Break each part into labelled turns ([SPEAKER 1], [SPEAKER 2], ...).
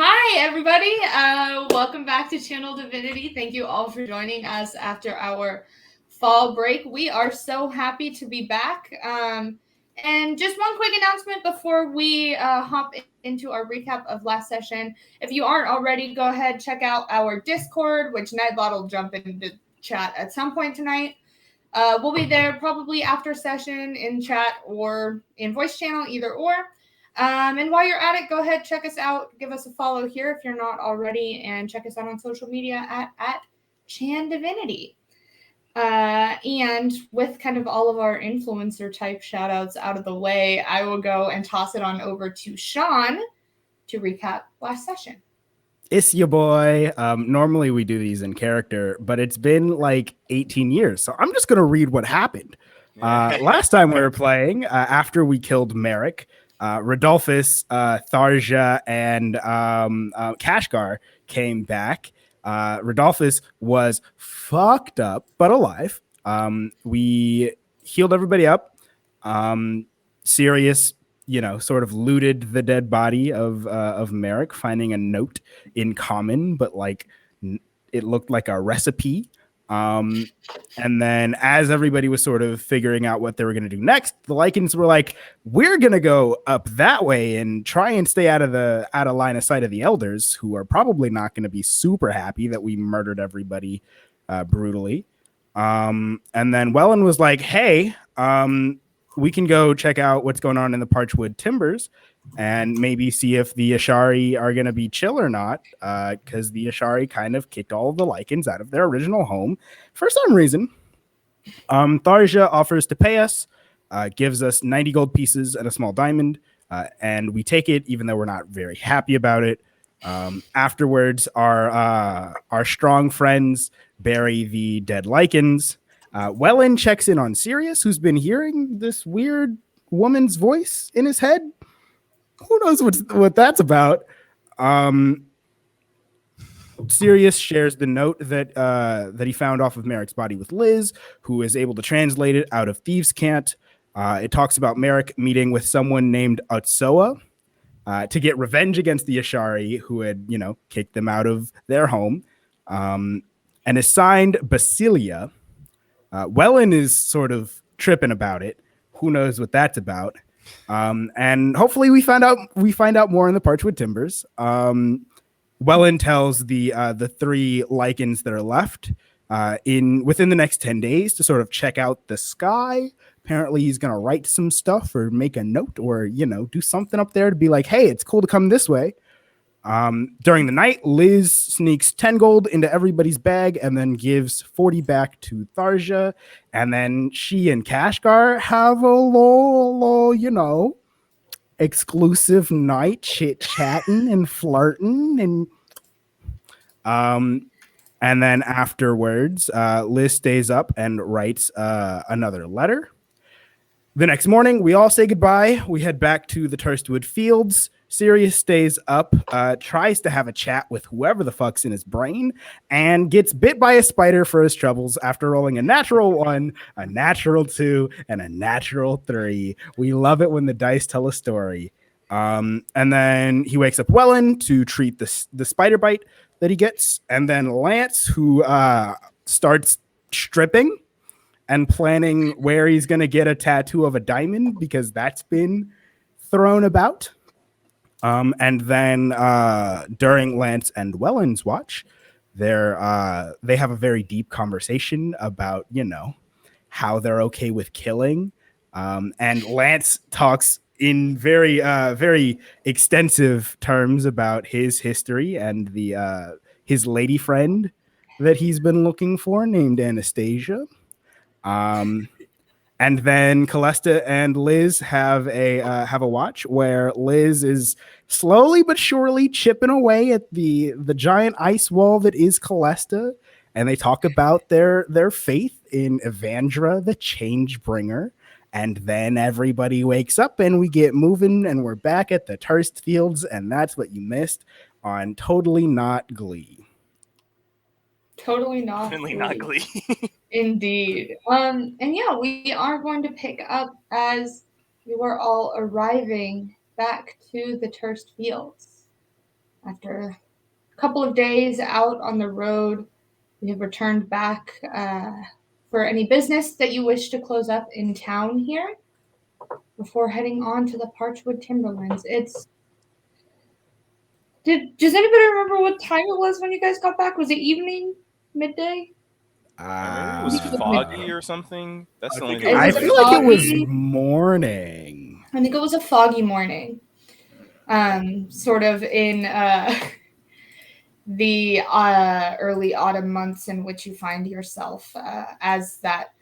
[SPEAKER 1] Hi, everybody. Welcome back to Channel Divinity. Thank you all for joining us after our fall break. We are so happy to be back. And just one quick announcement before we hop into our recap of last session. If you aren't already, go ahead, check out our Discord, which Nightbot will jump into chat at some point tonight. We'll be there probably after session in chat or in voice channel, either or. And while you're at it, go ahead, check us out. Give us a follow here if you're not already, and check us out on social media at Chan Divinity. And with kind of all of our influencer type shout outs out of the way, I will go and toss it on over to Sean to recap last session.
[SPEAKER 2] It's your boy. Normally we do these in character, but it's been like 18 years. So I'm just going to read what happened. Last time we were playing, after we killed Merrick, Rodolphus, Tharja, and Kashgar came back. Rodolphus was fucked up, but alive. We healed everybody up. Sirius, sort of looted the dead body of Merrick, finding a note in common, but it looked like a recipe. And then as everybody was sort of figuring out what they were going to do next, the Lycans were like, we're going to go up that way and try and stay out of line of sight of the elders, who are probably not going to be super happy that we murdered everybody brutally. And then Wellen was like, hey, we can go check out what's going on in the Parchwood Timbers and maybe see if the Ashari are going to be chill or not, because the Ashari kind of kicked all of the Lycans out of their original home for some reason. Tharja offers to pay us, gives us 90 gold pieces and a small diamond, and we take it even though we're not very happy about it. Afterwards, our strong friends bury the dead Lycans. Wellen checks in on Sirius, who's been hearing this weird woman's voice in his head. Who knows what that's about? Sirius shares the note that he found off of Merrick's body with Liz, who is able to translate it out of Thieves' Cant. It talks about Merrick meeting with someone named Utsoa to get revenge against the Ashari, who had, kicked them out of their home, and assigned Basilia. Wellen is sort of tripping about it. Who knows what that's about? And hopefully we find out more in the Parchwood Timbers. Wellen tells the three Lycans that are left within the next 10 days to sort of check out the sky. Apparently he's going to write some stuff or make a note or, do something up there to be like, hey, it's cool to come this way. During the night, Liz sneaks 10 gold into everybody's bag and then gives 40 back to Tharja. And then she and Kashgar have a little, exclusive night chit-chatting and flirting. And then afterwards, Liz stays up and writes another letter. The next morning, we all say goodbye. We head back to the Turstwood Fields. Sirius stays up, tries to have a chat with whoever the fuck's in his brain, and gets bit by a spider for his troubles after rolling a natural 1, a natural 2, and a natural 3. We love it when the dice tell a story. And then he wakes up Wellen to treat the spider bite that he gets, and then Lance, who starts stripping and planning where he's going to get a tattoo of a diamond because that's been thrown about. And then during Lance and Wellen's watch, they have a very deep conversation about, how they're okay with killing. And Lance talks in very, very extensive terms about his history and his lady friend that he's been looking for named Anastasia. And then Calesta and Liz have a watch where Liz is slowly but surely chipping away at the giant ice wall that is Calesta, and they talk about their faith in Evandra, the Changebringer. And then everybody wakes up and we get moving and we're back at the Turst Fields, and that's what you missed on Totally Not Glee.
[SPEAKER 1] Totally not Glee. Indeed. And yeah, we are going to pick up as you are all arriving back to the Turst Fields. After a couple of days out on the road, we have returned back for any business that you wish to close up in town here before heading on to the Parchwood Timberlands. Does anybody remember what time it was when you guys got back? Was it evening? Midday?
[SPEAKER 3] I remember it was foggy or something. That's the only thing.
[SPEAKER 2] I feel like it was morning.
[SPEAKER 1] I think it was a foggy morning. Sort of in the early autumn months in which you find yourself. As that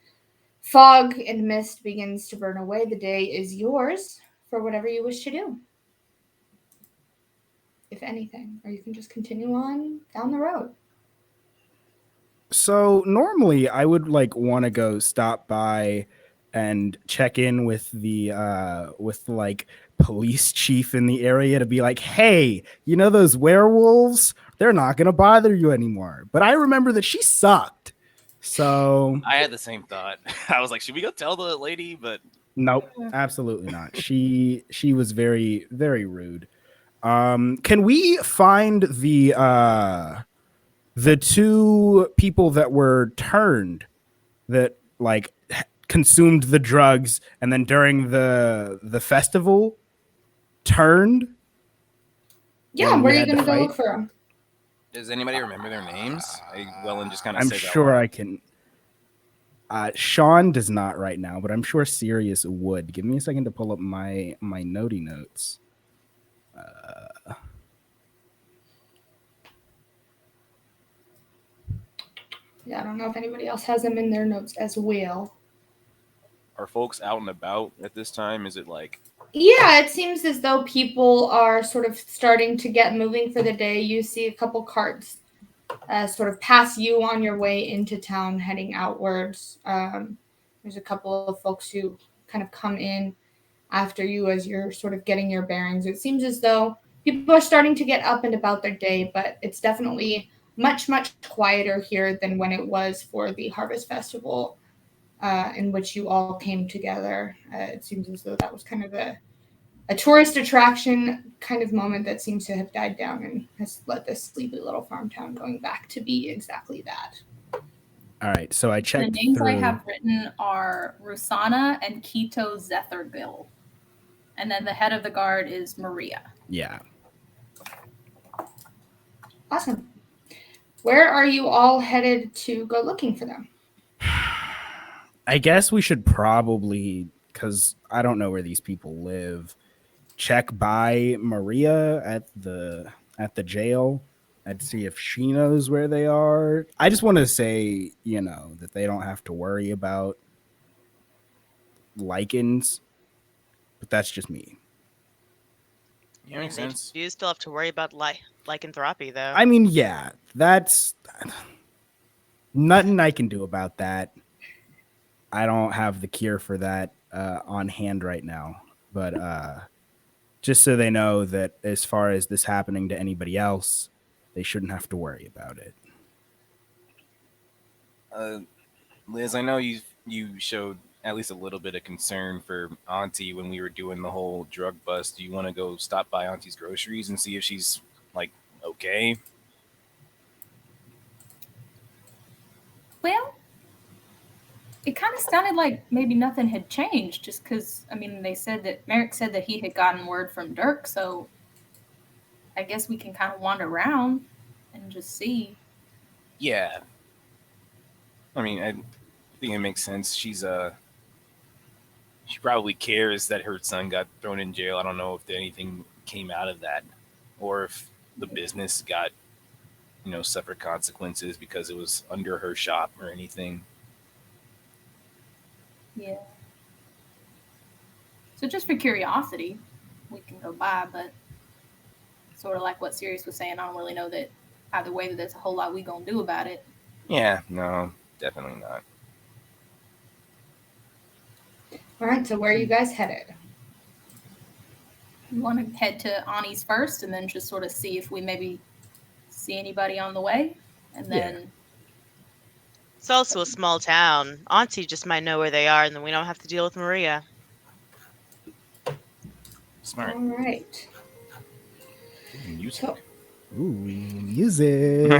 [SPEAKER 1] fog and mist begins to burn away, the day is yours for whatever you wish to do, if anything, or you can just continue on down the road.
[SPEAKER 2] So normally I would want to go stop by and check in with the police chief in the area to be like, hey, you know those werewolves? They're not gonna bother you anymore. But I remember that she sucked. So
[SPEAKER 3] I had the same thought. I was like, should we go tell the lady? But
[SPEAKER 2] nope, absolutely not. She was very, very rude. Can we find the two people that were turned that consumed the drugs and then during the festival turned?
[SPEAKER 1] Yeah, where are you going to go look for them?
[SPEAKER 3] Does anybody remember their names? Wellen just kind of
[SPEAKER 2] I'm
[SPEAKER 3] said
[SPEAKER 2] sure
[SPEAKER 3] that
[SPEAKER 2] I can. Sean does not right now, but I'm sure Sirius would. Give me a second to pull up my notey notes.
[SPEAKER 1] Yeah, I don't know if anybody else has them in their notes as well.
[SPEAKER 3] Are folks out and about at this time? Is it like...
[SPEAKER 1] Yeah, it seems as though people are sort of starting to get moving for the day. You see a couple carts sort of pass you on your way into town, heading outwards. There's a couple of folks who kind of come in after you as you're sort of getting your bearings. It seems as though people are starting to get up and about their day, but it's definitely much, much quieter here than when it was for the Harvest Festival in which you all came together. It seems as though that was kind of a tourist attraction kind of moment that seems to have died down and has led this sleepy little farm town going back to be exactly that.
[SPEAKER 2] All right, so I checked
[SPEAKER 4] the names
[SPEAKER 2] through.
[SPEAKER 4] I have written are Rusana and Keto Zethergil. And then the head of the guard is Maria.
[SPEAKER 2] Yeah.
[SPEAKER 1] Awesome. Where are you all headed to go looking for them?
[SPEAKER 2] I guess we should probably, because I don't know where these people live, check by Maria at the jail and see if she knows where they are. I just want to say, that they don't have to worry about lichens, but that's just me.
[SPEAKER 3] Yeah, makes sense.
[SPEAKER 5] You still have to worry about lycanthropy, though.
[SPEAKER 2] I mean, yeah, that's nothing I can do about that. I don't have the cure for that on hand right now, but just so they know that as far as this happening to anybody else, they shouldn't have to worry about it.
[SPEAKER 3] Liz, I know you showed at least a little bit of concern for Auntie when we were doing the whole drug bust. Do you want to go stop by Auntie's groceries and see if she's okay?
[SPEAKER 4] Well, it kind of sounded like maybe nothing had changed, just because, they said that Merrick said that he had gotten word from Dirk, so I guess we can kind of wander around and just see.
[SPEAKER 3] Yeah. I think it makes sense. She probably cares that her son got thrown in jail. I don't know if anything came out of that or if the business got, suffered consequences because it was under her shop or anything.
[SPEAKER 4] Yeah. So just for curiosity, we can go by, but sort of like what Sirius was saying, I don't really know that either way that there's a whole lot we gonna do about it.
[SPEAKER 3] Yeah, no, definitely not.
[SPEAKER 1] All right, so where are you guys headed?
[SPEAKER 4] You want to head to Ani's first and then just sort of see if we maybe see anybody on the way? And then...
[SPEAKER 5] It's also a small town. Auntie just might know where they are, and then we don't have to deal with Maria.
[SPEAKER 3] Smart.
[SPEAKER 1] All right.
[SPEAKER 3] Music.
[SPEAKER 2] Ooh, music.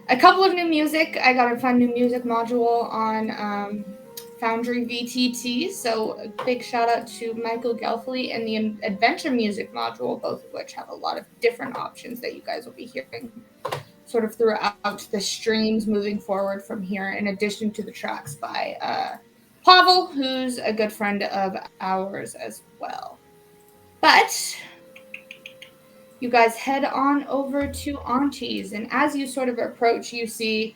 [SPEAKER 1] A couple of new music. I got a fun new music module on Foundry VTT. So a big shout out to Michael Gelfley and the Adventure Music module, both of which have a lot of different options that you guys will be hearing sort of throughout the streams moving forward from here, in addition to the tracks by Pavel, who's a good friend of ours as well. But you guys head on over to Auntie's, and as you sort of approach, you see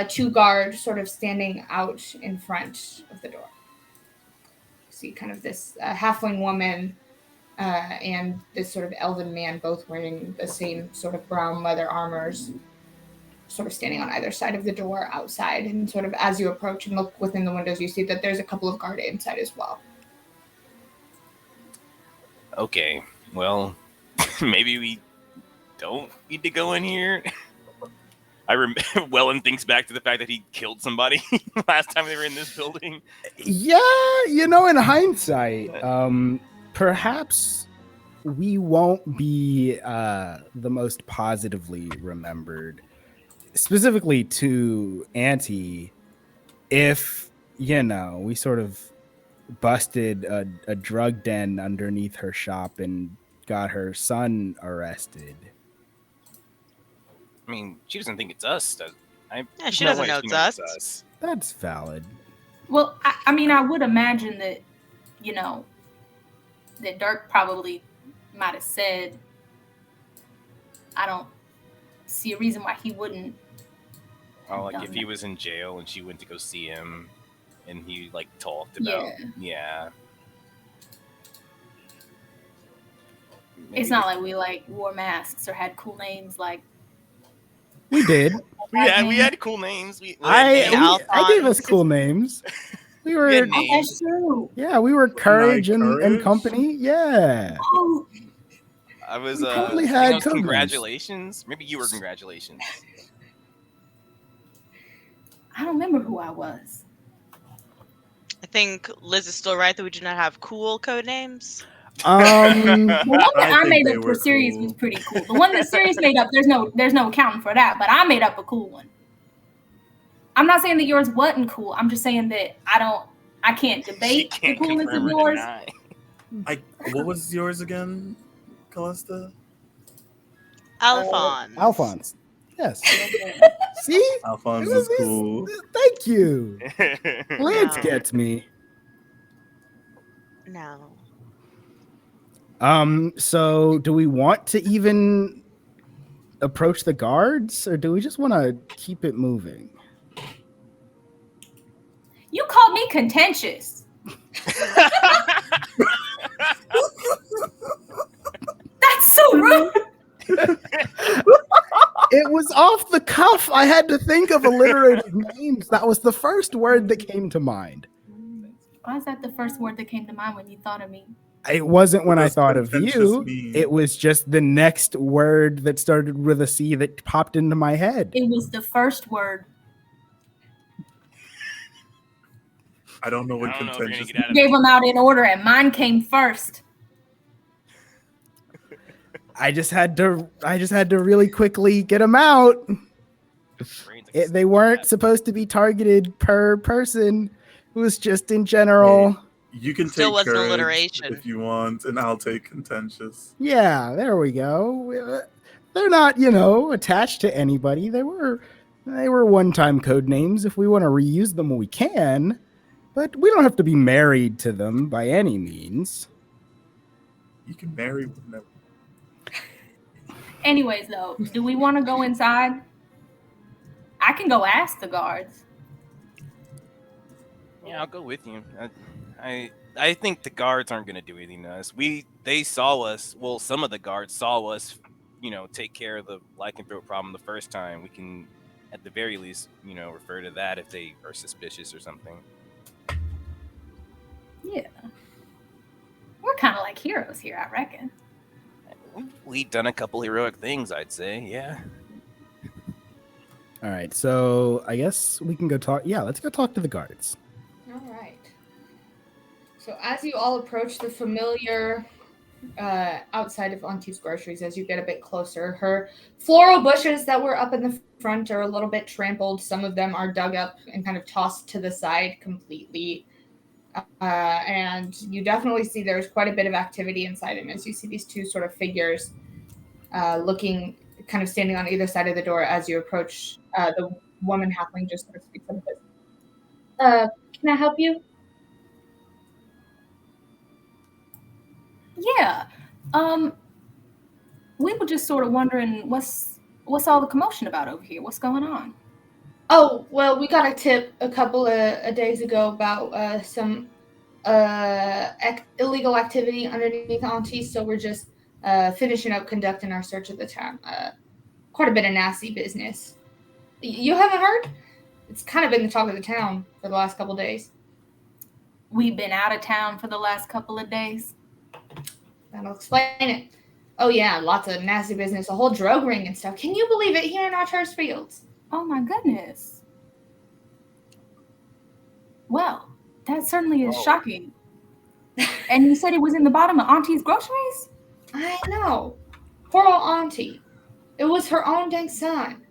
[SPEAKER 1] two guards sort of standing out in front of the door. You see kind of this halfling woman and this sort of elven man, both wearing the same sort of brown leather armors, sort of standing on either side of the door outside. And sort of as you approach and look within the windows, you see that there's a couple of guard inside as well.
[SPEAKER 3] Okay, well, maybe we don't need to go in here. Wellen thinks back to the fact that he killed somebody last time they were in this building.
[SPEAKER 2] Yeah, in hindsight, perhaps we won't be the most positively remembered, specifically to Auntie, if, we sort of busted a drug den underneath her shop and got her son arrested.
[SPEAKER 3] I mean, she doesn't think it's us.
[SPEAKER 5] She doesn't know it's us.
[SPEAKER 2] That's valid.
[SPEAKER 4] Well, I would imagine that, that Dirk probably might have said, I don't see a reason why he wouldn't.
[SPEAKER 3] Oh, like if he was in jail and she went to go see him and he, talked about... Yeah. Maybe
[SPEAKER 4] it's not like we, wore masks or had cool names,
[SPEAKER 2] We did.
[SPEAKER 3] we had cool names.
[SPEAKER 2] I gave us cool names. We were.
[SPEAKER 4] That's true.
[SPEAKER 2] Yeah, we were Courage and Company. Yeah.
[SPEAKER 4] Oh.
[SPEAKER 3] I was.
[SPEAKER 2] We totally had
[SPEAKER 3] congratulations. Maybe you were congratulations.
[SPEAKER 4] I don't remember who I was.
[SPEAKER 5] I think Liz is still right that we do not have cool code names.
[SPEAKER 4] The one that I made up for Sirius was pretty cool. The one that Sirius made up, there's no accounting for that, but I made up a cool one. I'm not saying that yours wasn't cool. I'm just saying that I can't debate the coolness of yours.
[SPEAKER 6] What was yours again, Calesta?
[SPEAKER 5] Alphonse.
[SPEAKER 2] Yes. See?
[SPEAKER 6] Alphonse is cool.
[SPEAKER 2] Thank you. Lance gets me.
[SPEAKER 5] No.
[SPEAKER 2] So do we want to even approach the guards, or do we just want to keep it moving?
[SPEAKER 4] You called me contentious. That's so rude.
[SPEAKER 2] It was off the cuff. I had to think of alliterative names. That was the first word that came to mind.
[SPEAKER 4] Why is that the first word that came to mind when you thought of me?
[SPEAKER 2] It wasn't when I thought of you. It was just the next word that started with a C that popped into my head.
[SPEAKER 4] It was the first word.
[SPEAKER 6] I don't know what contentious.
[SPEAKER 4] You gave them out in order, and mine came first.
[SPEAKER 2] I just had to really quickly get them out. They weren't supposed to be targeted per person. It was just in general.
[SPEAKER 6] Hey, you can
[SPEAKER 5] Still
[SPEAKER 6] take
[SPEAKER 5] wasn't
[SPEAKER 6] courage
[SPEAKER 5] alliteration
[SPEAKER 6] if you want, and I'll take contentious.
[SPEAKER 2] Yeah, there we go. They're not, attached to anybody. They were one-time code names. If we want to reuse them, we can. But we don't have to be married to them by any means.
[SPEAKER 6] You can marry whenever.
[SPEAKER 4] Anyways, though, do we want to go inside? I can go ask the guards.
[SPEAKER 3] Yeah, I'll go with you. I think the guards aren't going to do anything to us. They saw us. Well, some of the guards saw us, take care of the lycanthrope problem the first time. We can, at the very least, refer to that if they are suspicious or something.
[SPEAKER 4] Yeah. We're kind of like heroes here, I reckon.
[SPEAKER 3] We've done a couple heroic things, I'd say. Yeah.
[SPEAKER 2] All right, so I guess we can go talk. Yeah, let's go talk to the guards.
[SPEAKER 1] All right. So as you all approach the familiar outside of Auntie's groceries as you get a bit closer. Her floral bushes that were up in the front are a little bit trampled. Some of them are dug up and kind of tossed to the side completely. And you definitely see there's quite a bit of activity inside him as you see these two sort of figures looking, kind of standing on either side of the door as you approach. The woman halfling just sort of speaks up and says, can I help you?
[SPEAKER 4] Yeah. We were just sort of wondering what's all the commotion about over here? What's going on?
[SPEAKER 1] Oh, well, we got a tip a couple of days ago about some illegal activity underneath Auntie, so we're just finishing up conducting our search of the town. Quite a bit of nasty business. You haven't heard? It's kind of been the talk of the town for the last couple of days.
[SPEAKER 4] We've been out of town for the last couple of days.
[SPEAKER 1] That'll explain it. Oh yeah, lots of nasty business, a whole drug ring and stuff. Can you believe it here in Archer's Fields?
[SPEAKER 4] Oh my goodness. Well, that certainly is shocking. And you said it was in the bottom of Auntie's groceries?
[SPEAKER 1] I know. Poor old Auntie. It was her own dang son.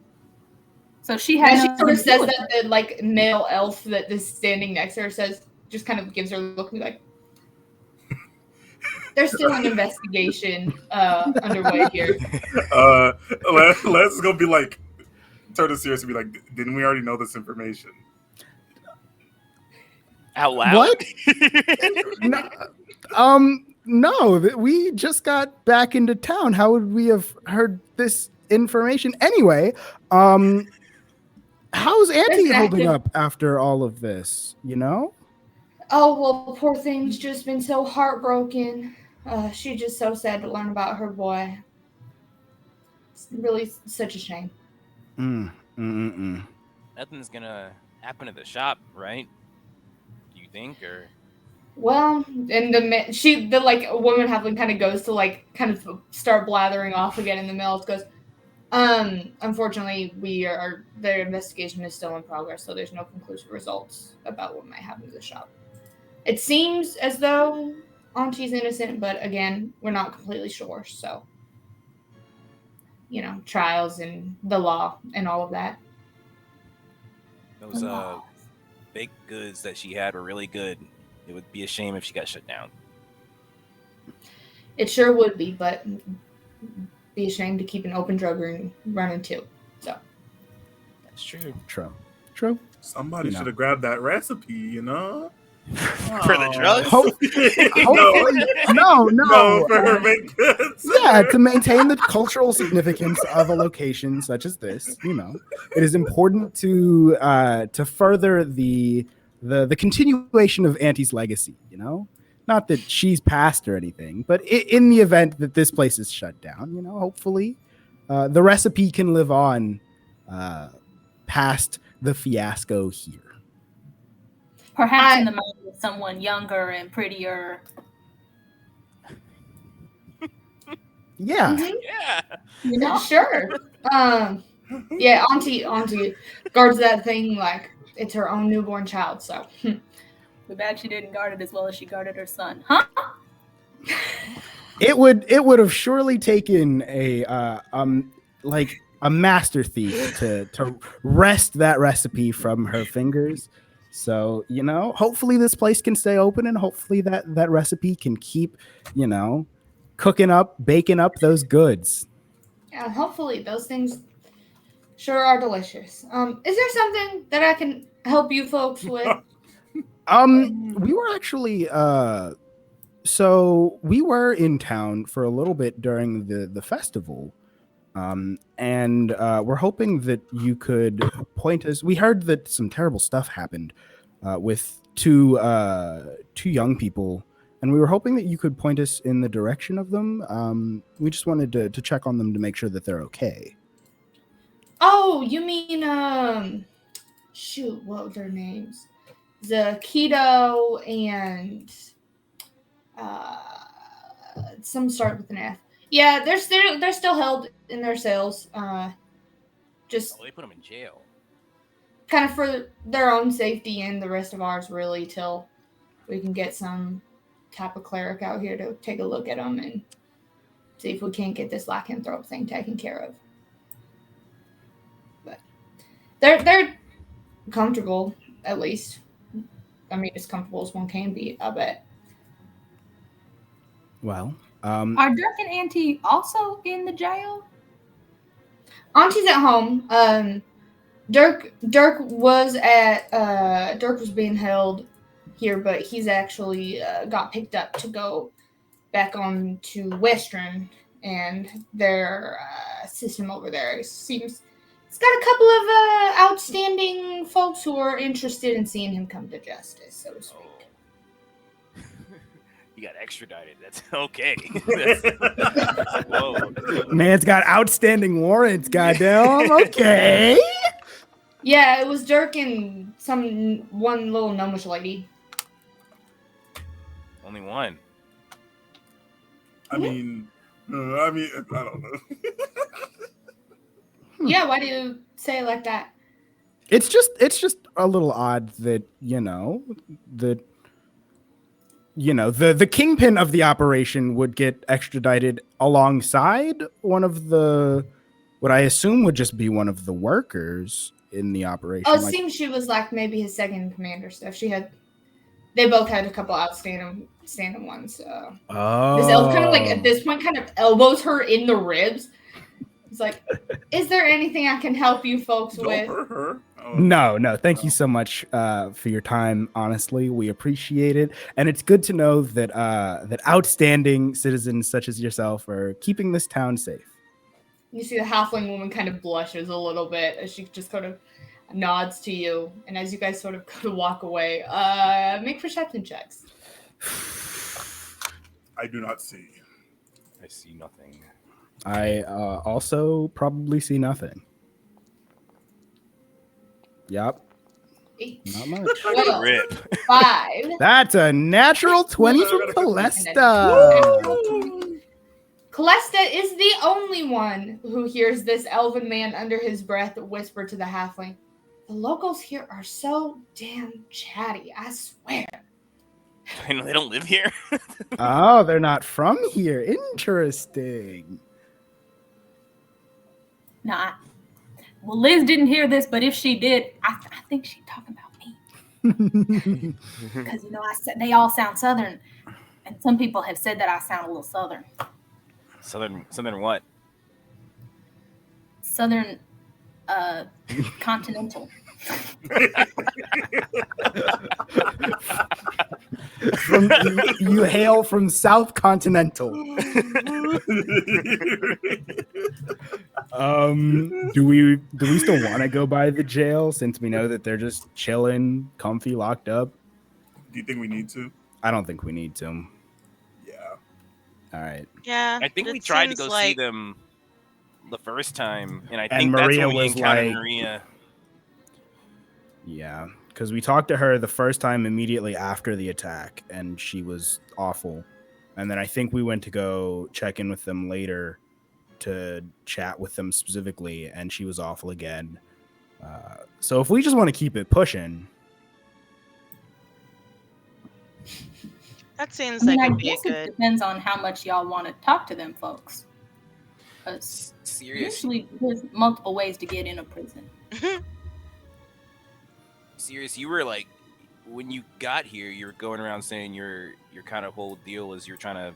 [SPEAKER 4] So she had.
[SPEAKER 1] And she sort of says that the like male elf that is standing next to her says, just kind of gives her a look and be like, there's still an investigation underway here.
[SPEAKER 6] Let's go be like, turn to Sirius and be like, didn't we already know this information?
[SPEAKER 3] Out loud?
[SPEAKER 2] What? No, we just got back into town. How would we have heard this information anyway? How's Auntie holding up after all of this, you know?
[SPEAKER 1] Oh, well, poor thing's just been so heartbroken. She's just so sad to learn about her boy. It's really such a shame.
[SPEAKER 3] Nothing's gonna happen at the shop, right? Do you think, or?
[SPEAKER 1] Well, and the like woman halfling kind of goes to like kind of start blathering off again in the middle. It goes, unfortunately, the investigation is still in progress, so there's no conclusive results about what might happen to the shop. It seems as though Auntie's innocent, but again, we're not completely sure. So, trials and the law and all of that.
[SPEAKER 3] Those baked goods that she had were really good. It would be a shame if she got shut down.
[SPEAKER 1] It sure would be, but be a shame to keep an open drug room running too. So
[SPEAKER 3] that's true.
[SPEAKER 2] True.
[SPEAKER 6] Somebody should have grabbed that recipe, you know.
[SPEAKER 3] For the drugs?
[SPEAKER 2] No.
[SPEAKER 6] For her baked goods.
[SPEAKER 2] Yeah, to maintain the cultural significance of a location such as this, it is important to further the continuation of Auntie's legacy. Not that she's passed or anything, but in the event that this place is shut down, hopefully the recipe can live on past the fiasco here.
[SPEAKER 4] Perhaps in the mind of someone younger and prettier.
[SPEAKER 2] Yeah.
[SPEAKER 1] Mm-hmm. Yeah. Sure. Yeah, Auntie guards that thing like it's her own newborn child, so.
[SPEAKER 4] Too bad she didn't guard it as well as she guarded her son, huh?
[SPEAKER 2] It would have surely taken a master thief to wrest that recipe from her fingers. So, hopefully this place can stay open and hopefully that recipe can keep, baking up those goods.
[SPEAKER 1] Yeah, hopefully those things sure are delicious. Is there something that I can help you folks with?
[SPEAKER 2] We were actually so we were in town for a little bit during the festival. And we're hoping that you could point us. We heard that some terrible stuff happened with two young people, and we were hoping that you could point us in the direction of them. We just wanted to check on them to make sure that they're okay.
[SPEAKER 1] Oh, you mean shoot, what were their names? Keto and some start with an F. Yeah, they're still held in their cells. Just
[SPEAKER 3] they put them in jail.
[SPEAKER 1] Kind of for their own safety and the rest of ours, really, till we can get some tap a cleric out here to take a look at them and see if we can't get this lycanthrope thing taken care of. But they're comfortable, at least. I mean, as comfortable as one can be, I bet.
[SPEAKER 2] Well,
[SPEAKER 4] Are Dirk and Auntie also in the jail?
[SPEAKER 1] Auntie's at home. Dirk was being held here, but he's actually got picked up to go back on to Western, and their system over there seems it's got a couple of outstanding folks who are interested in seeing him come to justice, so to speak.
[SPEAKER 3] You got extradited. That's okay. Whoa.
[SPEAKER 2] man's got outstanding warrants. Goddamn. Okay.
[SPEAKER 1] Yeah, it was Dirk and one little gnomish lady.
[SPEAKER 3] Only one.
[SPEAKER 6] I mean, I don't know.
[SPEAKER 1] Yeah, why do you say it like that?
[SPEAKER 2] It's just a little odd that the kingpin of the operation would get extradited alongside one of the what I assume would just be one of the workers in the operation.
[SPEAKER 1] Oh, it seems she was like maybe his second in command or stuff. They both had a couple outstanding ones. This elf kind of like at this point kind of elbows her in the ribs. It's like, is there anything I can help you folks with?
[SPEAKER 6] Don't hurt her. Oh.
[SPEAKER 2] No. Thank you so much for your time. Honestly, we appreciate it, and it's good to know that that outstanding citizens such as yourself are keeping this town safe.
[SPEAKER 1] You see the halfling woman kind of blushes a little bit as she just kind of nods to you, and as you guys sort of go to walk away, make perception checks.
[SPEAKER 6] I do not see.
[SPEAKER 3] I see nothing.
[SPEAKER 2] I also probably see nothing. Yep.
[SPEAKER 1] 8.
[SPEAKER 2] Not much.
[SPEAKER 1] 12.
[SPEAKER 3] Rip.
[SPEAKER 1] 5.
[SPEAKER 2] That's a natural 20 from Calesta.
[SPEAKER 1] Calesta is the only one who hears this elven man under his breath whisper to the halfling, "The locals here are so damn chatty, I swear."
[SPEAKER 3] I know they don't live here.
[SPEAKER 2] Oh, they're not from here. Interesting.
[SPEAKER 4] Nah. Well, Liz didn't hear this, but if she did, I think she'd talk about me. Because, I said they all sound Southern. And some people have said that I sound a little Southern.
[SPEAKER 3] Southern what?
[SPEAKER 4] Southern, continental.
[SPEAKER 2] You hail from South Continental. Do we still want to go by the jail since we know that they're just chilling, comfy, locked up?
[SPEAKER 6] Do you think we need to?
[SPEAKER 2] I don't think we need to.
[SPEAKER 6] Yeah.
[SPEAKER 2] All right.
[SPEAKER 5] Yeah.
[SPEAKER 3] I think we tried to go see them the first time, and I
[SPEAKER 2] And
[SPEAKER 3] think
[SPEAKER 2] Maria
[SPEAKER 3] that's when we
[SPEAKER 2] was
[SPEAKER 3] encountered
[SPEAKER 2] like-
[SPEAKER 3] Maria.
[SPEAKER 2] Yeah, because we talked to her the first time immediately after the attack, and she was awful. And then I think we went to go check in with them later to chat with them specifically, and she was awful again. So if we just want to keep it pushing,
[SPEAKER 5] That seems
[SPEAKER 4] I
[SPEAKER 5] like it'd be
[SPEAKER 4] guess it
[SPEAKER 5] good.
[SPEAKER 4] depends on how much y'all want to talk to them folks. Because
[SPEAKER 3] Sirius,
[SPEAKER 4] usually there's multiple ways to get in a prison.
[SPEAKER 3] Sirius, you were like, when you got here, you were going around saying your kind of whole deal was you're trying to,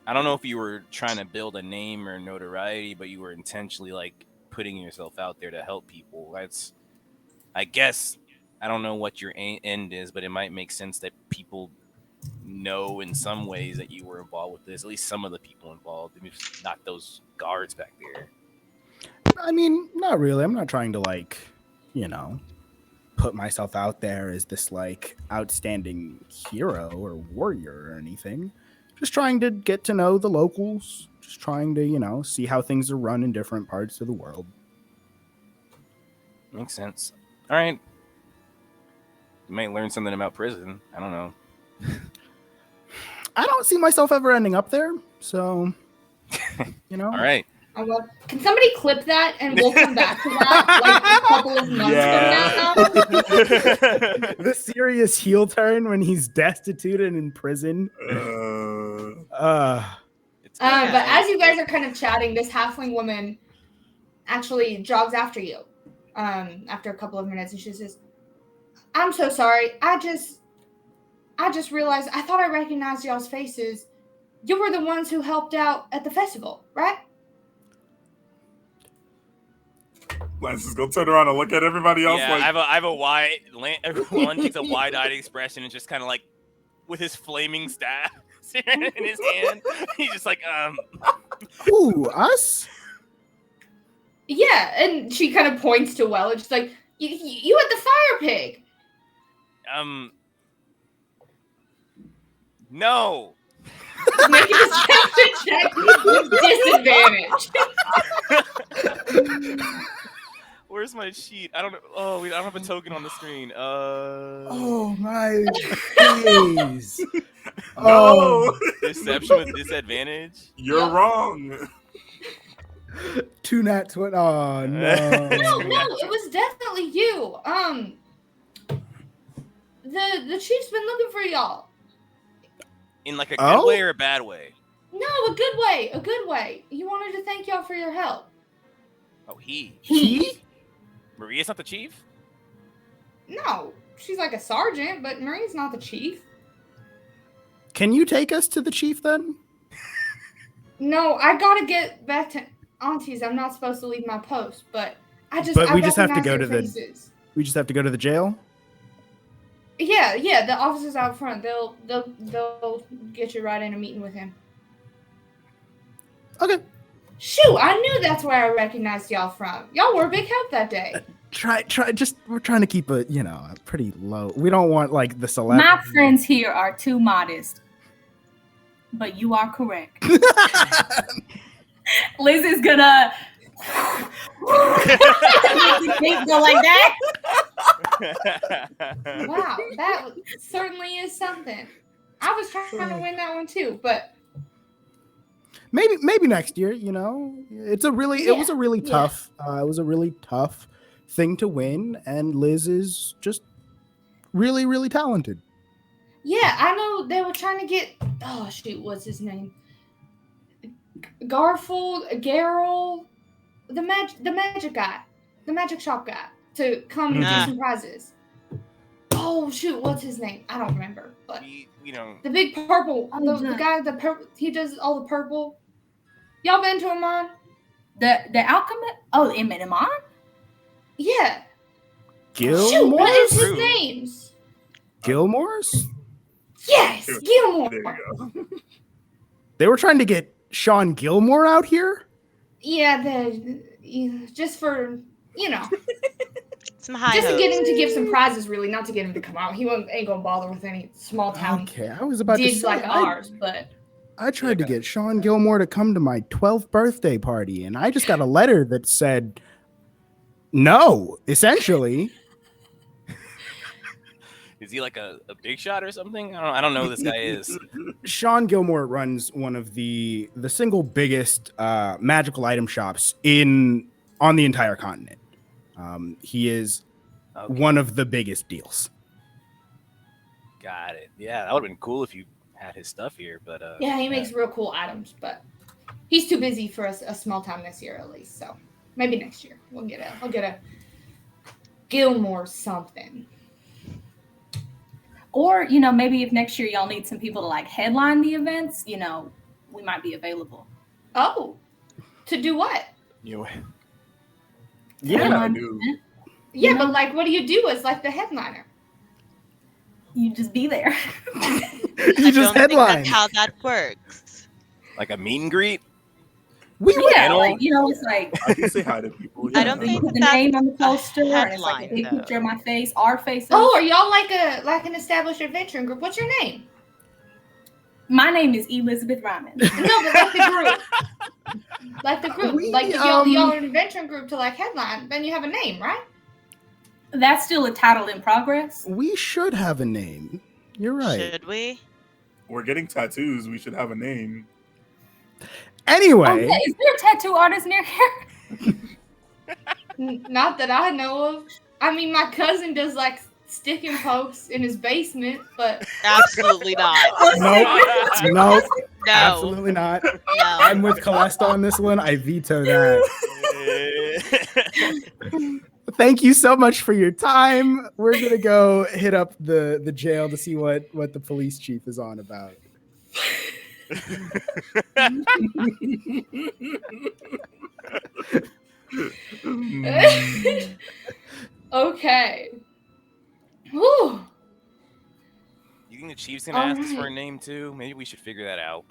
[SPEAKER 3] I don't know if you were trying to build a name or notoriety, but you were intentionally like putting yourself out there to help people. That's, I guess, I don't know what your end is, but it might make sense that people know in some ways that you were involved with this, at least some of the people involved, maybe not those guards back there.
[SPEAKER 2] I mean, not really. I'm not trying to put myself out there as this outstanding hero or warrior or anything. Just trying to get to know the locals. Just trying to, see how things are run in different parts of the world.
[SPEAKER 3] Makes sense. All right. You might learn something about prison. I don't know.
[SPEAKER 2] I don't see myself ever ending up there. So,
[SPEAKER 3] All right.
[SPEAKER 1] Can somebody clip that and we'll come back to that a couple of months from now?
[SPEAKER 2] The Sirius heel turn when he's destitute and in prison?
[SPEAKER 3] It's
[SPEAKER 1] But as you guys are kind of chatting, this halfling woman actually jogs after you. After a couple of minutes, and she says, "I'm so sorry. I just realized. I thought I recognized y'all's faces. You were the ones who helped out at the festival, right?"
[SPEAKER 6] Lance is gonna turn around and look at everybody else
[SPEAKER 3] yeah,
[SPEAKER 6] like,
[SPEAKER 3] I have a wide. One takes a wide-eyed expression and just kind of like, with his flaming staff in his hand, he's just like,
[SPEAKER 2] Who, us?
[SPEAKER 1] Yeah, and she kind of points to Wellen. She's like, "You had the fire pig."
[SPEAKER 3] No.
[SPEAKER 1] Make a deception check with disadvantage.
[SPEAKER 3] Where's my sheet? I don't know. Oh, I don't have a token on the screen.
[SPEAKER 2] Oh my days.
[SPEAKER 6] no,
[SPEAKER 3] Deception with disadvantage?
[SPEAKER 6] you're
[SPEAKER 1] Yep.
[SPEAKER 6] wrong.
[SPEAKER 2] 2 nat 20. Oh no.
[SPEAKER 1] No, it was definitely you. The chief's been looking for y'all.
[SPEAKER 3] In like a good way or a bad way?
[SPEAKER 1] No, a good way. A good way. He wanted to thank y'all for your help.
[SPEAKER 3] Oh, he. Maria's not the chief?
[SPEAKER 1] No, she's like a sergeant, but Marie's not the chief.
[SPEAKER 2] Can you take us to the chief then?
[SPEAKER 1] No, I gotta get back to Auntie's. I'm not supposed to leave my post, but I just
[SPEAKER 2] But we just have to
[SPEAKER 1] recognize
[SPEAKER 2] go
[SPEAKER 1] their
[SPEAKER 2] to
[SPEAKER 1] faces.
[SPEAKER 2] We just have to go to the jail?
[SPEAKER 1] Yeah, the officers out front. They'll get you right in a meeting with him.
[SPEAKER 2] Okay.
[SPEAKER 1] Shoot, I knew that's where I recognized y'all from. Y'all were a big help that day.
[SPEAKER 2] We're trying to keep a pretty low. We don't want like the celeb.
[SPEAKER 4] My friends here are too modest, but you are correct. Liz is gonna go like that.
[SPEAKER 1] Wow, that certainly is something. I was trying to win that one too, but
[SPEAKER 2] maybe next year, it was a really tough thing to win, and Liz is just really, really talented.
[SPEAKER 1] yeah, I know they were trying to get, oh shoot, what's his name? Garrel, the magic guy, the magic shop guy, to come and do some prizes. Oh shoot, what's his name? I don't remember, but the big purple, the guy, he does all the purple. Y'all been to him on?
[SPEAKER 4] The alchemist? Oh, Evenon?
[SPEAKER 1] Yeah.
[SPEAKER 2] Gilmore?
[SPEAKER 1] Shoot, what is his name?
[SPEAKER 2] Gilmore's?
[SPEAKER 1] Yes, Gilmore.
[SPEAKER 6] There you go.
[SPEAKER 2] They were trying to get Sean Gilmore out here?
[SPEAKER 1] Yeah, just for,
[SPEAKER 5] Some high
[SPEAKER 1] just to get him
[SPEAKER 5] hopes.
[SPEAKER 1] to give some prizes, really, not to get him to come out. He ain't gonna bother with any small town
[SPEAKER 2] Okay, I was about to
[SPEAKER 1] digs
[SPEAKER 2] say
[SPEAKER 1] like ours, but
[SPEAKER 2] I tried to get Sean Gilmore to come to my 12th birthday party, and I just got a letter that said no, essentially.
[SPEAKER 3] Is he like a big shot or something? I don't know who this guy is.
[SPEAKER 2] Sean Gilmore runs one of the single biggest magical item shops on the entire continent. He is one of the biggest deals.
[SPEAKER 3] Got it. Yeah, that would have been cool if you had his stuff here, but
[SPEAKER 1] yeah, he makes real cool items, but he's too busy for a small town this year at least. So maybe next year I'll get a Gilmore something.
[SPEAKER 4] Or, maybe if next year y'all need some people to like headline the events, we might be available.
[SPEAKER 1] Oh, to do what?
[SPEAKER 2] Yeah,
[SPEAKER 6] I do.
[SPEAKER 1] Yeah, but like, what do you do as like the headliner?
[SPEAKER 4] You just be there.
[SPEAKER 2] you just headline.
[SPEAKER 5] That's how that works.
[SPEAKER 3] like a meet and greet.
[SPEAKER 4] It's like
[SPEAKER 6] I can say hi to people.
[SPEAKER 5] I don't think
[SPEAKER 4] put the
[SPEAKER 5] that's
[SPEAKER 4] name on the poster,
[SPEAKER 5] a
[SPEAKER 4] and it's like a
[SPEAKER 5] headline,
[SPEAKER 4] big
[SPEAKER 5] though.
[SPEAKER 4] picture of my face, our faces.
[SPEAKER 1] Oh, are y'all like an established adventuring group? What's your name?
[SPEAKER 4] My name is Elizabeth Ryman.
[SPEAKER 1] No, but like the group. Like the group. Like if y'all are an adventuring group to like headline, then you have a name, right?
[SPEAKER 4] That's still a title in progress.
[SPEAKER 2] We should have a name. You're right.
[SPEAKER 5] Should we?
[SPEAKER 6] We're getting tattoos. We should have a name.
[SPEAKER 2] Anyway.
[SPEAKER 4] Oh, yeah. Is there a tattoo artist near here?
[SPEAKER 1] Not that I know of. I mean, my cousin does like sticking posts in his basement, but
[SPEAKER 5] Absolutely not.
[SPEAKER 2] Nope.
[SPEAKER 5] No.
[SPEAKER 2] Absolutely not.
[SPEAKER 5] No.
[SPEAKER 2] I'm with Calesta on this one. I veto that. Thank you so much for your time. We're gonna go hit up the jail to see what the police chief is on about.
[SPEAKER 1] okay. Whew.
[SPEAKER 3] You think the chief's gonna ask us for a name too? Maybe we should figure that out.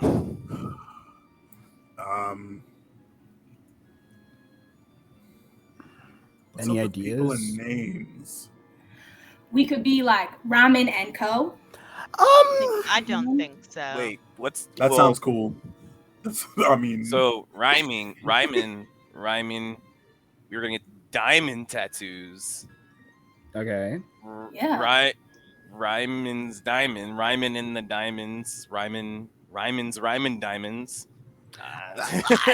[SPEAKER 2] Any ideas?
[SPEAKER 6] And names.
[SPEAKER 4] We could be like Ramen and Co.
[SPEAKER 5] I don't think so.
[SPEAKER 3] Wait,
[SPEAKER 6] that sounds cool. I mean,
[SPEAKER 3] so Ryman. We were gonna get diamond tattoos.
[SPEAKER 2] Okay.
[SPEAKER 4] Yeah.
[SPEAKER 3] Ryman's diamond. Ryman in the diamonds. Ryman's diamonds.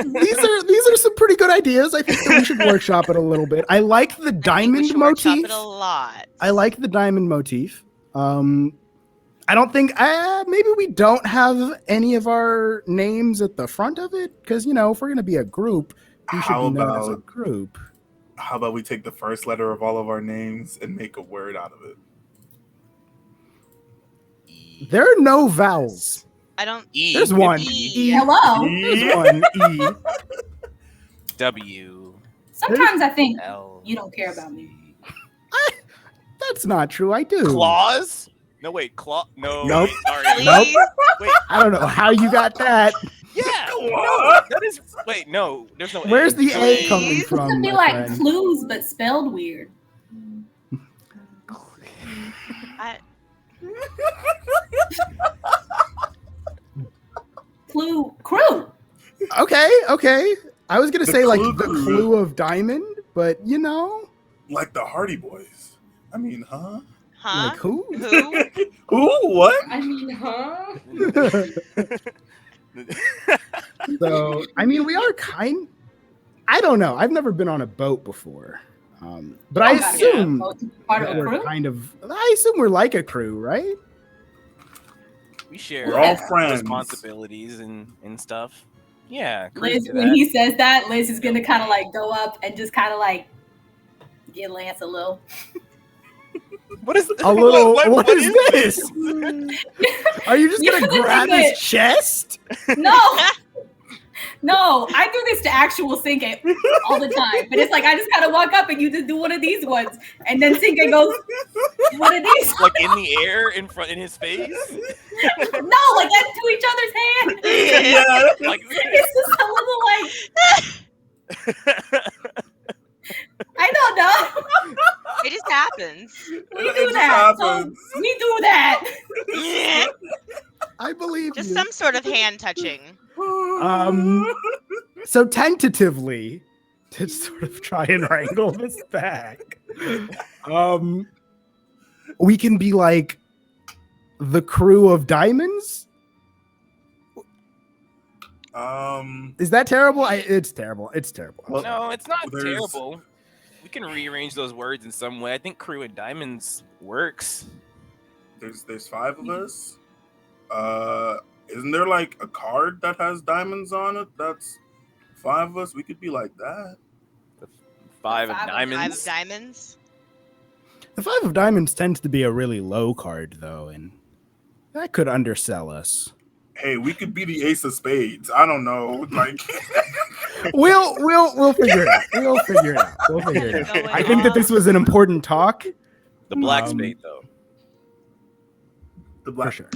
[SPEAKER 2] These are some pretty good ideas. I think that we should workshop it a little bit. I like the diamond motif.
[SPEAKER 5] Workshop it a lot.
[SPEAKER 2] I like the diamond motif. I don't think maybe we don't have any of our names at the front of it because if we're gonna be a group, we should be known as a group.
[SPEAKER 6] How about we take the first letter of all of our names and make a word out of it?
[SPEAKER 2] There are no vowels.
[SPEAKER 5] I don't.
[SPEAKER 3] E.
[SPEAKER 2] There's one.
[SPEAKER 5] E.
[SPEAKER 4] Hello.
[SPEAKER 2] There's one E.
[SPEAKER 3] W.
[SPEAKER 4] Sometimes I think
[SPEAKER 3] L.
[SPEAKER 4] you don't care about me.
[SPEAKER 2] That's not true. I do.
[SPEAKER 3] Claws? No, wait. No.
[SPEAKER 2] Nope.
[SPEAKER 3] Wait, sorry.
[SPEAKER 2] Nope.
[SPEAKER 3] Wait.
[SPEAKER 2] I don't know how you got that.
[SPEAKER 3] Yeah. No, that is. Wait. No. There's no.
[SPEAKER 2] Where's the A
[SPEAKER 5] Please.
[SPEAKER 2] coming
[SPEAKER 4] It
[SPEAKER 2] from?
[SPEAKER 4] could be
[SPEAKER 2] my
[SPEAKER 4] like
[SPEAKER 2] friend?
[SPEAKER 4] clues, but spelled weird. Crew.
[SPEAKER 2] Okay. I was gonna
[SPEAKER 6] The
[SPEAKER 2] say like
[SPEAKER 6] clue
[SPEAKER 2] the
[SPEAKER 6] crew.
[SPEAKER 2] clue of diamond, but
[SPEAKER 6] Like the Hardy Boys. I mean, huh?
[SPEAKER 5] Huh?
[SPEAKER 2] like who?
[SPEAKER 5] Who?
[SPEAKER 6] Ooh, what?
[SPEAKER 1] I mean, huh?
[SPEAKER 2] So we are kind. I don't know. I've never been on a boat before, but I
[SPEAKER 4] Oh, God,
[SPEAKER 2] assume
[SPEAKER 4] yeah. Part of
[SPEAKER 2] that
[SPEAKER 4] a
[SPEAKER 2] we're
[SPEAKER 4] crew.
[SPEAKER 2] kind of. I assume we're like a crew, right?
[SPEAKER 3] We share
[SPEAKER 6] We're all friends.
[SPEAKER 3] responsibilities and stuff. Yeah.
[SPEAKER 4] Liz, when he says that, Liz is gonna kind of like go up and just kind of like get Lance a little.
[SPEAKER 3] What is
[SPEAKER 2] A little. What is
[SPEAKER 3] this?
[SPEAKER 2] Are you just
[SPEAKER 4] You
[SPEAKER 2] gonna
[SPEAKER 4] think
[SPEAKER 2] grab
[SPEAKER 4] that-
[SPEAKER 2] his chest?
[SPEAKER 4] No, I do this to actual Cinque all the time. But it's like I just kind of walk up and you just do one of these ones, and then Cinque goes, "One of these."
[SPEAKER 3] Like in the air in his face?
[SPEAKER 4] No, like that's to each other's hand.
[SPEAKER 6] Yeah.
[SPEAKER 3] Like,
[SPEAKER 4] It's just a little like I don't know.
[SPEAKER 5] It just happens.
[SPEAKER 4] We do
[SPEAKER 6] It
[SPEAKER 4] that.
[SPEAKER 6] just
[SPEAKER 4] So
[SPEAKER 6] happens.
[SPEAKER 4] we do that.
[SPEAKER 2] I believe
[SPEAKER 5] Just
[SPEAKER 2] you.
[SPEAKER 5] some sort of hand touching.
[SPEAKER 2] So tentatively, to sort of try and wrangle this back, we can be like the crew of diamonds. Is that terrible? It's terrible. It's terrible.
[SPEAKER 6] Well,
[SPEAKER 3] no, it's not
[SPEAKER 6] There's-
[SPEAKER 3] terrible. We can rearrange those words in some way. I think crew and diamonds works.
[SPEAKER 6] There's 5 of us. Isn't there like a card that has diamonds on it? That's 5 of us. We could be like that.
[SPEAKER 3] Five of
[SPEAKER 5] Five
[SPEAKER 3] diamonds.
[SPEAKER 5] of diamonds.
[SPEAKER 2] The 5 of diamonds tends to be a really low card, though, and that could undersell us.
[SPEAKER 6] Hey, we could be the Ace of Spades. I don't know. Like,
[SPEAKER 2] We'll figure it out. We'll figure it out. I think that this was an important talk.
[SPEAKER 3] The black spade, though.
[SPEAKER 6] the
[SPEAKER 2] For
[SPEAKER 6] black.
[SPEAKER 2] sure.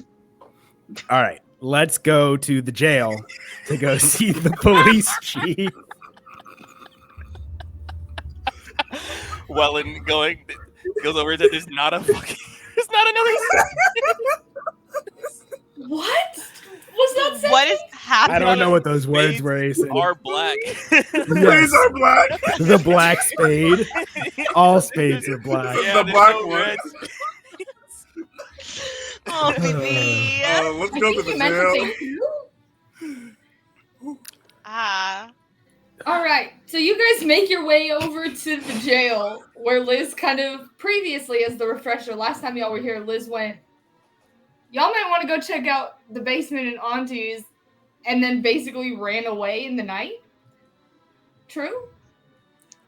[SPEAKER 2] All right, let's go to the jail to go see the police chief.
[SPEAKER 3] Wellen goes over and says, "There's not a fucking. There's not another."
[SPEAKER 1] What? Was that said?
[SPEAKER 5] What is happening?
[SPEAKER 2] I don't know what those words were, Aison.
[SPEAKER 3] Are black.
[SPEAKER 6] Spades are black.
[SPEAKER 2] The black spade. All spades are black.
[SPEAKER 3] Yeah,
[SPEAKER 6] The
[SPEAKER 3] there's
[SPEAKER 6] black
[SPEAKER 3] no
[SPEAKER 6] one.
[SPEAKER 3] red.
[SPEAKER 5] Oh, baby.
[SPEAKER 6] Let's
[SPEAKER 1] I
[SPEAKER 6] go
[SPEAKER 1] think
[SPEAKER 6] to
[SPEAKER 1] you
[SPEAKER 6] the
[SPEAKER 1] meant to
[SPEAKER 6] jail.
[SPEAKER 1] say you.
[SPEAKER 5] Ah.
[SPEAKER 1] All right, so you guys make your way over to the jail where Liz kind of previously, as the refresher, last time y'all were here, Liz went, y'all might want to go check out the basement and Auntie's, and then basically ran away in the night. True?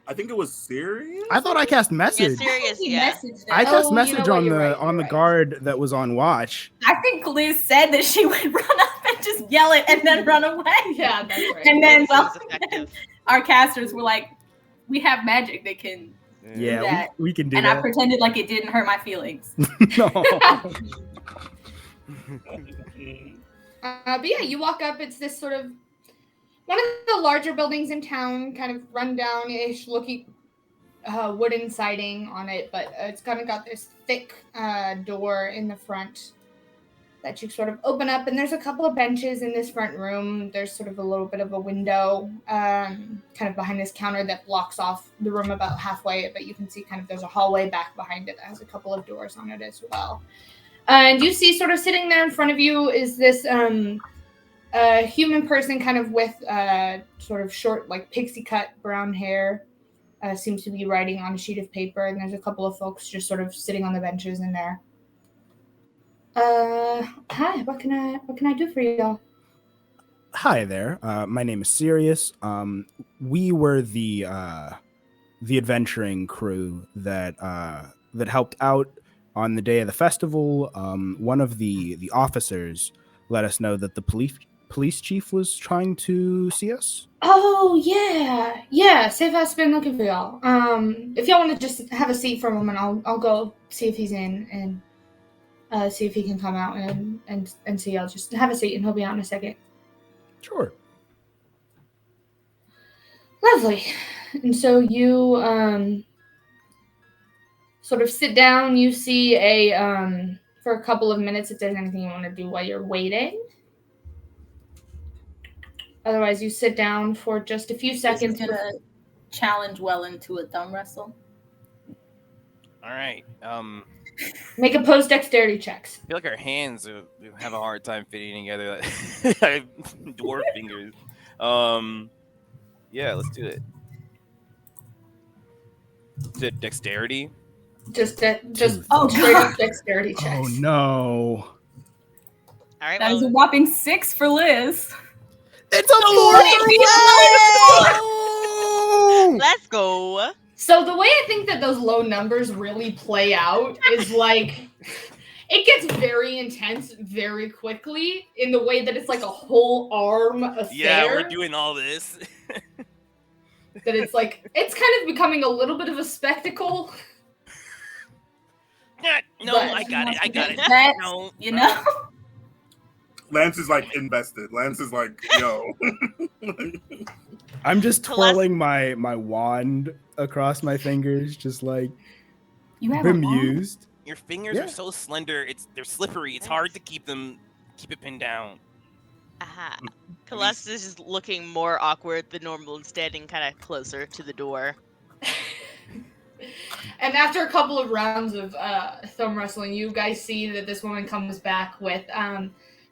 [SPEAKER 6] I think it was Sirius.
[SPEAKER 2] I thought I cast
[SPEAKER 5] Yeah,
[SPEAKER 2] message.
[SPEAKER 5] serious.
[SPEAKER 4] He
[SPEAKER 5] Yeah.
[SPEAKER 4] messaged
[SPEAKER 2] I
[SPEAKER 4] it.
[SPEAKER 2] cast
[SPEAKER 1] Oh, you
[SPEAKER 2] message
[SPEAKER 1] know what,
[SPEAKER 2] on
[SPEAKER 1] you're
[SPEAKER 2] the
[SPEAKER 1] right,
[SPEAKER 2] on
[SPEAKER 1] you're
[SPEAKER 2] the
[SPEAKER 1] right.
[SPEAKER 2] guard that was on watch.
[SPEAKER 4] I think Liz said that she would run up and just yell it and then run away.
[SPEAKER 1] Yeah, that's right.
[SPEAKER 4] And then,
[SPEAKER 5] It
[SPEAKER 4] well,
[SPEAKER 5] was effective.
[SPEAKER 4] our casters were like, we have magic that can.
[SPEAKER 2] Yeah,
[SPEAKER 4] that.
[SPEAKER 2] we can do
[SPEAKER 4] And I
[SPEAKER 2] that.
[SPEAKER 4] pretended like it didn't hurt my feelings.
[SPEAKER 2] No.
[SPEAKER 1] But yeah, you walk up. It's this sort of one of the larger buildings in town, kind of rundown-ish looking wooden siding on it, but it's kind of got this thick door in the front that you sort of open up, and there's a couple of benches in this front room. There's sort of a little bit of a window kind of behind this counter that blocks off the room about halfway, but you can see kind of there's a hallway back behind it that has a couple of doors on it as well. And you see sort of sitting there in front of you is this human person kind of with sort of short, like pixie cut brown hair. Seems to be writing on a sheet of paper, and there's a couple of folks just sort of sitting on the benches in there. Hi, what can I do for y'all?
[SPEAKER 2] Hi there. My name is Sirius. We were the adventuring crew that helped out on the day of the festival. One of the officers let us know that the police chief was trying to see us.
[SPEAKER 1] Oh yeah. Safa's been looking for y'all. If y'all want to just have a seat for a moment, I'll go see if he's in and see if he can come out and see y'all. Just have a seat and he'll be out in a second.
[SPEAKER 2] Sure.
[SPEAKER 1] Lovely. And so you sort of sit down. You see for a couple of minutes if there's anything you want to do while you're waiting. Otherwise, you sit down for just a few seconds.
[SPEAKER 4] He's gonna challenge Wellen to a thumb wrestle.
[SPEAKER 3] All right.
[SPEAKER 1] Make opposed dexterity checks.
[SPEAKER 3] I feel like our hands have a hard time fitting together. Dwarf fingers. Yeah, let's do it. Is it dexterity?
[SPEAKER 1] Just straight
[SPEAKER 4] God.
[SPEAKER 1] up dexterity checks.
[SPEAKER 2] Oh no.
[SPEAKER 5] All right.
[SPEAKER 4] That is a
[SPEAKER 5] Well,
[SPEAKER 4] whopping 6 for Liz.
[SPEAKER 2] It's a 40!
[SPEAKER 5] let's go.
[SPEAKER 1] So the way I think that those low numbers really play out is like it gets very intense very quickly in the way that it's like a whole arm affair.
[SPEAKER 3] Yeah, we're doing all this.
[SPEAKER 1] That it's like it's kind of becoming a little bit of a spectacle.
[SPEAKER 3] No,
[SPEAKER 1] But-
[SPEAKER 3] I got it.
[SPEAKER 4] That,
[SPEAKER 3] No,
[SPEAKER 4] you know?
[SPEAKER 6] Lance is like invested. Lance is like, yo.
[SPEAKER 2] I'm just
[SPEAKER 5] Calesta-
[SPEAKER 2] twirling my wand across my fingers, just like
[SPEAKER 4] You have a wand?
[SPEAKER 2] bemused.
[SPEAKER 3] Your fingers
[SPEAKER 2] Yeah.
[SPEAKER 3] are so slender. They're slippery. It's hard to keep it pinned down.
[SPEAKER 5] Aha. Calesta is just looking more awkward than normal and standing kind of closer to the door.
[SPEAKER 1] And after a couple of rounds of thumb wrestling, you guys see that this woman comes back with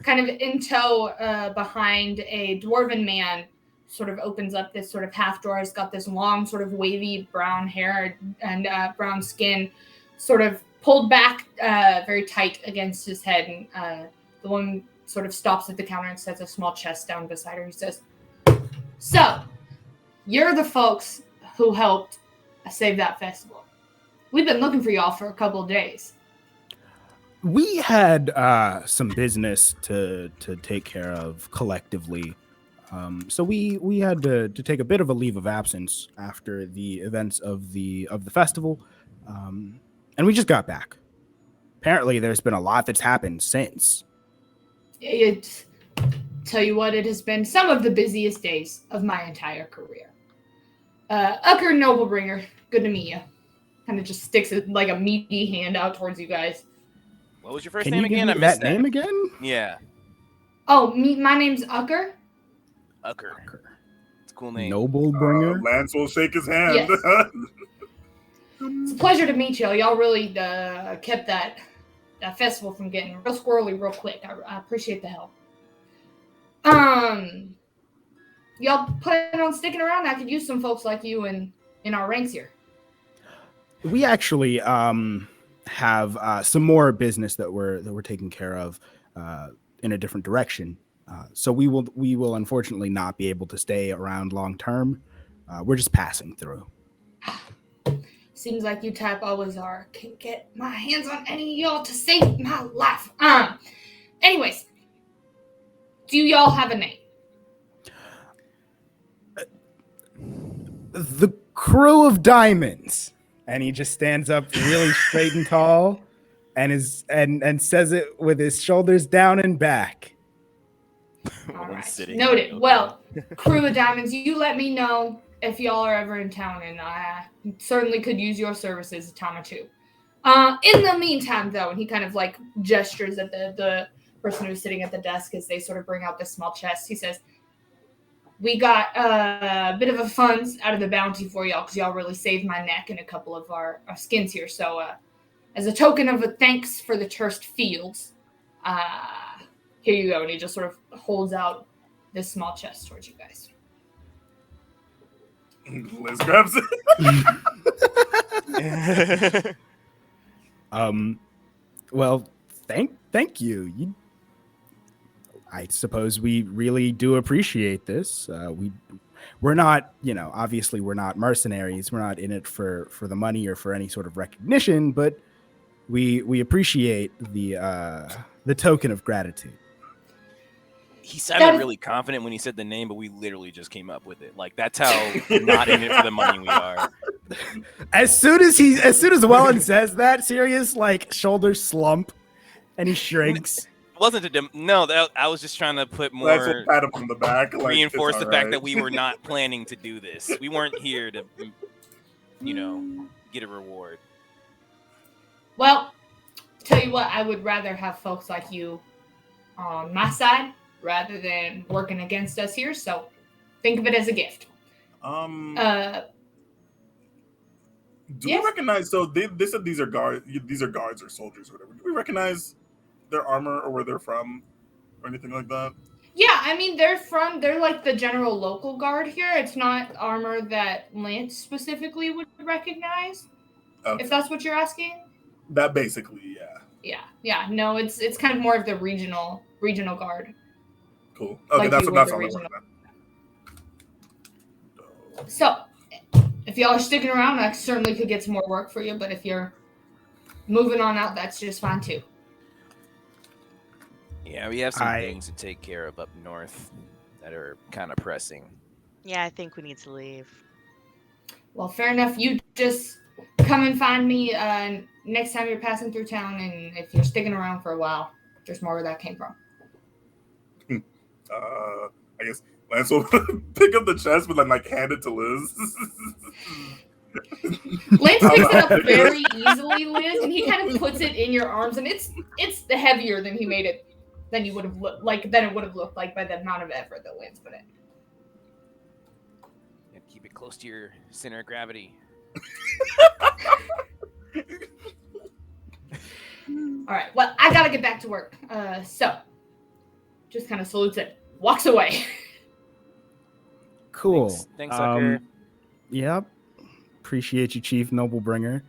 [SPEAKER 1] kind of in tow behind a dwarven man, sort of opens up this sort of half door. He's got this long sort of wavy brown hair and brown skin sort of pulled back very tight against his head. And the woman sort of stops at the counter and sets a small chest down beside her. He says, "So, you're the folks who helped save that festival. We've been looking for y'all for a couple of days."
[SPEAKER 2] We had some business to take care of collectively. So we had to take a bit of a leave of absence after the events of the festival. And we just got back. Apparently there's been a lot that's happened since.
[SPEAKER 1] Tell you what, it has been some of the busiest days of my entire career. Ucker Noblebringer, good to meet you. Kind of just sticks like a meaty hand out towards you guys.
[SPEAKER 3] What was your first
[SPEAKER 2] Can
[SPEAKER 3] name
[SPEAKER 2] you give
[SPEAKER 3] again?
[SPEAKER 2] me
[SPEAKER 3] I missed
[SPEAKER 2] that name again?
[SPEAKER 3] Yeah,
[SPEAKER 1] Oh, my name's Ucker.
[SPEAKER 3] Ucker. It's a cool name.
[SPEAKER 2] Noblebringer.
[SPEAKER 6] Lance will shake his hand.
[SPEAKER 1] Yes. It's a pleasure to meet y'all. Y'all really kept that festival from getting real squirrely real quick. I appreciate the help. y'all plan on sticking around? I could use some folks like you in our ranks here.
[SPEAKER 2] We actually have some more business that we're taking care of in a different direction. So we will unfortunately not be able to stay around long term. We're just passing through.
[SPEAKER 1] Seems like you type always are. Can't get my hands on any of y'all to save my life. Anyways, do y'all have a name?
[SPEAKER 2] The Crew of Diamonds. And he just stands up really straight and tall and says it with his shoulders down and back.
[SPEAKER 1] All right. Noted. Well, Crew of Diamonds, you let me know if y'all are ever in town, and I certainly could use your services a time or two. In the meantime, though, and he kind of like gestures at the person who's sitting at the desk as they sort of bring out this small chest. He says, we got a bit of a funds out of the bounty for y'all because y'all really saved my neck and a couple of our skins here. So as a token of a thanks for the terst fields, here you go. And he just sort of holds out this small chest towards you guys.
[SPEAKER 6] Liz grabs it.
[SPEAKER 2] Well, thank you. I suppose we really do appreciate this. We're not, obviously we're not mercenaries. We're not in it for the money or for any sort of recognition, but we appreciate the token of gratitude.
[SPEAKER 3] He sounded really confident when he said the name, but we literally just came up with it. Like, that's how not in it for the money we are.
[SPEAKER 2] As soon as Wellen says that, Sirius like shoulders slump and he shrinks.
[SPEAKER 3] Wasn't a I was just trying to put more.
[SPEAKER 6] That's what pat him from the back. Like,
[SPEAKER 3] reinforce the fact that we were not planning to do this. We weren't here to, get a reward.
[SPEAKER 1] Well, tell you what, I would rather have folks like you on my side rather than working against us here. So think of it as a gift.
[SPEAKER 6] Do we recognize? So they said these are guards. These are guards or soldiers or whatever. Do we recognize their armor or where they're from or anything like that?
[SPEAKER 1] Yeah, I mean, they're like the general local guard here. It's not armor that Lance specifically would recognize, if that's what you're asking.
[SPEAKER 6] That basically, yeah.
[SPEAKER 1] Yeah. No, it's kind of more of the regional guard.
[SPEAKER 6] Cool. Okay,
[SPEAKER 1] like
[SPEAKER 6] that's all I
[SPEAKER 1] regional.
[SPEAKER 6] wanted.
[SPEAKER 1] So, if y'all are sticking around, I certainly could get some more work for you, but if you're moving on out, that's just fine too.
[SPEAKER 3] Yeah, we have some things to take care of up north that are kind of pressing.
[SPEAKER 5] Yeah, I think we need to leave.
[SPEAKER 1] Well, fair enough. You just come and find me next time you're passing through town, and if you're sticking around for a while, there's more where that came from.
[SPEAKER 6] I guess Lance will pick up the chest, but then like hand it to Liz.
[SPEAKER 1] Lance picks it up very easily, Liz, and he kind of puts it in your arms, and it's heavier than he made it. Than you would have looked like. Than it would have looked like by the amount of effort that Lance put in.
[SPEAKER 3] And keep it close to your center of gravity.
[SPEAKER 1] All right. Well, I gotta get back to work. So, just kind of salutes it, walks away.
[SPEAKER 2] Cool.
[SPEAKER 3] Thanks, sucker.
[SPEAKER 2] Yep. Appreciate you, Chief Noblebringer.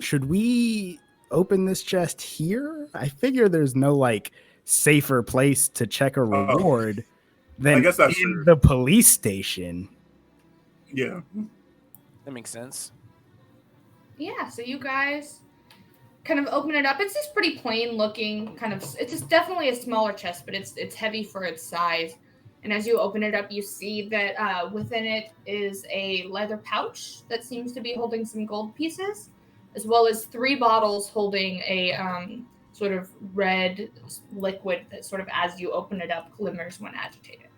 [SPEAKER 2] Should we open this chest here? I figure there's no safer place to check a reward than
[SPEAKER 6] I guess that's
[SPEAKER 2] in the police station.
[SPEAKER 6] Yeah.
[SPEAKER 3] That makes sense.
[SPEAKER 1] Yeah, so you guys kind of open it up. It's just pretty plain looking, it's just definitely a smaller chest, but it's heavy for its size. And as you open it up, you see that within it is a leather pouch that seems to be holding some gold pieces, as well as 3 bottles holding a sort of red liquid that sort of, as you open it up, glimmers when agitated.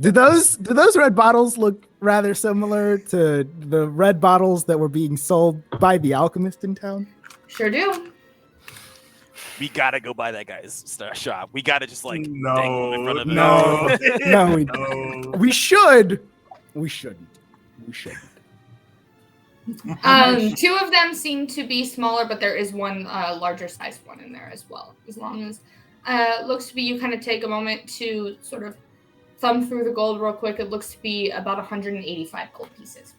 [SPEAKER 2] Do those red bottles look rather similar to the red bottles that were being sold by the alchemist in town?
[SPEAKER 1] Sure do.
[SPEAKER 3] We gotta go by that guy's shop. We gotta just dangle in front of him.
[SPEAKER 2] No, we should. We shouldn't.
[SPEAKER 1] 2 of them seem to be smaller, but there is one larger sized one in there as well. As long as Looks to be you kind of take a moment to sort of thumb through the gold real quick. It looks to be about 185 gold pieces.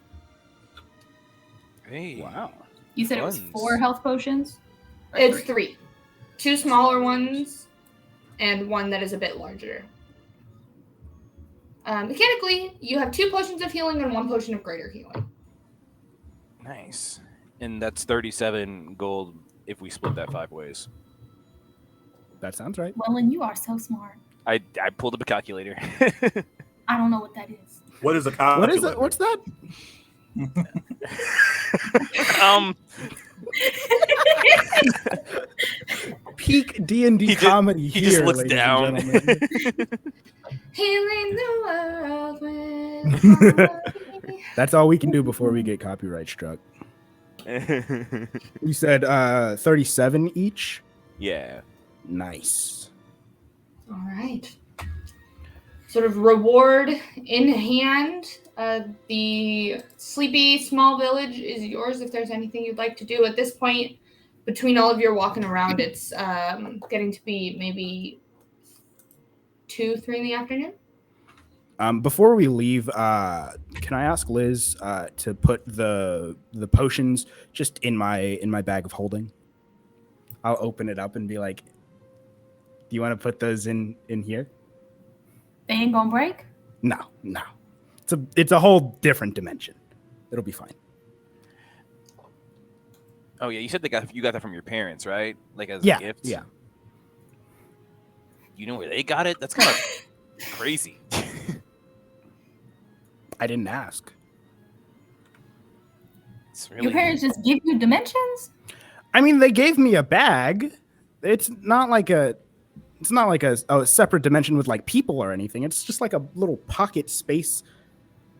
[SPEAKER 3] Hey.
[SPEAKER 2] Wow.
[SPEAKER 4] You said it was
[SPEAKER 3] Funds.
[SPEAKER 4] 4 health potions? Or
[SPEAKER 1] It's
[SPEAKER 4] 3?
[SPEAKER 1] 3. 2 smaller ones and one that is a bit larger. Mechanically, you have 2 potions of healing and 1 potion of greater healing.
[SPEAKER 3] Nice. And that's 37 gold if we split that 5 ways.
[SPEAKER 2] That sounds right.
[SPEAKER 4] Wellen, you are so smart.
[SPEAKER 3] I pulled up a calculator.
[SPEAKER 4] I don't know what that is.
[SPEAKER 6] What is a
[SPEAKER 2] What
[SPEAKER 6] calculator?
[SPEAKER 2] is it? What's that? Peak D&D comedy
[SPEAKER 3] he
[SPEAKER 2] here,
[SPEAKER 3] just looks
[SPEAKER 2] ladies
[SPEAKER 3] down.
[SPEAKER 2] and gentlemen.
[SPEAKER 1] Healing the world with harmony.
[SPEAKER 2] That's all we can do before we get copyright struck. You said 37 each?
[SPEAKER 3] Yeah.
[SPEAKER 2] Nice.
[SPEAKER 1] All right. Sort of reward in hand. The sleepy small village is yours if there's anything you'd like to do. At this point, between all of your walking around, it's getting to be maybe 2, 3 in the afternoon.
[SPEAKER 2] Before we leave, can I ask Liz to put the potions just in my bag of holding? I'll open it up and be like, "Do you want to put those in here?"
[SPEAKER 4] They ain't gonna break?
[SPEAKER 2] No. It's a whole different dimension. It'll be fine.
[SPEAKER 3] Oh yeah, you said you got that from your parents, right? Like as
[SPEAKER 2] Yeah,
[SPEAKER 3] a gift.
[SPEAKER 2] yeah.
[SPEAKER 3] You know where they got it? That's kind of crazy.
[SPEAKER 2] I didn't ask.
[SPEAKER 3] It's really
[SPEAKER 4] Your parents just give you dimensions?
[SPEAKER 2] I mean, they gave me a bag. It's not like a separate dimension with like people or anything. It's just like a little pocket space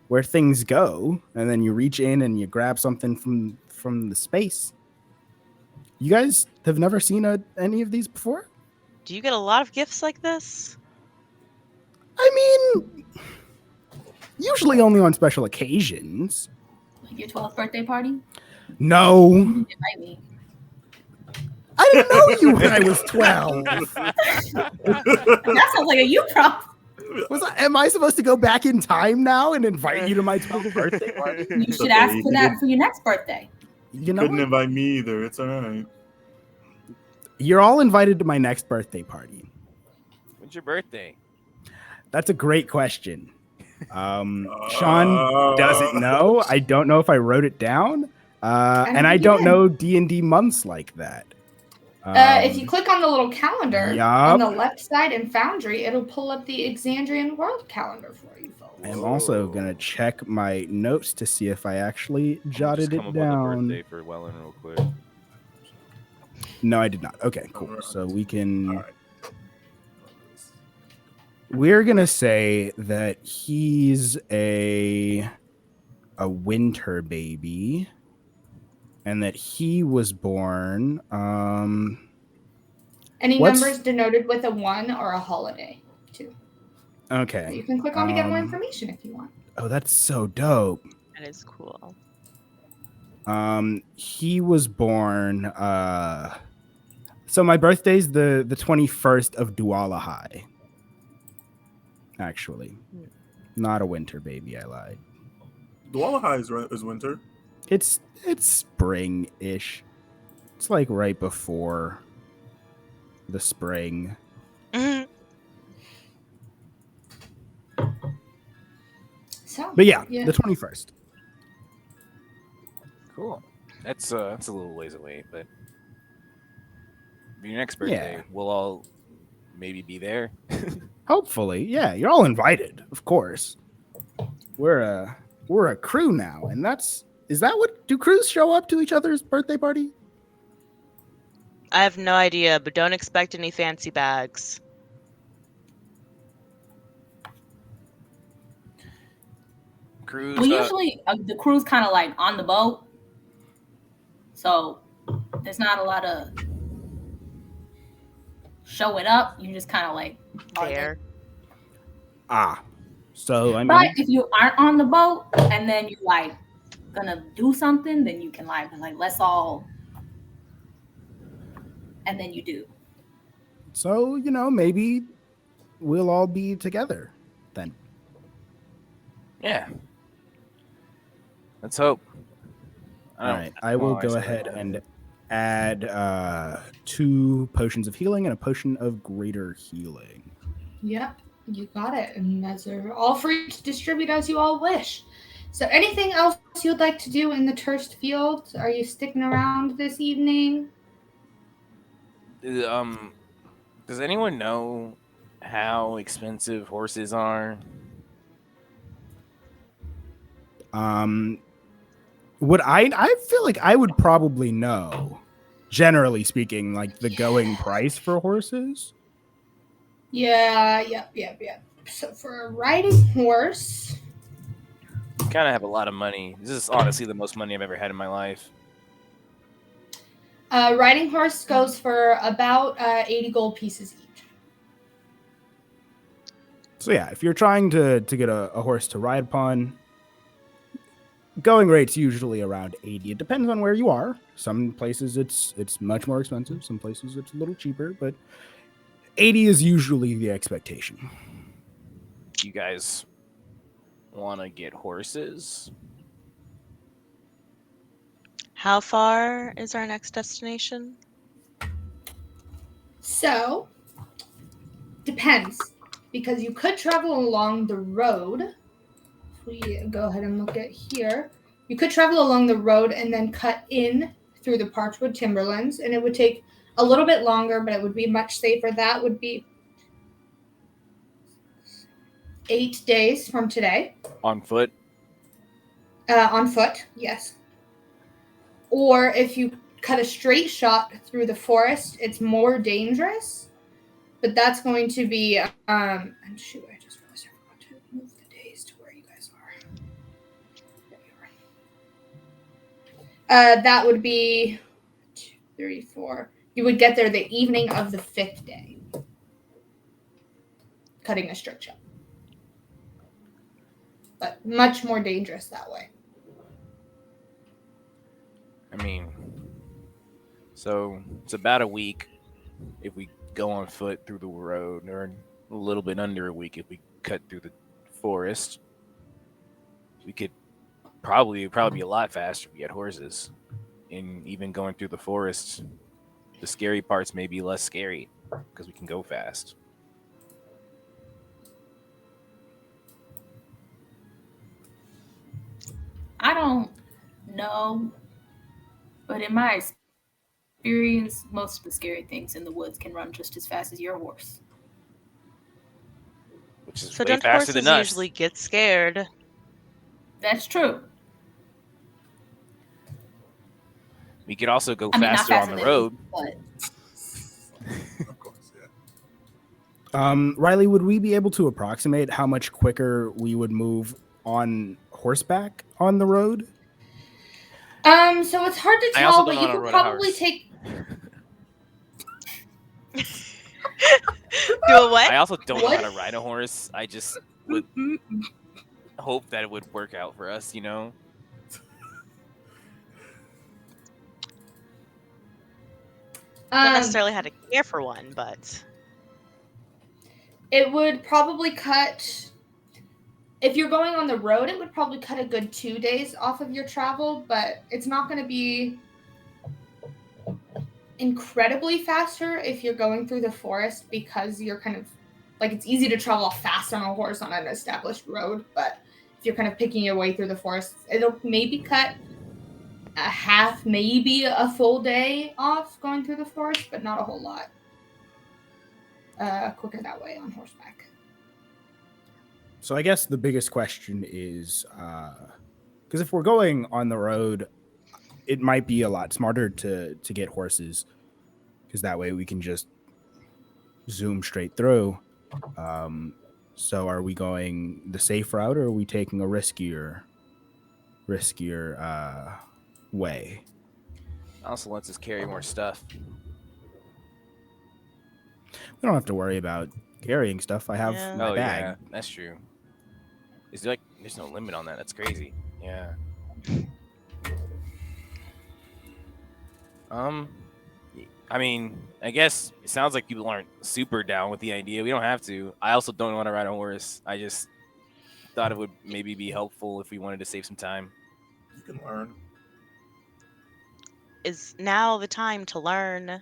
[SPEAKER 2] where things go, and then you reach in and you grab something from the space. You guys have never seen any of these before?
[SPEAKER 5] Do you get a lot of gifts like this?
[SPEAKER 2] I mean, usually only on special occasions.
[SPEAKER 4] Like your 12th birthday party?
[SPEAKER 2] No,
[SPEAKER 4] You didn't invite me.
[SPEAKER 2] I didn't know you when I was 12.
[SPEAKER 4] That sounds like a you problem.
[SPEAKER 2] Am I supposed to go back in time now and invite you to my 12th birthday party?
[SPEAKER 4] You should ask for that for your next birthday.
[SPEAKER 2] You know
[SPEAKER 6] Couldn't
[SPEAKER 2] what?
[SPEAKER 6] invite me either. It's all right.
[SPEAKER 2] You're all invited to my next birthday party.
[SPEAKER 3] When's your birthday?
[SPEAKER 2] That's a great question. Sean doesn't know. I don't know if I wrote it down. And I don't know D&D months like that.
[SPEAKER 1] If you click on the little calendar
[SPEAKER 2] Yup.
[SPEAKER 1] on the left side in Foundry, it'll pull up the Exandrian world calendar for you folks.
[SPEAKER 2] I'm also going to check my notes to see if I actually jotted
[SPEAKER 3] Just come
[SPEAKER 2] it
[SPEAKER 3] up with a
[SPEAKER 2] down.
[SPEAKER 3] birthday for Wellen real quick.
[SPEAKER 2] No, I did not. Okay, cool. So we can...
[SPEAKER 6] All right.
[SPEAKER 2] We're going to say that he's a winter baby and that he was born...
[SPEAKER 1] Any
[SPEAKER 2] what's-
[SPEAKER 1] numbers denoted with a 1 or a holiday, too.
[SPEAKER 2] Okay.
[SPEAKER 1] You can click on to get more information if you want.
[SPEAKER 2] Oh, that's so dope.
[SPEAKER 5] That is cool.
[SPEAKER 2] He was born... So my birthday's the 21st of Dualahai. Actually. Not a winter baby, I lied.
[SPEAKER 6] Dualahai is winter.
[SPEAKER 2] It's spring-ish. It's like right before the spring.
[SPEAKER 5] Mhm.
[SPEAKER 1] So,
[SPEAKER 2] But yeah, the 21st.
[SPEAKER 3] Cool. That's a little ways away, but your next birthday,
[SPEAKER 2] Yeah.
[SPEAKER 3] we'll all maybe be there.
[SPEAKER 2] Hopefully. Yeah, you're all invited, of course. We're a crew now, and do crews show up to each other's birthday party?
[SPEAKER 5] I have no idea, but don't expect any fancy bags.
[SPEAKER 3] Cruise.
[SPEAKER 4] Well, usually the crew's kind of like on the boat. So there's not a lot of showing up. You just kind of like are there.
[SPEAKER 5] There.
[SPEAKER 2] So I mean,
[SPEAKER 4] But if you aren't on the boat and then you like gonna do something, then you can like let's all, and then you do.
[SPEAKER 2] So, maybe we'll all be together then.
[SPEAKER 3] Yeah. Let's hope.
[SPEAKER 2] All right. I will go ahead and add 2 potions of healing and a potion of greater healing.
[SPEAKER 1] Yep, you got it. And those are all free to distribute as you all wish. So anything else you'd like to do in the Turst Field? Are you sticking around this evening?
[SPEAKER 3] Does anyone know how expensive horses are?
[SPEAKER 2] Would I feel like I would probably know, generally speaking, like the going price for horses.
[SPEAKER 1] Yeah, yep. So for a riding horse,
[SPEAKER 3] Kind of have a lot of money. This is honestly the most money I've ever had in my life.
[SPEAKER 1] riding horse goes for about 80 gold pieces each.
[SPEAKER 2] So yeah, if you're trying to get a horse to ride upon, going rate's usually around 80. It depends on where you are. Some places it's much more expensive. Some places it's a little cheaper, but 80 is usually the expectation.
[SPEAKER 3] You guys want to get horses?
[SPEAKER 5] How far is our next destination?
[SPEAKER 1] So, depends. Because you could travel along the road. If we go ahead and look at here. You could travel along the road and then cut in through the Parchwood Timberlands. And it would take a little bit longer, but it would be much safer. That would be 8 days from today.
[SPEAKER 3] On foot?
[SPEAKER 1] On foot, yes. Or if you cut a straight shot through the forest, it's more dangerous. But that's going to be, and shoot, I just realized I forgot to move the days to where you guys are. There you are. That would be 2, 3, 4. You would get there the evening of the 5th day. Cutting a straight shot. But much more dangerous that way.
[SPEAKER 3] I mean, so it's about a week if we go on foot through the road, or a little bit under a week if we cut through the forest. We could probably be a lot faster if we had horses. And even going through the forest, the scary parts may be less scary because we can go fast.
[SPEAKER 4] I don't know, but in my experience, most of the scary things in the woods can run just as fast as your horse.
[SPEAKER 3] Which is
[SPEAKER 5] So
[SPEAKER 3] way
[SPEAKER 5] don't
[SPEAKER 3] faster
[SPEAKER 5] horses
[SPEAKER 3] than us.
[SPEAKER 5] usually get scared?
[SPEAKER 4] That's true.
[SPEAKER 3] We could also go
[SPEAKER 4] I mean, not
[SPEAKER 3] faster on
[SPEAKER 4] faster
[SPEAKER 3] the
[SPEAKER 4] than
[SPEAKER 3] road.
[SPEAKER 4] me, but
[SPEAKER 6] Of course, yeah.
[SPEAKER 2] Riley, would we be able to approximate how much quicker we would move on horseback on the road?
[SPEAKER 1] So it's hard to
[SPEAKER 3] I also
[SPEAKER 1] tell,
[SPEAKER 3] don't
[SPEAKER 1] but
[SPEAKER 3] know
[SPEAKER 1] you
[SPEAKER 3] how to
[SPEAKER 1] could
[SPEAKER 3] ride a
[SPEAKER 1] probably
[SPEAKER 3] horse.
[SPEAKER 1] take.
[SPEAKER 5] Do a what?
[SPEAKER 3] I also don't know
[SPEAKER 1] What?
[SPEAKER 3] how to ride a horse. I just would hope that it would work out for us, you know?
[SPEAKER 5] Don't necessarily how to care for one, but
[SPEAKER 1] It would probably cut. If you're going on the road, it would probably cut a good 2 days off of your travel, but it's not going to be incredibly faster if you're going through the forest because you're kind of like it's easy to travel fast on a horse on an established road, but if you're kind of picking your way through the forest, it'll maybe cut a half, maybe a full day off going through the forest, but not a whole lot. Quicker that way on horseback.
[SPEAKER 2] So I guess the biggest question is, because if we're going on the road, it might be a lot smarter to get horses, because that way we can just zoom straight through. So are we going the safe route, or are we taking a riskier way?
[SPEAKER 3] Also lets us carry more stuff.
[SPEAKER 2] We don't have to worry about carrying stuff. I have
[SPEAKER 5] Yeah.
[SPEAKER 2] my bag.
[SPEAKER 3] Yeah, that's true. Is there there's no limit on that? That's crazy. Yeah. I mean, I guess it sounds like people aren't super down with the idea. We don't have to. I also don't want to ride a horse. I just thought it would maybe be helpful if we wanted to save some time.
[SPEAKER 6] You can learn.
[SPEAKER 5] Is now the time to learn?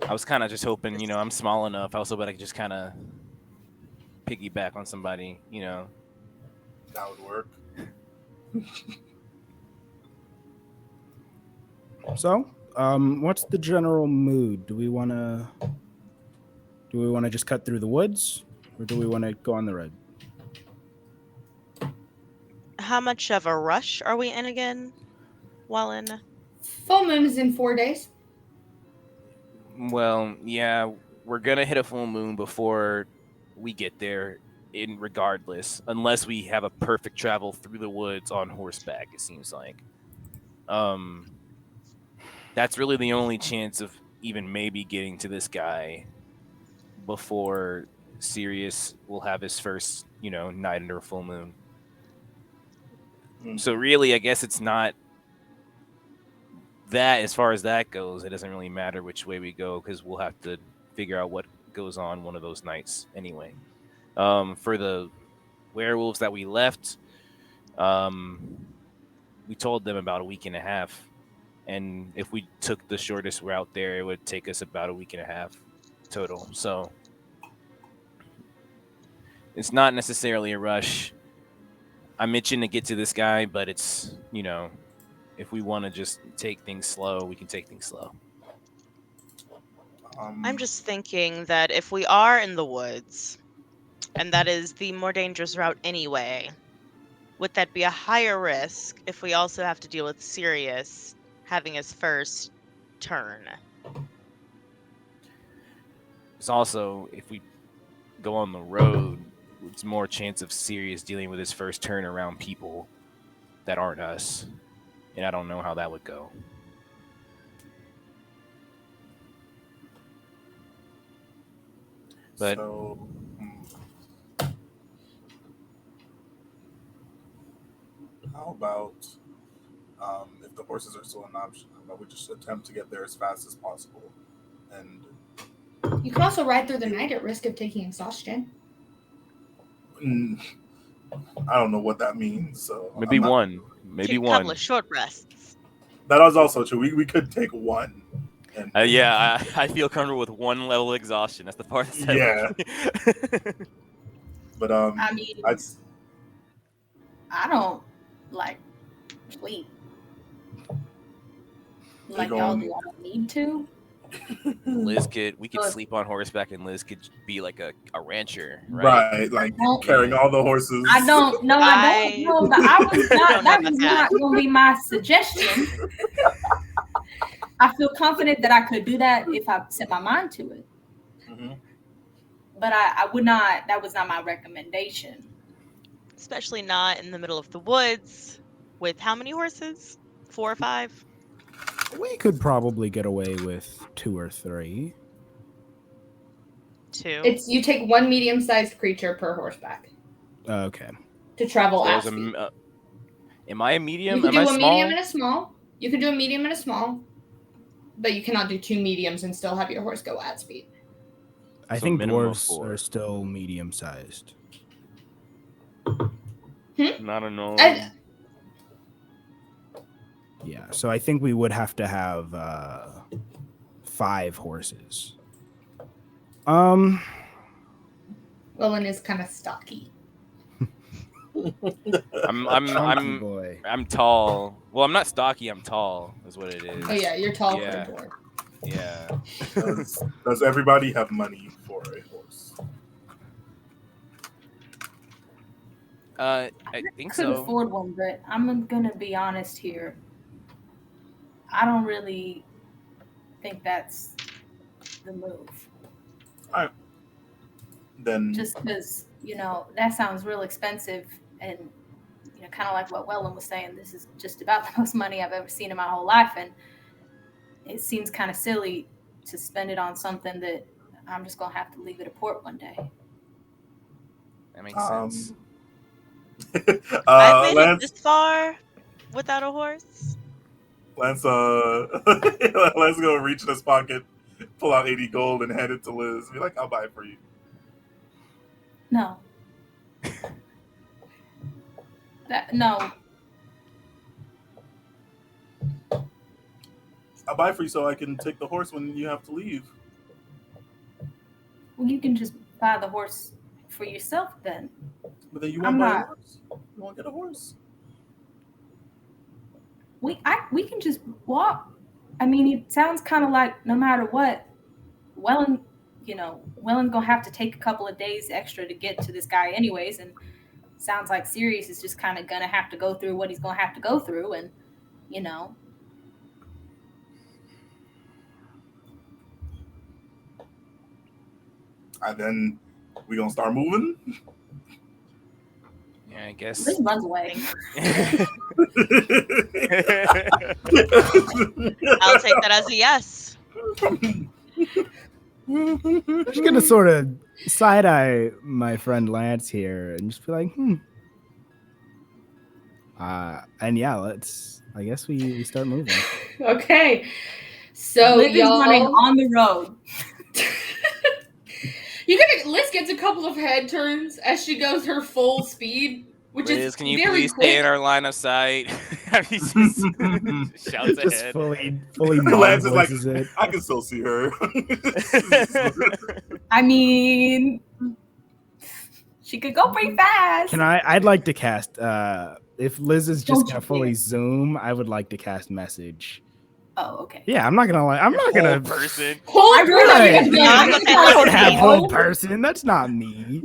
[SPEAKER 3] I was kind of just hoping, I'm small enough. I was hoping I could just kind of piggyback on somebody,
[SPEAKER 6] That would work.
[SPEAKER 2] So, what's the general mood? Do we want to just cut through the woods, or do we want to go on the road?
[SPEAKER 5] How much of a rush are we in again, Wellen?
[SPEAKER 1] Full moon is in 4 days.
[SPEAKER 3] Well, yeah, we're going to hit a full moon before we get there regardless, unless we have a perfect travel through the woods on horseback, it seems like. That's really the only chance of even maybe getting to this guy before Sirius will have his first, night under a full moon. So really, I guess it's not that. As far as that goes, it doesn't really matter which way we go because we'll have to figure out what goes on one of those nights anyway. For the werewolves that we left, we told them about a week and a half. And if we took the shortest route there, it would take us about a week and a half total. So it's not necessarily a rush. I'm itching to get to this guy, but it's, if we want to just take things slow, we can take things slow.
[SPEAKER 5] I'm just thinking that if we are in the woods, and that is the more dangerous route anyway, would that be a higher risk if we also have to deal with Sirius having his first turn?
[SPEAKER 3] It's also, if we go on the road, it's more chance of Sirius dealing with his first turn around people that aren't us. And I don't know how that would go. But
[SPEAKER 6] So, how about if the horses are still an option? How about we just attempt to get there as fast as possible? And
[SPEAKER 1] You can also ride through the night at risk of taking exhaustion.
[SPEAKER 6] I don't know what that means. So
[SPEAKER 3] maybe one.
[SPEAKER 5] Take a couple of short rests.
[SPEAKER 6] That was also true. We could take one. And,
[SPEAKER 3] yeah, I feel comfortable with one level of exhaustion. That's the part that
[SPEAKER 6] Yeah. But
[SPEAKER 4] I mean, I don't like sleep. Like y'all do, I don't need to.
[SPEAKER 3] we could sleep on horseback, and Liz could be like a rancher, right?
[SPEAKER 6] Like carrying all the horses.
[SPEAKER 4] I don't know. I don't know. But that was not going to be my suggestion. I feel confident that I could do that if I set my mind to it.
[SPEAKER 6] Mm-hmm.
[SPEAKER 4] But I would not. That was not my recommendation.
[SPEAKER 5] Especially not in the middle of the woods with how many horses? 4 or 5?
[SPEAKER 2] We could probably get away with 2 or 3.
[SPEAKER 5] 2.
[SPEAKER 1] You take one medium-sized creature per horseback.
[SPEAKER 2] Okay.
[SPEAKER 1] To travel at speed.
[SPEAKER 3] Am I a medium?
[SPEAKER 1] You can
[SPEAKER 3] Am
[SPEAKER 1] do
[SPEAKER 3] I
[SPEAKER 1] a
[SPEAKER 3] small?
[SPEAKER 1] medium and a small. You can do a medium and a small, but you cannot do 2 mediums and still have your horse go at speed.
[SPEAKER 2] I think dwarves are still medium-sized.
[SPEAKER 3] Not a gnome.
[SPEAKER 2] Yeah, so I think we would have to have 5 horses.
[SPEAKER 1] Wellen is kind of stocky.
[SPEAKER 3] I'm tall. Well, I'm not stocky. I'm tall, is what it is.
[SPEAKER 1] Oh yeah, you're tall for a dwarf.
[SPEAKER 3] Yeah.
[SPEAKER 6] Does everybody have money for a horse?
[SPEAKER 3] I think
[SPEAKER 4] could
[SPEAKER 3] so.
[SPEAKER 4] afford one, but I'm gonna be honest here. I don't really think that's the move.
[SPEAKER 6] All right. Then
[SPEAKER 4] just because that sounds real expensive, and kind of like what Wellen was saying, this is just about the most money I've ever seen in my whole life, and it seems kind of silly to spend it on something that I'm just gonna have to leave at a port one day.
[SPEAKER 3] That makes sense.
[SPEAKER 5] I've made it this far without a horse.
[SPEAKER 6] 'Lance,
[SPEAKER 5] I don't know.
[SPEAKER 6] Lance,
[SPEAKER 5] I've made it this far without a horse.
[SPEAKER 6] Lance,
[SPEAKER 5] I've made it this far without a horse.
[SPEAKER 6] 'Lance, Lance, Lance go reach in his pocket, pull out 80 gold, and hand it to Liz. Be like, I'll buy it for you.
[SPEAKER 4] No. No.
[SPEAKER 6] I'll buy it for you so I can take the horse when you have to leave.
[SPEAKER 4] Well, you can just buy the horse for yourself then.
[SPEAKER 6] But then you
[SPEAKER 4] I'm
[SPEAKER 6] won't buy a
[SPEAKER 4] not-
[SPEAKER 6] horse. You won't get a horse.
[SPEAKER 4] We can just walk. I mean, it sounds kind of like no matter what, Wellen gonna have to take a couple of days extra to get to this guy anyways, and sounds like Sirius is just kind of gonna have to go through what he's gonna have to go through, and you know.
[SPEAKER 6] And then we gonna start moving.
[SPEAKER 3] Yeah, I guess.
[SPEAKER 4] Liz runs away.
[SPEAKER 5] I'll take that as a yes.
[SPEAKER 2] I'm just gonna sort of side eye my friend Lance here and just be like, and yeah, I guess we start moving.
[SPEAKER 1] Okay. So
[SPEAKER 4] Liz is running
[SPEAKER 1] y'all,
[SPEAKER 4] on the road.
[SPEAKER 1] Liz gets a couple of head turns as she goes her full speed, which
[SPEAKER 3] Liz,
[SPEAKER 1] is
[SPEAKER 3] can you
[SPEAKER 1] very
[SPEAKER 3] please
[SPEAKER 1] quick.
[SPEAKER 3] stay in our line of sight? He just shouts
[SPEAKER 2] Just
[SPEAKER 3] ahead.
[SPEAKER 2] fully
[SPEAKER 6] Lance is like,
[SPEAKER 2] voices it.
[SPEAKER 6] I can still see her.
[SPEAKER 4] I mean, she could go pretty fast.
[SPEAKER 2] I'd like to cast if Liz is just
[SPEAKER 4] Don't
[SPEAKER 2] gonna
[SPEAKER 4] you
[SPEAKER 2] fully
[SPEAKER 4] dare.
[SPEAKER 2] zoom, I would like to cast message.
[SPEAKER 4] Oh, okay.
[SPEAKER 2] Yeah, I'm not gonna lie. I'm not gonna
[SPEAKER 3] person.
[SPEAKER 1] Hold
[SPEAKER 4] I really
[SPEAKER 2] Right.
[SPEAKER 4] think
[SPEAKER 5] Yeah,
[SPEAKER 4] it's
[SPEAKER 2] I don't have
[SPEAKER 4] Pavel.
[SPEAKER 2] one person. That's not me.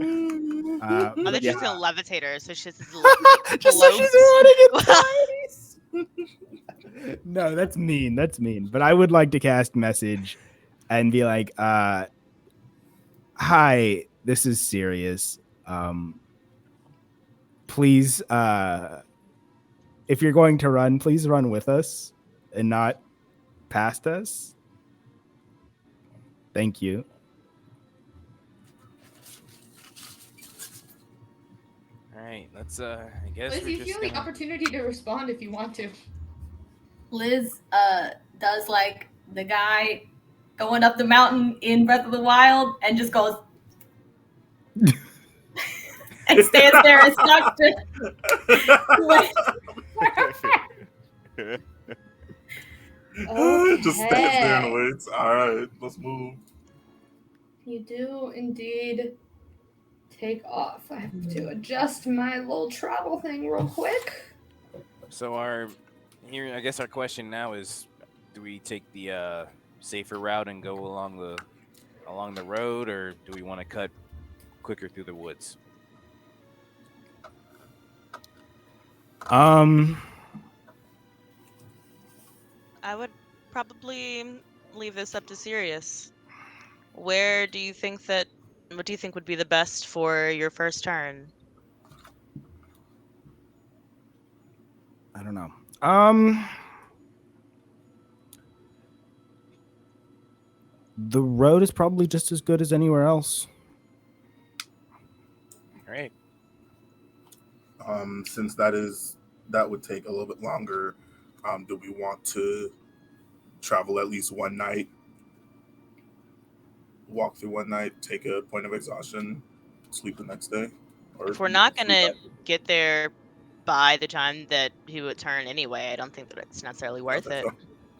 [SPEAKER 5] Oh,
[SPEAKER 2] But
[SPEAKER 5] that
[SPEAKER 2] yeah.
[SPEAKER 5] she's gonna levitate her, so she's
[SPEAKER 2] Just so she's
[SPEAKER 5] floats.
[SPEAKER 2] running in No, that's mean. That's mean. But I would like to cast message and be like, hi, this is Sirius. Please, if you're going to run, please run with us and not past us. Thank you.
[SPEAKER 3] All right, let's. I guess
[SPEAKER 1] Liz,
[SPEAKER 3] we're
[SPEAKER 1] you
[SPEAKER 3] just
[SPEAKER 1] feel the
[SPEAKER 3] gonna...
[SPEAKER 1] opportunity to respond if you want to.
[SPEAKER 4] Liz does like the guy going up the mountain in Breath of the Wild and just goes and stands there and stuck to
[SPEAKER 6] Just stands there and waits. All right, let's move.
[SPEAKER 1] You do indeed take off. I have to adjust my little travel thing real quick.
[SPEAKER 3] So I guess our question now is, do we take the safer route and go along the road, or do we want to cut quicker through the woods?
[SPEAKER 5] I would probably leave this up to Sirius. What do you think would be the best for your first turn?
[SPEAKER 2] I don't know. The road is probably just as good as anywhere else.
[SPEAKER 3] All right.
[SPEAKER 6] Since that would take a little bit longer, do we want to travel at least one night? Walk through one night, take a point of exhaustion, sleep the next day? Or
[SPEAKER 5] If we're not gonna get there by the time that he would turn anyway, I don't think that it's necessarily worth it.
[SPEAKER 6] So.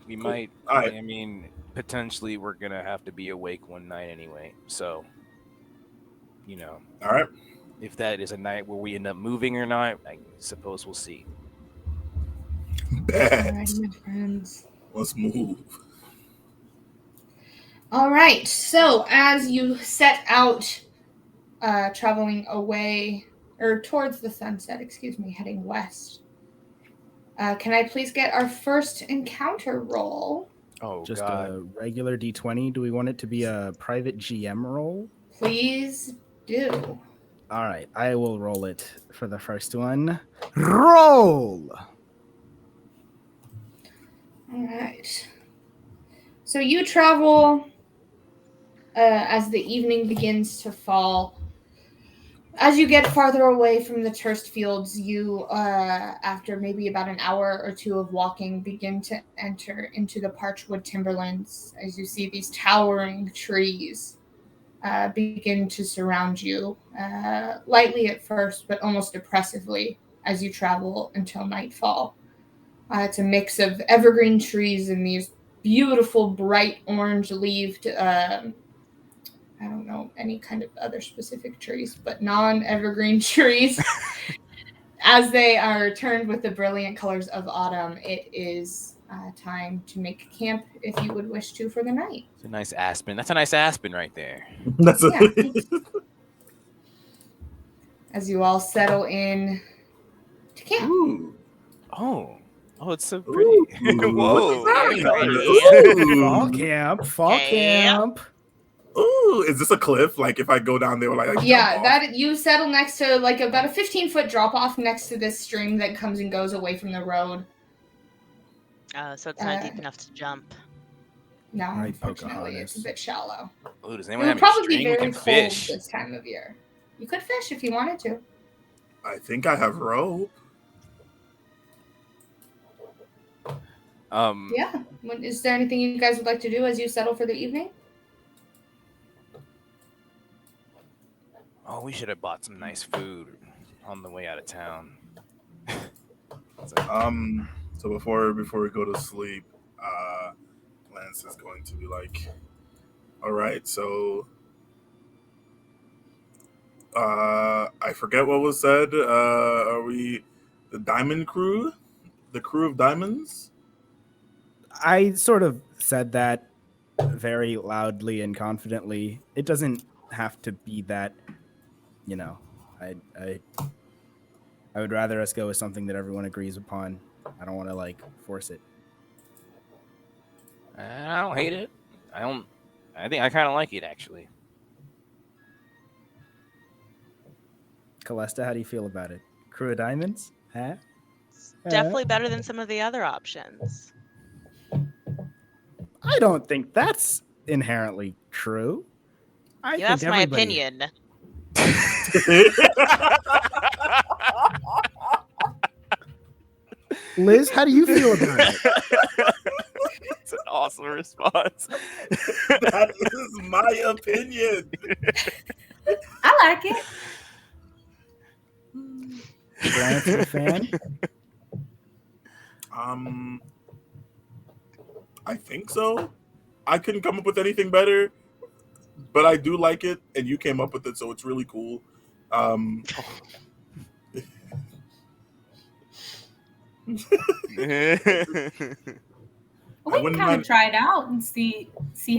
[SPEAKER 3] We
[SPEAKER 6] Cool.
[SPEAKER 3] might.
[SPEAKER 6] All right.
[SPEAKER 3] I mean, potentially we're gonna have to be awake one night anyway. So,
[SPEAKER 6] All right.
[SPEAKER 3] if that is a night where we end up moving or not, I suppose we'll see.
[SPEAKER 6] Bet.
[SPEAKER 1] Alrighty, my friends.
[SPEAKER 6] Let's move.
[SPEAKER 1] All right. So as you set out, traveling away or towards the sunset, heading west. Can I please get our first encounter roll?
[SPEAKER 3] Oh
[SPEAKER 2] Just
[SPEAKER 3] God.
[SPEAKER 2] a regular D20. Do we want it to be a private GM roll?
[SPEAKER 1] Please do.
[SPEAKER 2] All right, I will roll it for the first one. Roll!
[SPEAKER 1] All right. So you travel as the evening begins to fall. As you get farther away from the turst fields, you, after maybe about an hour or two of walking, begin to enter into the parchwood timberlands as you see these towering trees begin to surround you, lightly at first, but almost oppressively as you travel until nightfall. It's a mix of evergreen trees and these beautiful, bright orange-leaved I don't know any kind of other specific trees, but non-evergreen trees. As they are turned with the brilliant colors of autumn, it is time to make camp if you would wish to for the night.
[SPEAKER 3] It's a nice aspen. That's a nice aspen right there.
[SPEAKER 6] That's
[SPEAKER 1] Yeah. As you all settle in to camp.
[SPEAKER 6] Ooh.
[SPEAKER 3] Oh, it's so pretty.
[SPEAKER 6] Ooh.
[SPEAKER 3] Whoa.
[SPEAKER 6] Look at that.
[SPEAKER 2] Fall
[SPEAKER 6] Ooh.
[SPEAKER 2] camp. Fall
[SPEAKER 5] Hey.
[SPEAKER 2] camp.
[SPEAKER 6] Ooh, is this a cliff? Like if I go down there, like
[SPEAKER 1] Yeah,
[SPEAKER 6] jump off?
[SPEAKER 1] that you settle next to like about a 15-foot drop off next to this stream that comes and goes away from the road.
[SPEAKER 5] So it's not deep enough to jump.
[SPEAKER 1] No,
[SPEAKER 2] Right,
[SPEAKER 1] unfortunately, it's a
[SPEAKER 2] Pocahontas.
[SPEAKER 1] bit shallow.
[SPEAKER 3] Ooh, does
[SPEAKER 1] It
[SPEAKER 3] anyone
[SPEAKER 1] would
[SPEAKER 3] have any
[SPEAKER 1] probably be
[SPEAKER 3] string? We
[SPEAKER 1] very
[SPEAKER 3] can
[SPEAKER 1] cold
[SPEAKER 3] fish.
[SPEAKER 1] this time of year. You could fish if you wanted to.
[SPEAKER 6] I think I have rope.
[SPEAKER 1] Yeah. Is there anything you guys would like to do as you settle for the evening?
[SPEAKER 3] Oh, we should have bought some nice food on the way out of town.
[SPEAKER 6] So before we go to sleep, Lance is going to be like, all right, so I forget what was said. Are we the Diamond Crew? The crew of diamonds?
[SPEAKER 2] I sort of said that very loudly and confidently. It doesn't have to be that, you know. I would rather us go with something that everyone agrees upon. I don't want to like force it.
[SPEAKER 3] I don't hate it. I think I kind of like it actually.
[SPEAKER 2] Calesta, how do you feel about it? Crew of diamonds? Huh?
[SPEAKER 5] Definitely better than some of the other options.
[SPEAKER 2] I don't think that's inherently true.
[SPEAKER 5] Yeah, that's my opinion.
[SPEAKER 2] Liz, how do you feel about it?
[SPEAKER 3] That's an awesome response.
[SPEAKER 6] That is my opinion.
[SPEAKER 4] I like it.
[SPEAKER 2] Grant's a fan?
[SPEAKER 6] I think so. I couldn't come up with anything better, but I do like it, and you came up with it, so it's really cool.
[SPEAKER 4] We can kind of try it out and see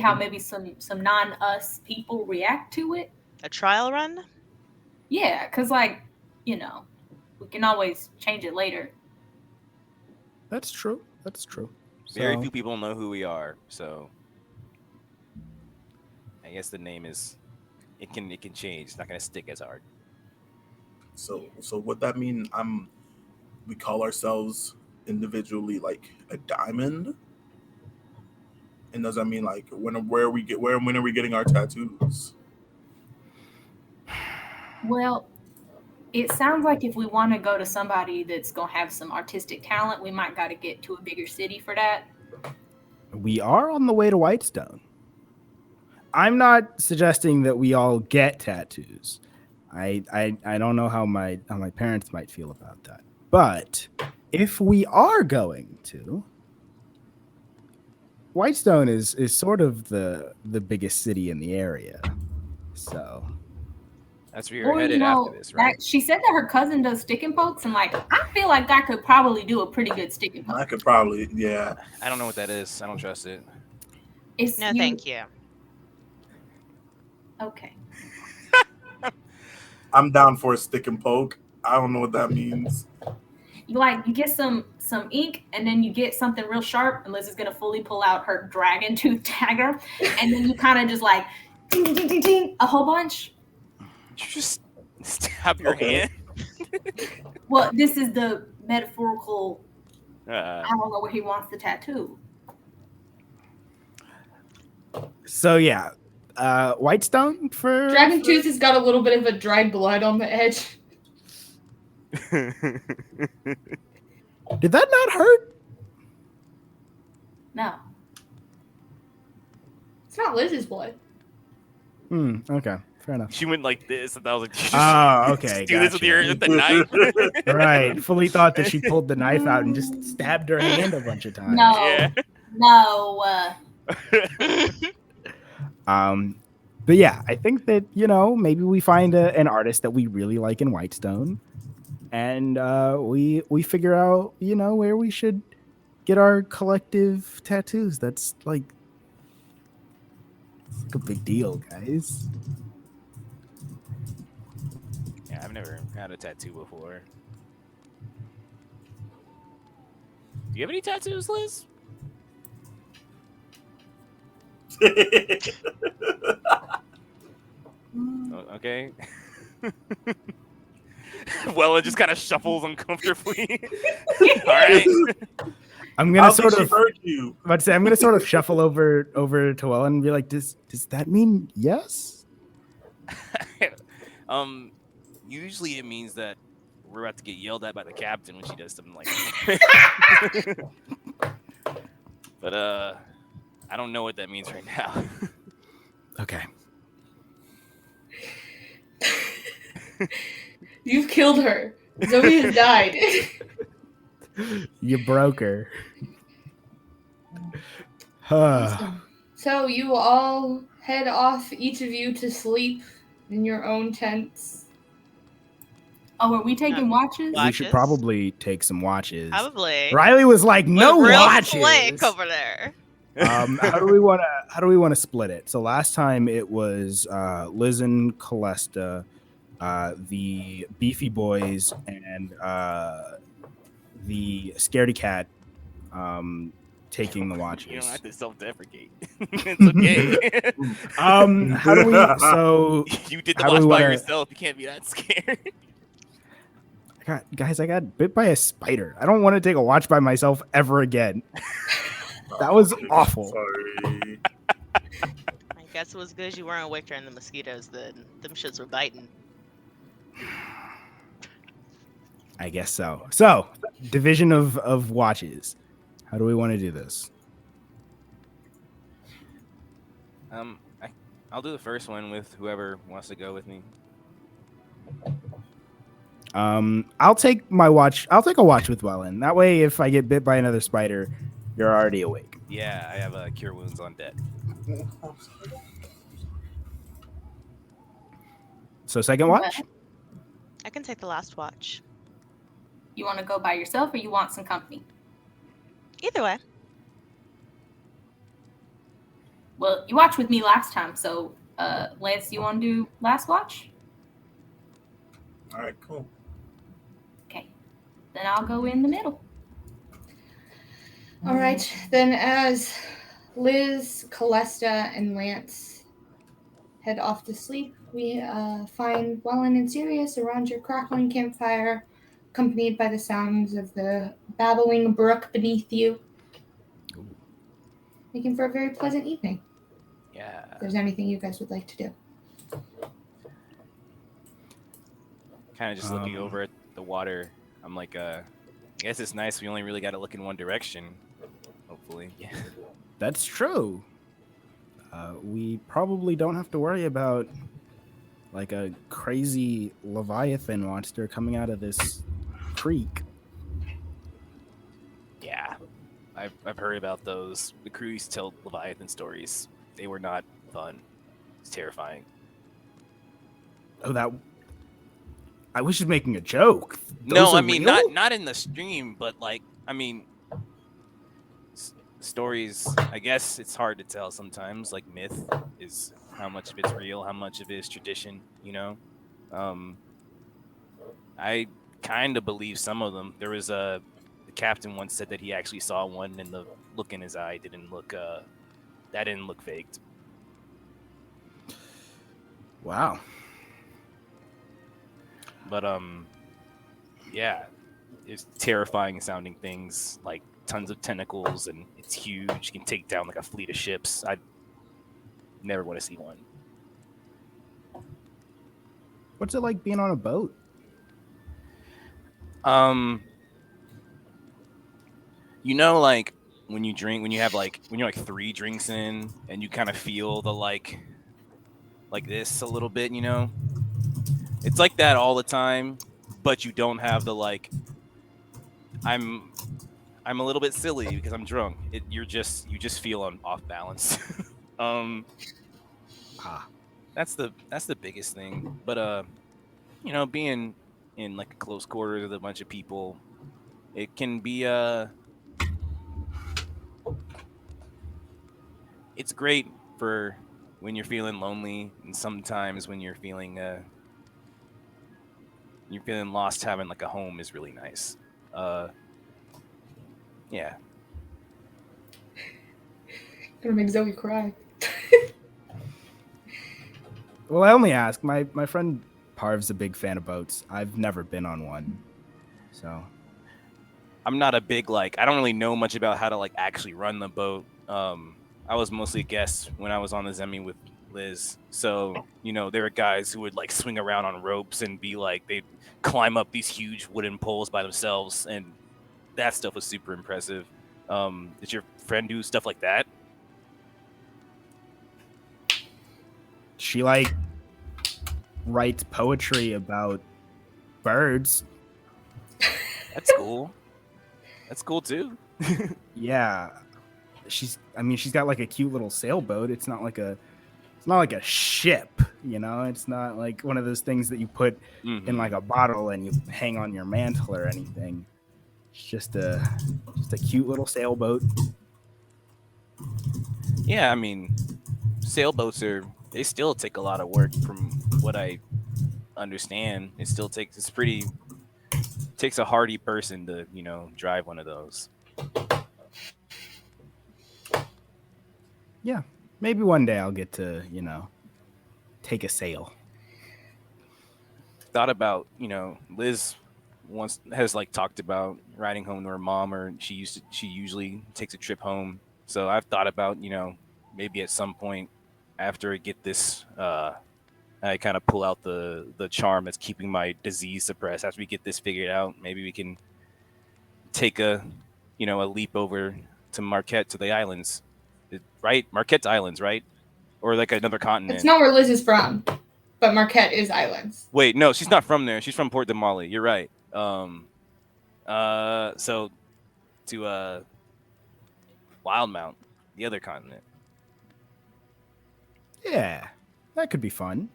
[SPEAKER 4] how maybe some non-us people react to it.
[SPEAKER 5] A trial run?
[SPEAKER 4] Yeah, because like, you know, we can always change it later.
[SPEAKER 2] That's true. That's true.
[SPEAKER 3] Very
[SPEAKER 2] So-
[SPEAKER 3] few people know who we are, so I guess the name is it can change. It's not gonna stick as hard.
[SPEAKER 6] So would that mean we call ourselves individually like a diamond? And does that mean like when are we getting our tattoos?
[SPEAKER 4] Well, it sounds like if we want to go to somebody that's going to have some artistic talent, we might got to get to a bigger city for that.
[SPEAKER 2] We are on the way to Whitestone. I'm not suggesting that we all get tattoos. I don't know how my parents might feel about that. But if we are going to, Whitestone is sort of the biggest city in the area. So
[SPEAKER 3] That's where you're
[SPEAKER 4] Or,
[SPEAKER 3] headed after this, right?
[SPEAKER 4] she said that her cousin does stick and pokes, and like I feel like I could probably do a pretty good stick and poke.
[SPEAKER 6] I could probably, yeah.
[SPEAKER 3] I don't know what that is. I don't trust it.
[SPEAKER 5] No, thank you.
[SPEAKER 4] Okay.
[SPEAKER 6] I'm down for a stick and poke. I don't know what that means.
[SPEAKER 4] You get some ink, and then you get something real sharp, and Liz is gonna fully pull out her dragon tooth dagger, and then you kind of just like ding, ding, ding, ding, a whole bunch.
[SPEAKER 3] Did you just stab your hand?
[SPEAKER 4] Well, this is the metaphorical.
[SPEAKER 3] Uh,
[SPEAKER 4] I don't know where he wants the tattoo.
[SPEAKER 2] yeah, Whitestone for
[SPEAKER 1] Dragon Tooth has got a little bit of a dried blood on the edge.
[SPEAKER 2] Did that not hurt?
[SPEAKER 4] No.
[SPEAKER 1] It's not Liz's blood.
[SPEAKER 2] Okay, fair enough.
[SPEAKER 3] She went like this, and I was like, "Just,
[SPEAKER 2] Okay,
[SPEAKER 3] just do this with
[SPEAKER 2] gotcha.
[SPEAKER 3] the knife."
[SPEAKER 2] Right, fully thought that she pulled the knife out and just stabbed her hand a bunch of times.
[SPEAKER 4] No.
[SPEAKER 3] Yeah.
[SPEAKER 4] No.
[SPEAKER 2] But yeah, I think that maybe we find an artist that we really like in Whitestone, and we figure out where we should get our collective tattoos. That's like a big deal, guys.
[SPEAKER 3] Yeah, I've never had a tattoo before. Do you have any tattoos, Liz? Oh, okay. Wellen just kind of shuffles uncomfortably. All right.
[SPEAKER 2] I'm gonna
[SPEAKER 6] How did
[SPEAKER 2] sort
[SPEAKER 6] she
[SPEAKER 2] of.
[SPEAKER 6] hurt you?
[SPEAKER 2] I'd say I'm gonna sort of shuffle over to Wellen and be like, does that mean yes?
[SPEAKER 3] Usually it means that we're about to get yelled at by the captain when she does something like that. But I don't know what that means right now.
[SPEAKER 2] Okay.
[SPEAKER 1] You've killed her. Zoe has died.
[SPEAKER 2] You broke her. Huh.
[SPEAKER 1] Awesome. So you all head off, each of you, to sleep in your own tents.
[SPEAKER 4] Oh, are we taking watches?
[SPEAKER 2] We should probably take some watches.
[SPEAKER 5] Probably.
[SPEAKER 2] Riley was like, "No
[SPEAKER 5] We're real
[SPEAKER 2] watches."
[SPEAKER 5] slick over there.
[SPEAKER 2] How do we want to split it? So last time it was Liz and Calesta, the Beefy Boys, and the Scaredy Cat taking the watches.
[SPEAKER 3] You don't have to self-deprecate. It's okay.
[SPEAKER 2] How do we? So
[SPEAKER 3] You did the
[SPEAKER 2] how do
[SPEAKER 3] watch
[SPEAKER 2] we
[SPEAKER 3] by
[SPEAKER 2] wanna-
[SPEAKER 3] yourself. You can't be that scared.
[SPEAKER 2] I got bit by a spider. I don't want to take a watch by myself ever again. That was awful.
[SPEAKER 6] Sorry.
[SPEAKER 5] I guess it was good you weren't awake during the mosquitoes then. Them shits were biting.
[SPEAKER 2] I guess so. So, division of watches. How do we want to do this?
[SPEAKER 3] I'll do the first one with whoever wants to go with me.
[SPEAKER 2] I'll take my watch. I'll take a watch with Wellen. That way, if I get bit by another spider, you're already awake.
[SPEAKER 3] Yeah, I have cure wounds on deck.
[SPEAKER 2] So, second watch.
[SPEAKER 5] I can take the last watch.
[SPEAKER 4] You want to go by yourself or you want some company?
[SPEAKER 5] Either way.
[SPEAKER 4] Well, you watched with me last time, so Lance, you want to do last watch?
[SPEAKER 6] All right, cool.
[SPEAKER 4] Okay. Then I'll go in the middle.
[SPEAKER 1] All right, then as Liz, Calesta, and Lance head off to sleep, we find Wellen and Sirius around your crackling campfire, accompanied by the sounds of the babbling brook beneath you, making for a very pleasant evening.
[SPEAKER 3] Yeah.
[SPEAKER 1] If there's anything you guys would like to do.
[SPEAKER 3] Kind of just looking over at the water. I'm like, I guess it's nice. We only really got to look in one direction. Hopefully. Yeah.
[SPEAKER 2] That's true. We probably don't have to worry about like a crazy Leviathan monster coming out of this creek.
[SPEAKER 3] Yeah. I've heard about those. The crew used to tell Leviathan stories. They were not fun. It's terrifying.
[SPEAKER 2] Oh, that. I was just making a joke.
[SPEAKER 3] No,
[SPEAKER 2] Those
[SPEAKER 3] I
[SPEAKER 2] are
[SPEAKER 3] mean
[SPEAKER 2] real?
[SPEAKER 3] not in the stream, but like I mean, stories. I guess it's hard to tell sometimes. Like myth is how much of it's real, how much of it is tradition. You know, I kind of believe some of them. There was the captain once said that he actually saw one, and the look in his eye didn't look that didn't look faked.
[SPEAKER 2] Wow.
[SPEAKER 3] But yeah, it's terrifying sounding things, like tons of tentacles, and it's huge. You can take down like a fleet of ships. never want to see one.
[SPEAKER 2] What's it like being on a boat?
[SPEAKER 3] You know, like when you drink, when you're like 3 drinks in, and you kind of feel the like this a little bit. You know, it's like that all the time, but you don't have the like. I'm a little bit silly because I'm drunk. You just feel off balance. That's the biggest thing. But you know, being in like a close quarters with a bunch of people, it can be it's great for when you're feeling lonely, and sometimes when you're feeling lost, having like a home is really nice. Yeah.
[SPEAKER 1] Gonna make Zoe cry.
[SPEAKER 2] Well, I only ask. My friend Parv's a big fan of boats. I've never been on one, so
[SPEAKER 3] I'm not a big I don't really know much about how to like actually run the boat. I was mostly a guest when I was on the Zemi with Liz. So, you know, there were guys who would like swing around on ropes and be like, they'd climb up these huge wooden poles by themselves. And that stuff was super impressive. Did your friend do stuff like that?
[SPEAKER 2] she like writes poetry about birds.
[SPEAKER 3] That's cool. That's cool too.
[SPEAKER 2] Yeah. She's got like a cute little sailboat. It's not like a ship, you know? It's not like one of those things that you put in like a bottle and you hang on your mantle or anything. It's just a cute little sailboat.
[SPEAKER 3] Yeah, I mean, sailboats they still take a lot of work from what I understand. It still takes a hardy person to, you know, drive one of those.
[SPEAKER 2] Yeah. Maybe one day I'll get to, you know, take a sail.
[SPEAKER 3] Thought about, you know, Liz has like talked about riding home to her mom, or she usually takes a trip home. So I've thought about, you know, maybe at some point after I get this, I kind of pull out the charm that's keeping my disease suppressed. After we get this figured out, maybe we can take a leap over to Marquette, to the islands, right? Marquette's islands, right? Or like another continent.
[SPEAKER 1] It's not where Liz is from, but Marquette is islands.
[SPEAKER 3] Wait, no, she's not from there. She's from Port de Mali. You're right. So to Wildmount, the other continent.
[SPEAKER 2] Yeah, that could be fun.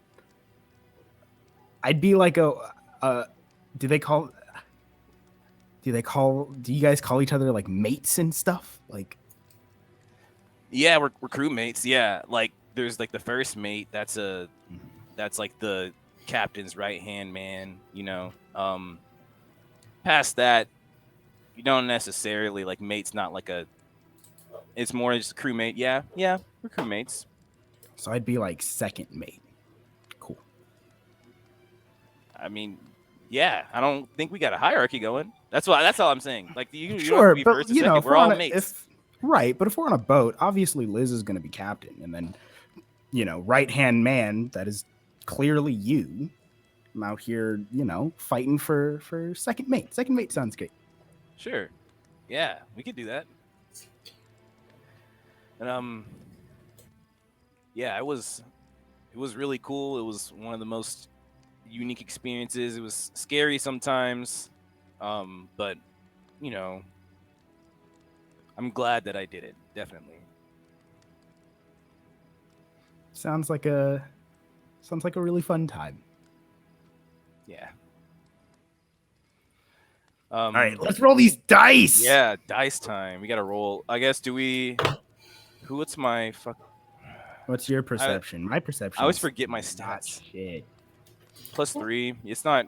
[SPEAKER 2] I'd be like do you guys call each other like mates and stuff? Like,
[SPEAKER 3] yeah, we're crewmates. Yeah, like there's like the first mate. That's like the captain's right hand man. You know, past that, you don't necessarily like mate's not like a. It's more just crewmate. Yeah, we're crewmates.
[SPEAKER 2] So I'd be like second mate. Cool.
[SPEAKER 3] I mean, yeah, I don't think we got a hierarchy going. That's all I'm saying. Like you
[SPEAKER 2] sure,
[SPEAKER 3] don't have to be
[SPEAKER 2] but
[SPEAKER 3] first or
[SPEAKER 2] you know,
[SPEAKER 3] second. We're all mates.
[SPEAKER 2] Right, but if we're on a boat, obviously Liz is going to be captain, and then, you know, right hand man, that is clearly you. I'm out here, you know, fighting for second mate. Second mate sounds great.
[SPEAKER 3] Sure. Yeah, we could do that. And yeah, it was really cool. It was one of the most unique experiences. It was scary sometimes, but you know, I'm glad that I did it. Definitely.
[SPEAKER 2] Sounds like a really fun time.
[SPEAKER 3] Yeah.
[SPEAKER 2] All right, let's roll these dice.
[SPEAKER 3] Yeah, dice time. We got to roll. I guess. What's my fuck?
[SPEAKER 2] What's your perception? My perception.
[SPEAKER 3] I always forget my stats.
[SPEAKER 2] Shit.
[SPEAKER 3] +3. It's not.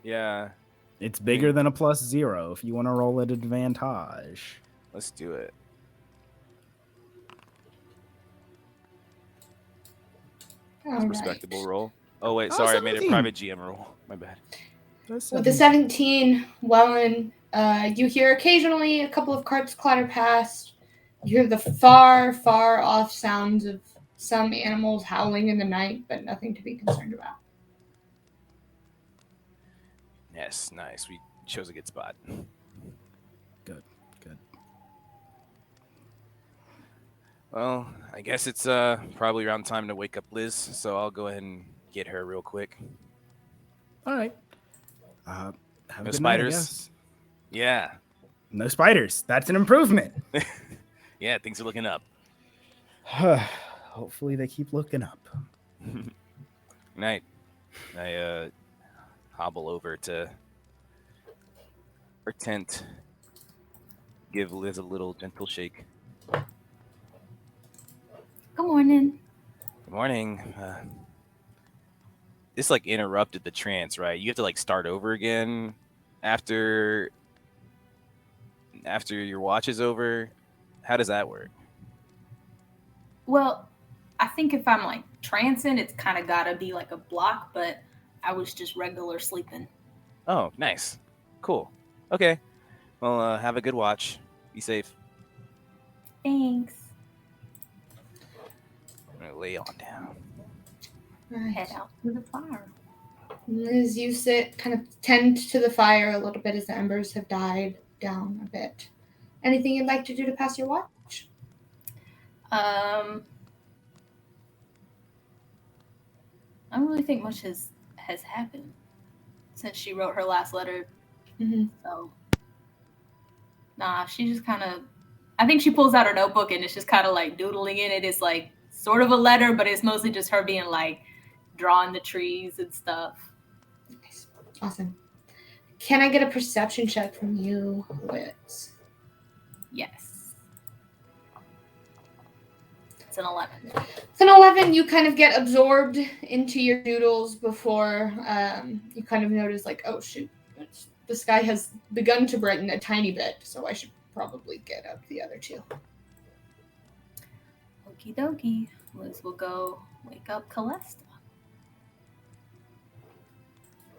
[SPEAKER 3] Yeah.
[SPEAKER 2] It's bigger than a +0 if you want to roll at advantage.
[SPEAKER 3] Let's do it.
[SPEAKER 1] All
[SPEAKER 3] It's a
[SPEAKER 1] right.
[SPEAKER 3] respectable roll. Oh wait, sorry, I made a
[SPEAKER 2] 17.
[SPEAKER 3] private GM roll. My bad.
[SPEAKER 1] With the 17, Wellen, you hear occasionally a couple of carts clatter past. You hear the far, far off sounds of some animals howling in the night, but nothing to be concerned about.
[SPEAKER 3] Yes, nice. We chose a good spot.
[SPEAKER 2] Good.
[SPEAKER 3] Well, I guess it's probably around time to wake up Liz, so I'll go ahead and get her real quick.
[SPEAKER 2] All right. Have a
[SPEAKER 3] No
[SPEAKER 2] good night, I
[SPEAKER 3] spiders?
[SPEAKER 2] guess.
[SPEAKER 3] Yeah.
[SPEAKER 2] No spiders. That's an improvement.
[SPEAKER 3] Yeah, things are looking up.
[SPEAKER 2] Hopefully they keep looking up.
[SPEAKER 3] Night. I hobble over to her tent, give Liz a little gentle shake.
[SPEAKER 4] Good morning.
[SPEAKER 3] Good morning. This like interrupted the trance, right? You have to like start over again after your watch is over. How does that work?
[SPEAKER 4] Well, I think if I'm like trancing, it's kind of gotta be like a block, but I was just regular sleeping.
[SPEAKER 3] Oh, nice. Cool. Okay. Well, have a good watch. Be safe.
[SPEAKER 4] Thanks.
[SPEAKER 3] I'm gonna lay on down.
[SPEAKER 4] Head out to the fire.
[SPEAKER 1] Liz, you sit, kind of tend to the fire a little bit as the embers have died down a bit. Anything you'd like to do to pass your watch?
[SPEAKER 4] I don't really think much has happened since she wrote her last letter.
[SPEAKER 1] Mm-hmm.
[SPEAKER 4] So, nah, she just kind of. I think she pulls out her notebook and it's just kind of like doodling in it. It's like sort of a letter, but it's mostly just her being like drawing the trees and stuff.
[SPEAKER 1] Nice. Awesome. Can I get a perception check from you, Liz?
[SPEAKER 4] Yes. It's an 11.
[SPEAKER 1] With an 11, you kind of get absorbed into your doodles before you kind of notice, like, oh, shoot, the sky has begun to brighten a tiny bit, so I should probably get up the other two.
[SPEAKER 4] Okie dokie. Liz will go wake up Calesta.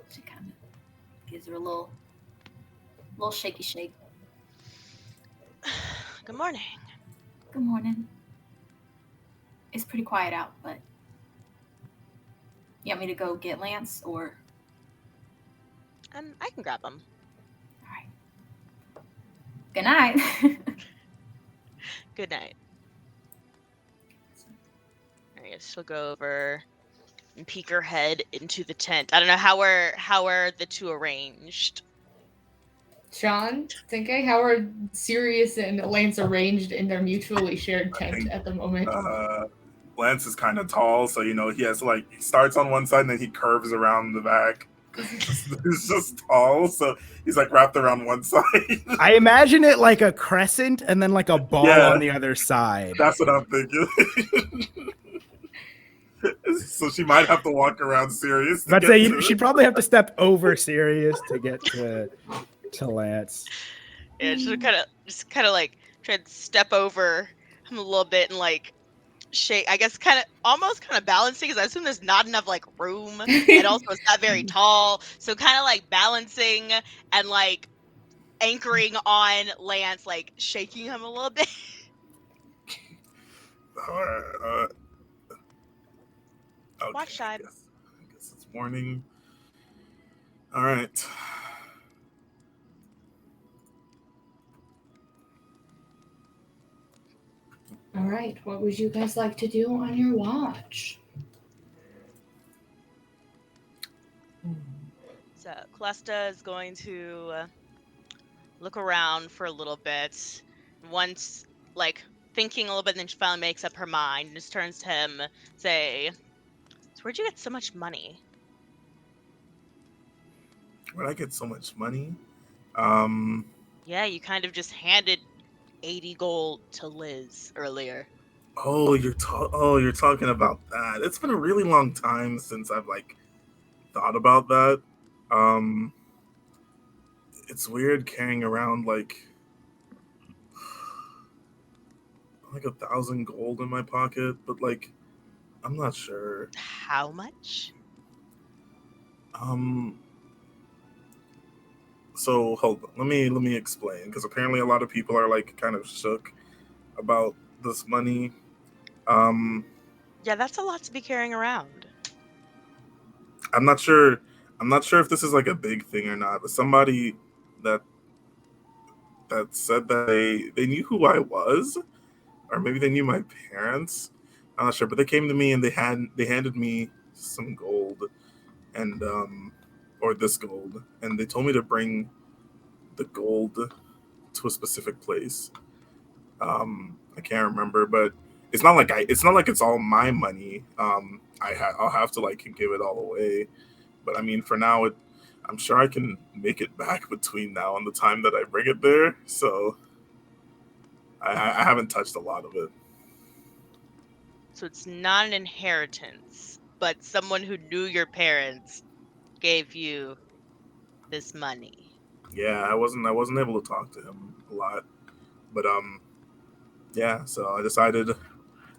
[SPEAKER 4] She kind of gives her a little shaky shake.
[SPEAKER 5] Good morning.
[SPEAKER 4] Good morning. It's pretty quiet out, but you want me to go get Lance or?
[SPEAKER 5] I can grab them.
[SPEAKER 4] All right. Good night.
[SPEAKER 5] Good night. I guess she'll go over and peek her head into the tent. I don't know how are the two arranged.
[SPEAKER 1] Sean, Cinque, how are Sirius and Lance arranged in their mutually shared tent at the moment?
[SPEAKER 6] Lance is kind of tall, so he has like he starts on one side and then he curves around the back. He's just tall, so he's like wrapped around one side.
[SPEAKER 2] I imagine it like a crescent and then like a ball on the other side.
[SPEAKER 6] That's what I'm thinking. So she might have to walk around Sirius.
[SPEAKER 2] I'd say she'd probably have to step over Sirius to get to Lance.
[SPEAKER 5] Yeah, she'll kind of like try to step over him a little bit and like shake. I guess almost balancing, because I assume there's not enough like room, and also it's not very tall. So kind of like balancing and like anchoring on Lance, like shaking him a little bit.
[SPEAKER 6] All right. Okay,
[SPEAKER 5] Watch time.
[SPEAKER 6] I guess it's morning. All right.
[SPEAKER 1] All right, what would you guys like to do on your watch?
[SPEAKER 5] So Calesta is going to look around for a little bit. Once, like, thinking a little bit, and then she finally makes up her mind and just turns to him, say, "So where'd you get so much money?"
[SPEAKER 6] Where'd I get so much money?
[SPEAKER 5] Yeah, you kind of just handed 80 gold to Liz earlier.
[SPEAKER 6] Oh, you're talking about that. It's been a really long time since I've like thought about that. It's weird carrying around like 1,000 gold in my pocket, but like I'm not sure.
[SPEAKER 5] How much?
[SPEAKER 6] So hold on. Let me explain, because apparently a lot of people are like kind of shook about this money.
[SPEAKER 5] Yeah, that's a lot to be carrying around.
[SPEAKER 6] I'm not sure. I'm not sure if this is like a big thing or not. But somebody that said that they knew who I was, or maybe they knew my parents. I'm not sure, but they came to me and they handed me some gold and or this gold, and they told me to bring the gold to a specific place. I can't remember, but it's not like it's all my money. I'll have to like give it all away. But I mean, for now, I'm sure I can make it back between now and the time that I bring it there. So I haven't touched a lot of it.
[SPEAKER 5] So it's not an inheritance, but someone who knew your parents gave you this money.
[SPEAKER 6] Yeah, I wasn't able to talk to him a lot, but yeah. So I decided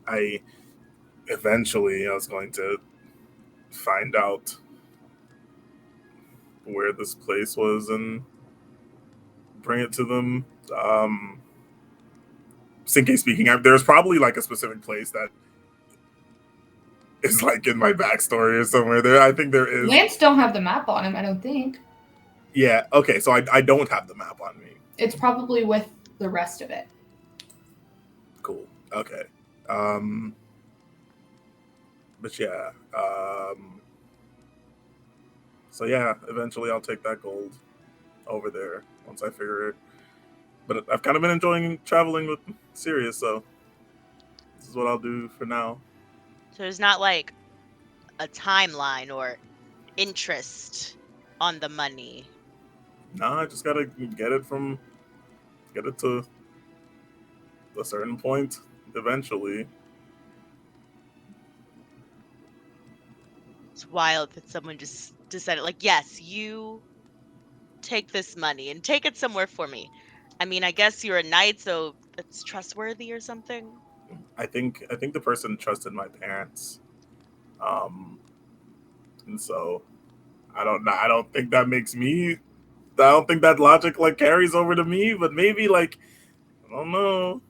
[SPEAKER 6] I eventually I was going to find out where this place was and bring it to them. Cinque speaking, there's probably like a specific place that is like in my backstory or somewhere there. I think there is.
[SPEAKER 1] Lance don't have the map on him, I don't think.
[SPEAKER 6] Yeah. Okay. So I don't have the map on me.
[SPEAKER 1] It's probably with the rest of it.
[SPEAKER 6] Cool. Okay. But yeah. So yeah, eventually I'll take that gold over there once I figure it. But I've kind of been enjoying traveling with Sirius, so this is what I'll do for now.
[SPEAKER 5] So there's not like a timeline or interest on the money.
[SPEAKER 6] No, I just gotta get it to a certain point eventually.
[SPEAKER 5] It's wild that someone just decided, like, yes, you take this money and take it somewhere for me. I mean, I guess you're a knight, so it's trustworthy or something.
[SPEAKER 6] I think the person trusted my parents, and so I don't know. I don't think that makes me. I don't think that logic like carries over to me, but maybe like I don't know.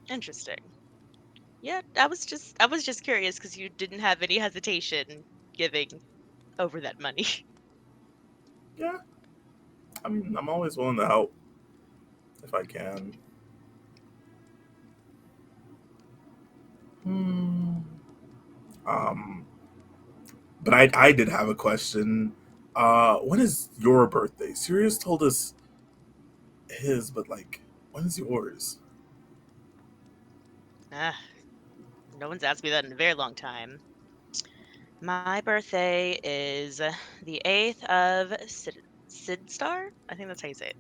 [SPEAKER 5] Interesting. Yeah, I was just curious because you didn't have any hesitation giving over that money.
[SPEAKER 6] Yeah, I mean, I'm always willing to help if I can. Um, but I did have a question. When is your birthday? Sirius told us his, but like, when is yours?
[SPEAKER 5] Ah, no one's asked me that in a very long time. My birthday is the 8th of Sidstar? I think that's how you say it.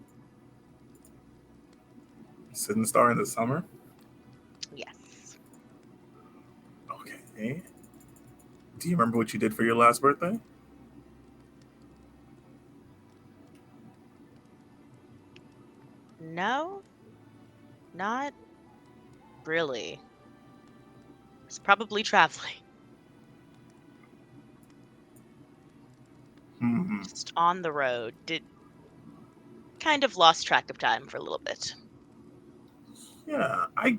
[SPEAKER 6] Sitting Star in the summer.
[SPEAKER 5] Yes.
[SPEAKER 6] Okay. Do you remember what you did for your last birthday?
[SPEAKER 5] No, not really. It's probably traveling.
[SPEAKER 6] Hmm.
[SPEAKER 5] Just on the road. Did kind of lost track of time for a little bit.
[SPEAKER 6] Yeah, I.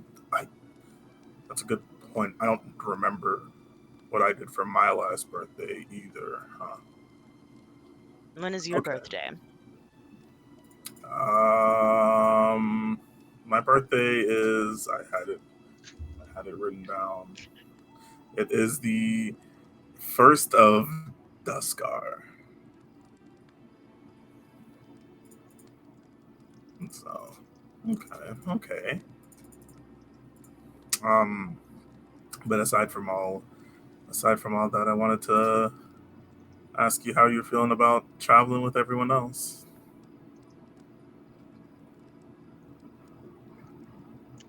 [SPEAKER 6] That's a good point. I don't remember what I did for my last birthday either. Huh?
[SPEAKER 5] When is your
[SPEAKER 6] Okay.
[SPEAKER 5] birthday?
[SPEAKER 6] My birthday is. I had it written down. It is the 1st of Duskar. So, okay. Um, but aside from all that, I wanted to ask you how you're feeling about traveling with everyone else.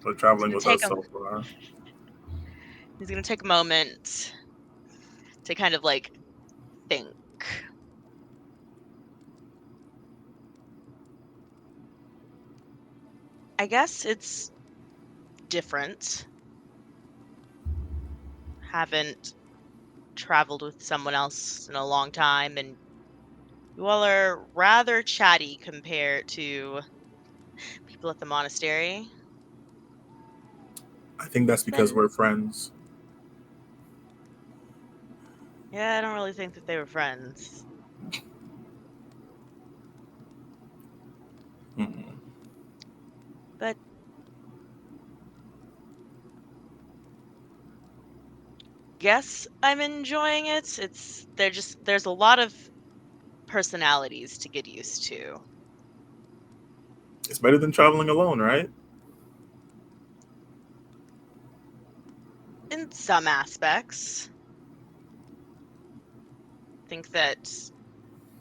[SPEAKER 6] Or
[SPEAKER 5] He's
[SPEAKER 6] traveling
[SPEAKER 5] gonna
[SPEAKER 6] with
[SPEAKER 5] take
[SPEAKER 6] us
[SPEAKER 5] a
[SPEAKER 6] so far.
[SPEAKER 5] he's gonna take a moment to kind of like think. I guess it's different. Haven't traveled with someone else in a long time, and you all are rather chatty compared to people at the monastery.
[SPEAKER 6] I think that's because we're friends.
[SPEAKER 5] Yeah, I don't really think that they were friends.
[SPEAKER 6] Mm.
[SPEAKER 5] But guess I'm enjoying it. There's a lot of personalities to get used to.
[SPEAKER 6] It's better than traveling alone, right?
[SPEAKER 5] In some aspects. I think that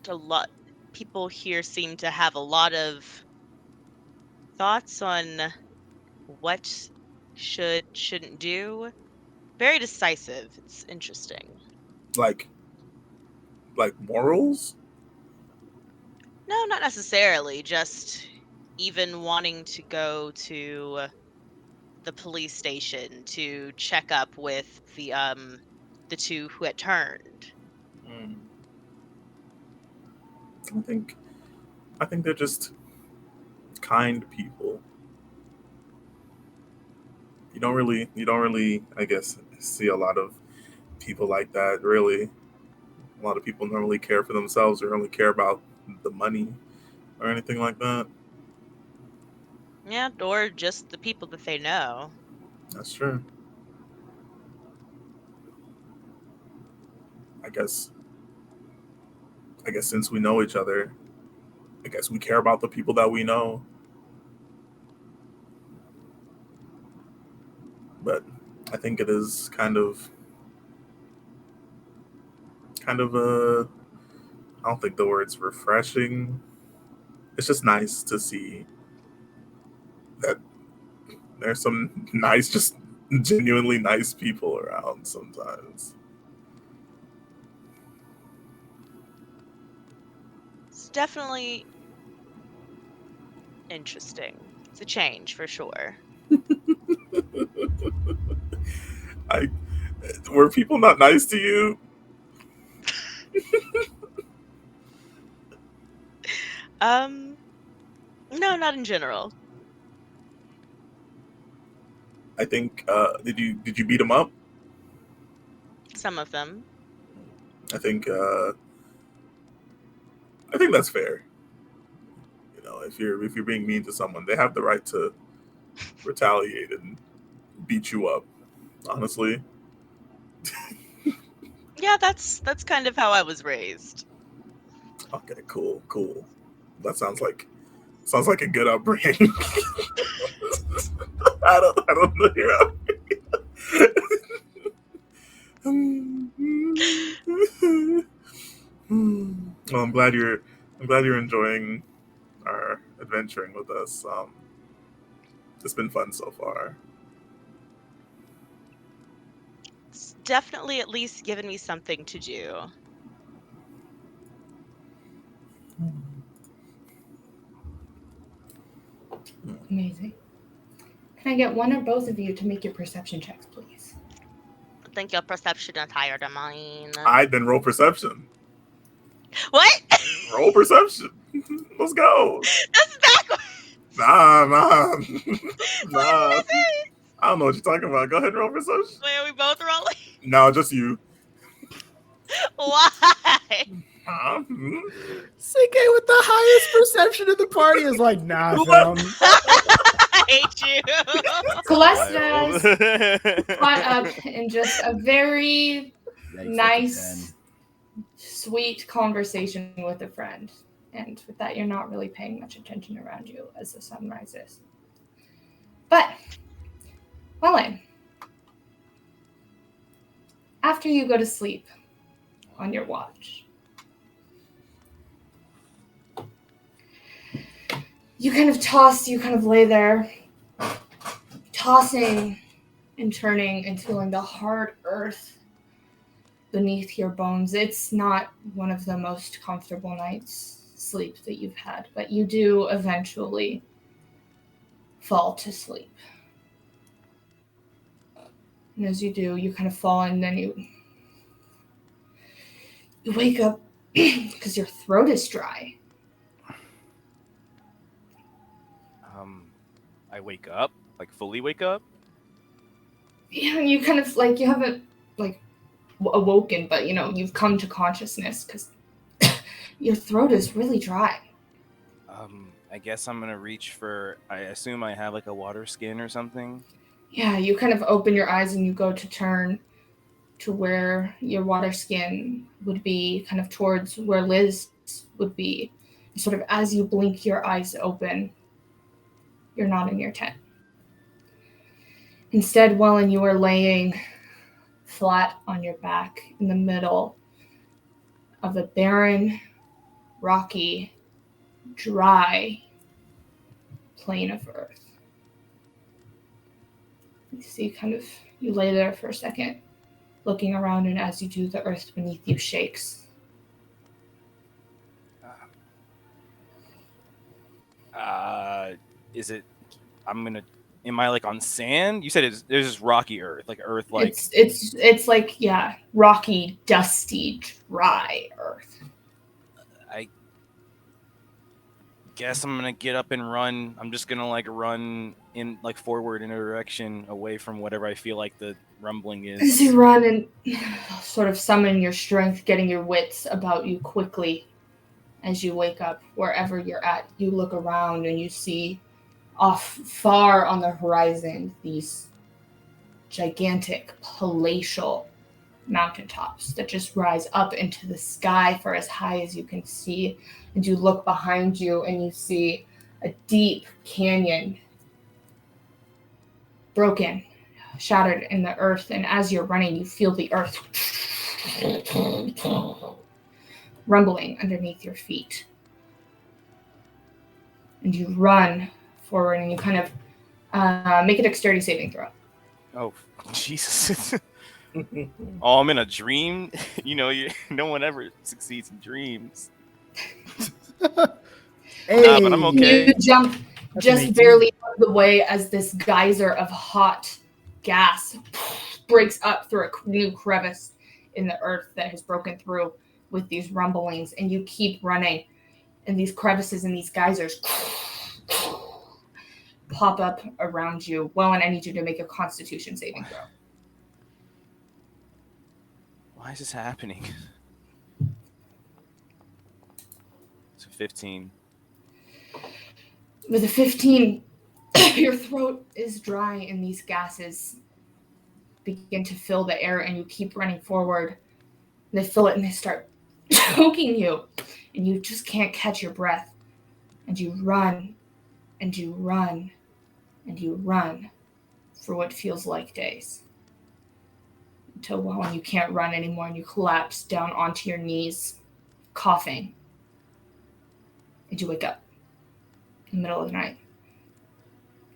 [SPEAKER 5] a lot people here seem to have a lot of thoughts on what shouldn't do. Very decisive. It's interesting.
[SPEAKER 6] Like morals.
[SPEAKER 5] No, not necessarily. Just even wanting to go to the police station to check up with the two who had turned.
[SPEAKER 6] Mm. I think they're just kind people. You don't really, I guess, see a lot of people like that. Really, a lot of people normally care for themselves or only care about the money or anything like that.
[SPEAKER 5] Yeah, or just the people that they know.
[SPEAKER 6] That's true. I guess. I guess since we know each other, I guess we care about the people that we know. But I think it is kind of I don't think the word's refreshing. It's just nice to see that there's some nice, just genuinely nice people around sometimes.
[SPEAKER 5] It's definitely interesting. It's a change for sure.
[SPEAKER 6] I were people not nice to you?
[SPEAKER 5] No, not in general.
[SPEAKER 6] I think did you beat them up?
[SPEAKER 5] Some of them.
[SPEAKER 6] I think I think that's fair. You know, if you're being mean to someone, they have the right to retaliate and beat you up. Honestly,
[SPEAKER 5] Yeah, that's kind of how I was raised.
[SPEAKER 6] okay, cool. That sounds like a good upbringing. I don't know your well, I'm glad you're enjoying our adventuring with us. It's been fun so far.
[SPEAKER 5] It's definitely at least given me something to do.
[SPEAKER 1] Amazing. Can I get one or both of you to make your perception checks, please?
[SPEAKER 5] I think your perception is higher than mine.
[SPEAKER 6] I then roll perception.
[SPEAKER 5] What?
[SPEAKER 6] Roll perception. Let's go.
[SPEAKER 5] That's backwards.
[SPEAKER 6] Nah.
[SPEAKER 5] What
[SPEAKER 6] Nah.
[SPEAKER 5] is it?
[SPEAKER 6] I don't know what you're talking about. Go ahead and roll perception.
[SPEAKER 5] Wait, are we both rolling?
[SPEAKER 6] No, just you.
[SPEAKER 5] Why?
[SPEAKER 6] Huh?
[SPEAKER 2] Cinque with the highest perception of the party is like, nah, fam.
[SPEAKER 5] I hate you.
[SPEAKER 1] Calesta caught up in just a very nice, sweet conversation with a friend. And with that, you're not really paying much attention around you as the sun rises. But, Wellen, after you go to sleep on your watch, you kind of lay there, tossing and turning and feeling the hard earth beneath your bones. It's not one of the most comfortable nights sleep that you've had, but you do eventually fall to sleep. And as you do, you kind of fall and then you wake up because your throat is dry.
[SPEAKER 3] I wake up, like fully wake up.
[SPEAKER 1] Yeah, and you kind of like you haven't like awoken, but you've come to consciousness because your throat is really dry.
[SPEAKER 3] I guess I'm gonna reach for. I assume I have like a water skin or something.
[SPEAKER 1] Yeah, you kind of open your eyes and you go to turn to where your water skin would be, kind of towards where Liz would be. Sort of as you blink your eyes open, you're not in your tent. Instead, Wellen, you are laying flat on your back in the middle of a barren, rocky, dry plane of earth. You see, you lay there for a second, looking around, and as you do, the earth beneath you shakes.
[SPEAKER 3] Is it? Am I like on sand? You said there's just rocky earth, like earth, like
[SPEAKER 1] it's like rocky, dusty, dry earth.
[SPEAKER 3] I guess I'm gonna get up and run. I'm just gonna like run in like forward in a direction away from whatever I feel like the rumbling is.
[SPEAKER 1] As you run and sort of summon your strength, getting your wits about you quickly, as you wake up wherever you're at, you look around and you see off far on the horizon these gigantic palatial mountaintops that just rise up into the sky for as high as you can see. And you look behind you and you see a deep canyon, broken, shattered in the earth. And as you're running, you feel the earth rumbling underneath your feet. And you run forward and you kind of make a dexterity saving throw.
[SPEAKER 3] Oh, Jesus. Oh, I'm in a dream. No one ever succeeds in dreams.
[SPEAKER 2] Hey.
[SPEAKER 3] But I'm okay.
[SPEAKER 1] You jump just barely out of the way as this geyser of hot gas breaks up through a new crevice in the earth that has broken through with these rumblings, and you keep running, and these crevices and these geysers pop up around you. Well, and I need you to make a Constitution saving throw.
[SPEAKER 3] Why is this happening? It's a 15.
[SPEAKER 1] With a 15, your throat is dry and these gases begin to fill the air, and you keep running forward. They fill it and they start choking you, and you just can't catch your breath. And you run, and you run, and you run for what feels like days. Until when you can't run anymore and you collapse down onto your knees, coughing. And you wake up in the middle of the night,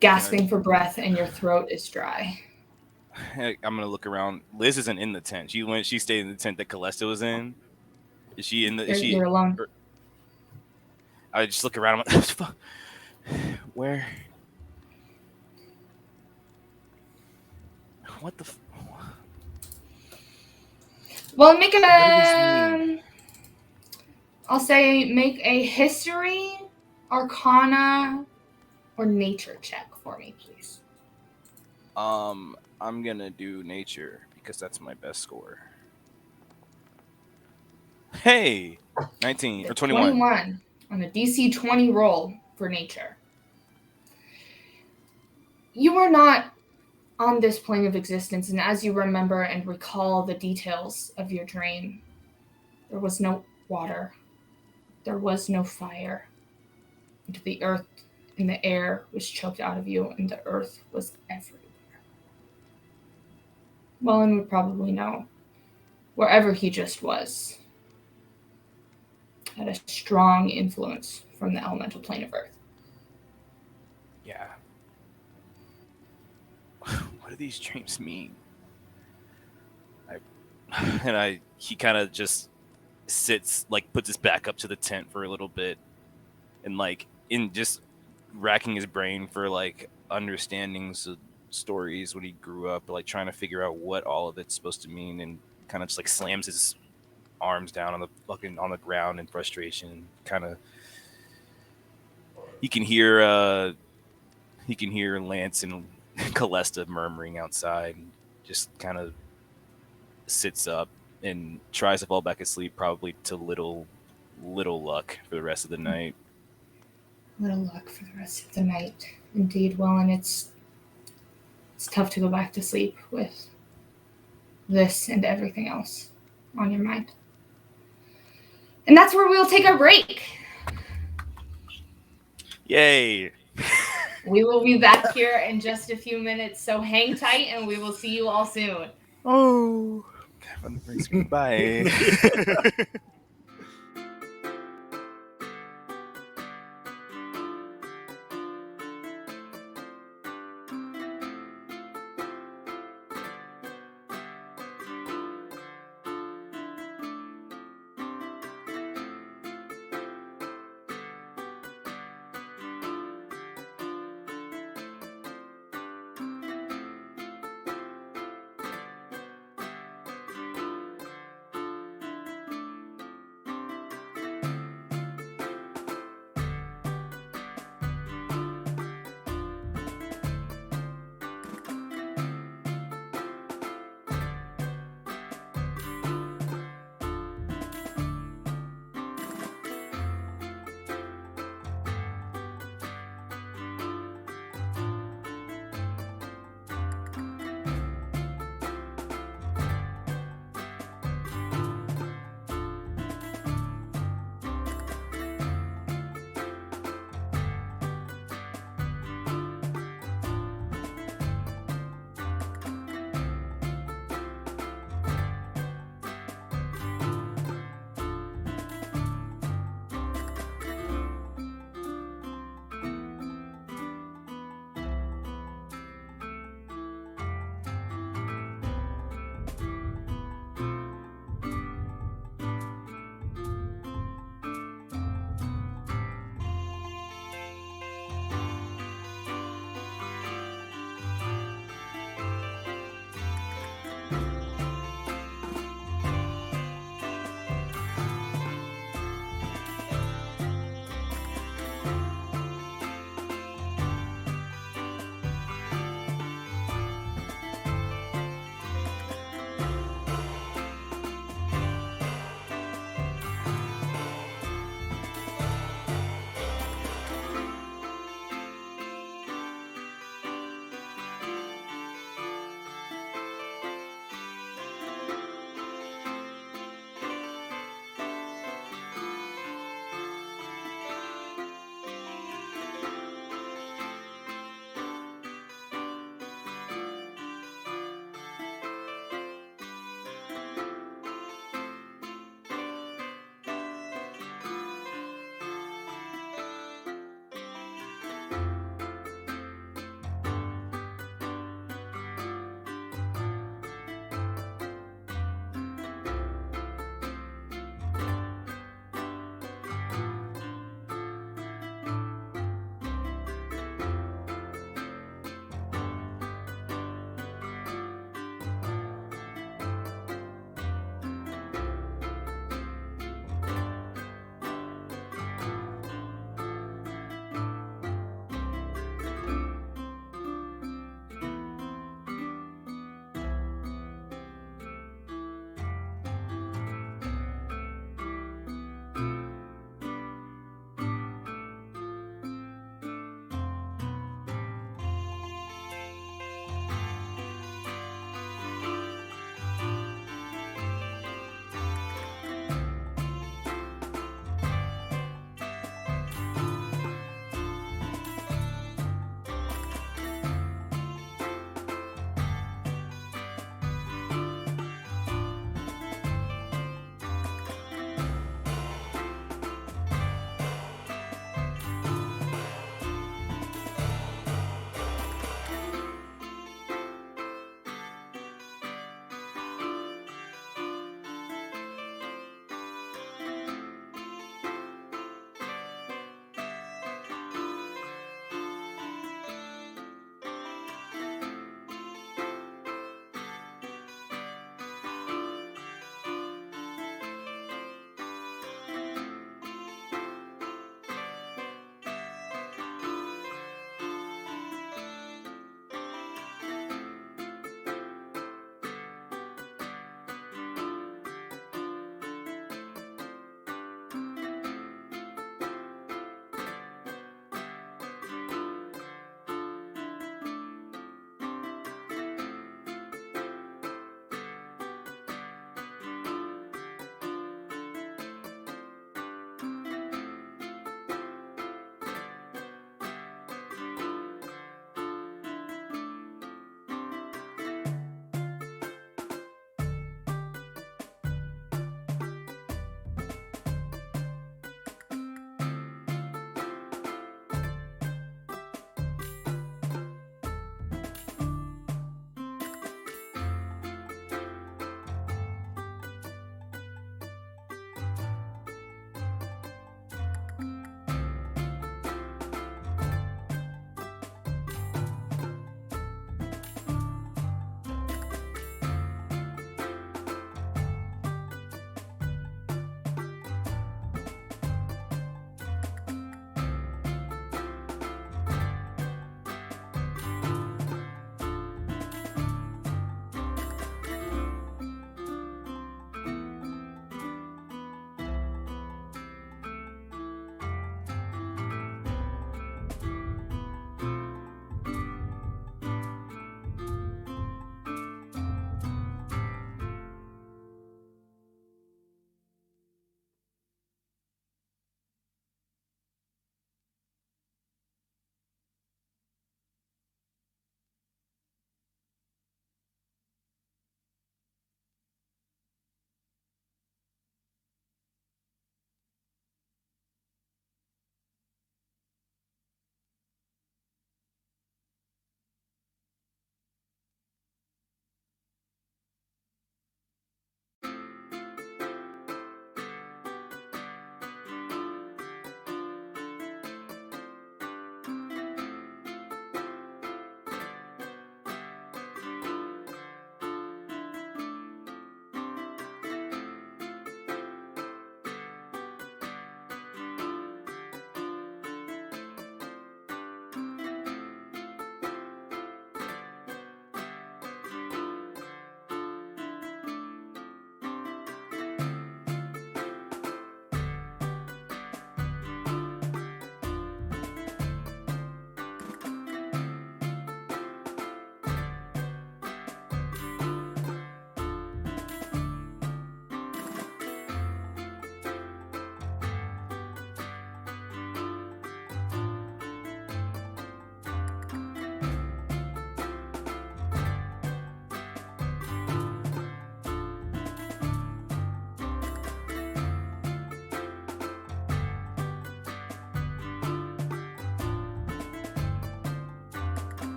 [SPEAKER 1] gasping for breath, and your throat is dry.
[SPEAKER 3] I'm gonna look around. Liz isn't in the tent. She stayed in the tent that Calesta was in. Is she in the?
[SPEAKER 1] You're alone.
[SPEAKER 3] I just look around. I'm like, where? What the?
[SPEAKER 1] Well, make I'll say make a history, arcana, or nature check for me, please.
[SPEAKER 3] I'm gonna do nature because that's my best score. Hey, 19 or 21.
[SPEAKER 1] 21 on a DC 20 roll for nature. You are not on this plane of existence, and as you remember and recall the details of your dream, there was no water, there was no fire, and the earth and the air was choked out of you, and the earth was everywhere. Wellen would probably know, wherever he just was, had a strong influence from the elemental plane of earth.
[SPEAKER 3] Yeah. What do these dreams mean? He kind of just sits, like puts his back up to the tent for a little bit, and like in just racking his brain for like understandings of stories when he grew up, like trying to figure out what all of it's supposed to mean, and kind of just like slams his arms down on the ground in frustration. Kind of, he can hear Lance and Calesta murmuring outside. just kind of sits up and tries to fall back asleep, probably to little luck for the rest of the night.
[SPEAKER 1] Little luck for the rest of the night. Indeed, Wellen, it's tough to go back to sleep with this and everything else on your mind. And that's where we'll take our break.
[SPEAKER 3] Yay!
[SPEAKER 1] We will be back here in just a few minutes, so hang tight and we will see you all soon.
[SPEAKER 3] Oh, fun breaks. Bye.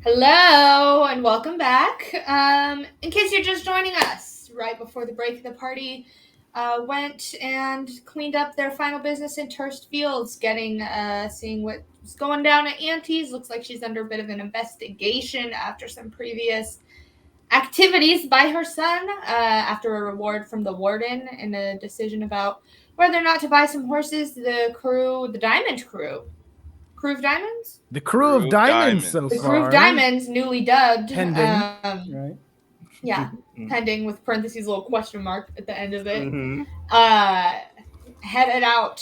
[SPEAKER 1] Hello and welcome back. In case you're just joining us, right before the break, the party went and cleaned up their final business in Turst Fields, seeing what's going down at Auntie's. Looks like she's under a bit of an investigation after some previous activities by her son, after a reward from the warden and a decision about whether or not to buy some horses. The Diamond Crew of Diamonds?
[SPEAKER 2] The crew of diamonds so
[SPEAKER 1] The
[SPEAKER 2] far.
[SPEAKER 1] Crew of Diamonds, newly dubbed.
[SPEAKER 2] Pending, right?
[SPEAKER 1] Yeah, pending with parentheses, little question mark at the end of it.
[SPEAKER 6] Mm-hmm.
[SPEAKER 1] Headed out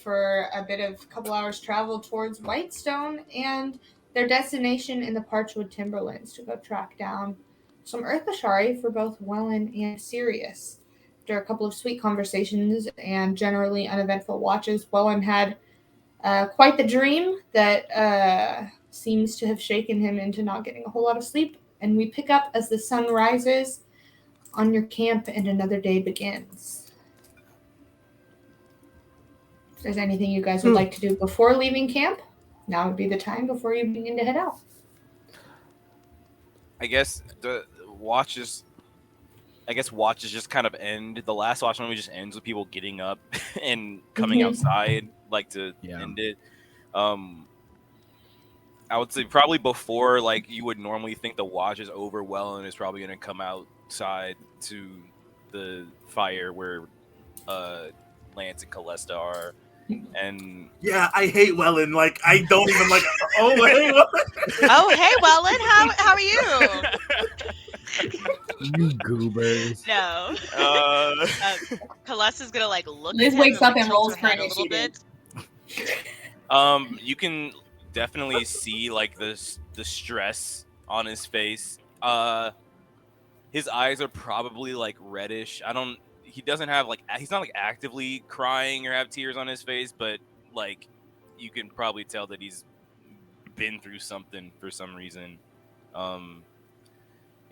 [SPEAKER 1] for a couple hours travel towards Whitestone and their destination in the Parchwood Timberlands to go track down some Earth Ashari for both Wellen and Sirius. After a couple of sweet conversations and generally uneventful watches, Wellen had quite the dream that seems to have shaken him into not getting a whole lot of sleep. And we pick up as the sun rises on your camp and another day begins. If there's anything you guys would like to do before leaving camp, now would be the time before you begin to head out.
[SPEAKER 3] I guess the watches just kind of end. The last watch movie just ends with people getting up and coming outside, like to end it. I would say probably before, like, you would normally think the watch is over, Wellen is probably going to come outside to the fire where Lance and Calesta are. And
[SPEAKER 6] yeah, I hate Wellen. Like, I don't even like. Oh, hey, Wellen.
[SPEAKER 5] Oh, hey, Wellen. How are you?
[SPEAKER 2] You goobers.
[SPEAKER 5] No. Calesta's gonna like look.
[SPEAKER 4] Liz
[SPEAKER 5] at him
[SPEAKER 4] wakes
[SPEAKER 5] and,
[SPEAKER 4] up and
[SPEAKER 5] tilt
[SPEAKER 4] rolls
[SPEAKER 5] her head
[SPEAKER 4] her
[SPEAKER 5] a little bit.
[SPEAKER 3] You can definitely see like the stress on his face. His eyes are probably like reddish. He doesn't have like, he's not like actively crying or have tears on his face, but like you can probably tell that he's been through something for some reason. And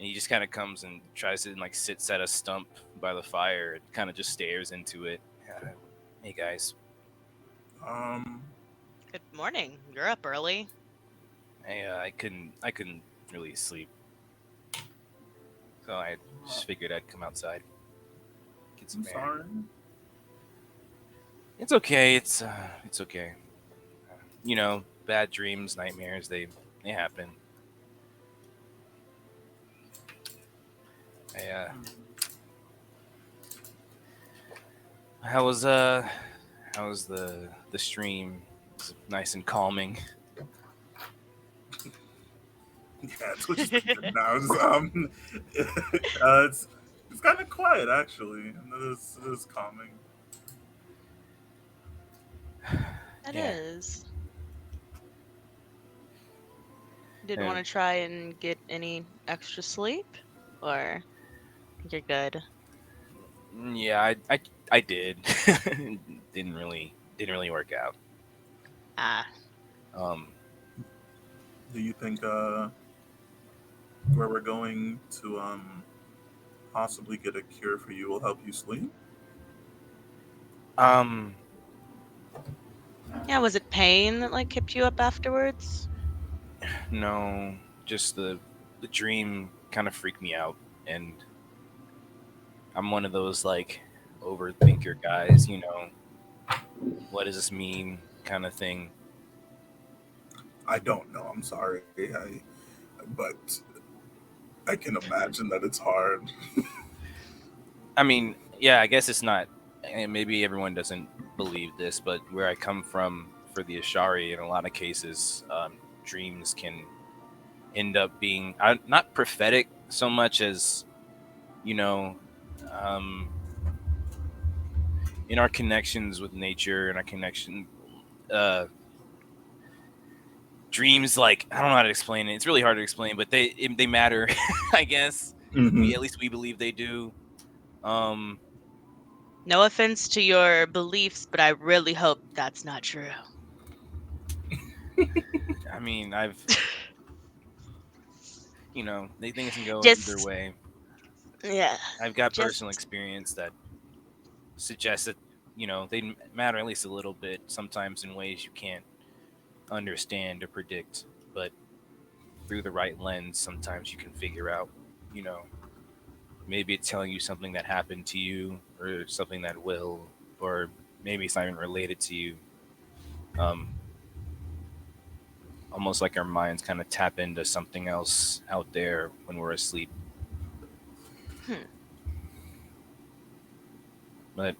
[SPEAKER 3] he just kind of comes and tries to like sits at a stump by the fire and kind of just stares into it. Hey guys.
[SPEAKER 5] Good morning. You're up early.
[SPEAKER 3] Hey, I couldn't really sleep, so I just figured I'd come outside. Get some
[SPEAKER 6] I'm
[SPEAKER 3] air.
[SPEAKER 6] sorry.
[SPEAKER 3] It's okay. It's okay. You know, bad dreams, nightmares, they happen. How was the stream? It's nice and calming.
[SPEAKER 6] Yeah, it's just good now. It's kind of quiet actually, and it is calming.
[SPEAKER 5] It
[SPEAKER 3] Yeah.
[SPEAKER 5] is. Didn't want to try and get any extra sleep, or you're good?
[SPEAKER 3] Yeah, I did. didn't really work out.
[SPEAKER 6] Do you think where we're going to possibly get a cure for you will help you sleep?
[SPEAKER 5] Yeah, was it pain that like kept you up afterwards?
[SPEAKER 3] No, just the dream kind of freaked me out, and I'm one of those like overthinker guys, you know. What does this mean kind of thing.
[SPEAKER 6] I don't know. I'm sorry. But I can imagine that it's hard.
[SPEAKER 3] I mean, yeah, I guess it's not, and maybe everyone doesn't believe this, but where I come from, for the Ashari, in a lot of cases, dreams can end up being not prophetic so much as, you know, in our connections with nature and our connection, dreams, like, I don't know how to explain it. It's really hard to explain, but they matter, I guess.
[SPEAKER 6] Mm-hmm.
[SPEAKER 3] At least we believe they do.
[SPEAKER 5] No offense to your beliefs, but I really hope that's not true.
[SPEAKER 3] I mean, you know, things can go
[SPEAKER 5] Just-
[SPEAKER 3] either way.
[SPEAKER 5] Yeah.
[SPEAKER 3] I've got personal experience that suggests that, you know, they matter at least a little bit, sometimes in ways you can't understand or predict. But through the right lens, sometimes you can figure out, maybe it's telling you something that happened to you or something that will, or maybe it's not even related to you. Almost like our minds kind of tap into something else out there when we're asleep. But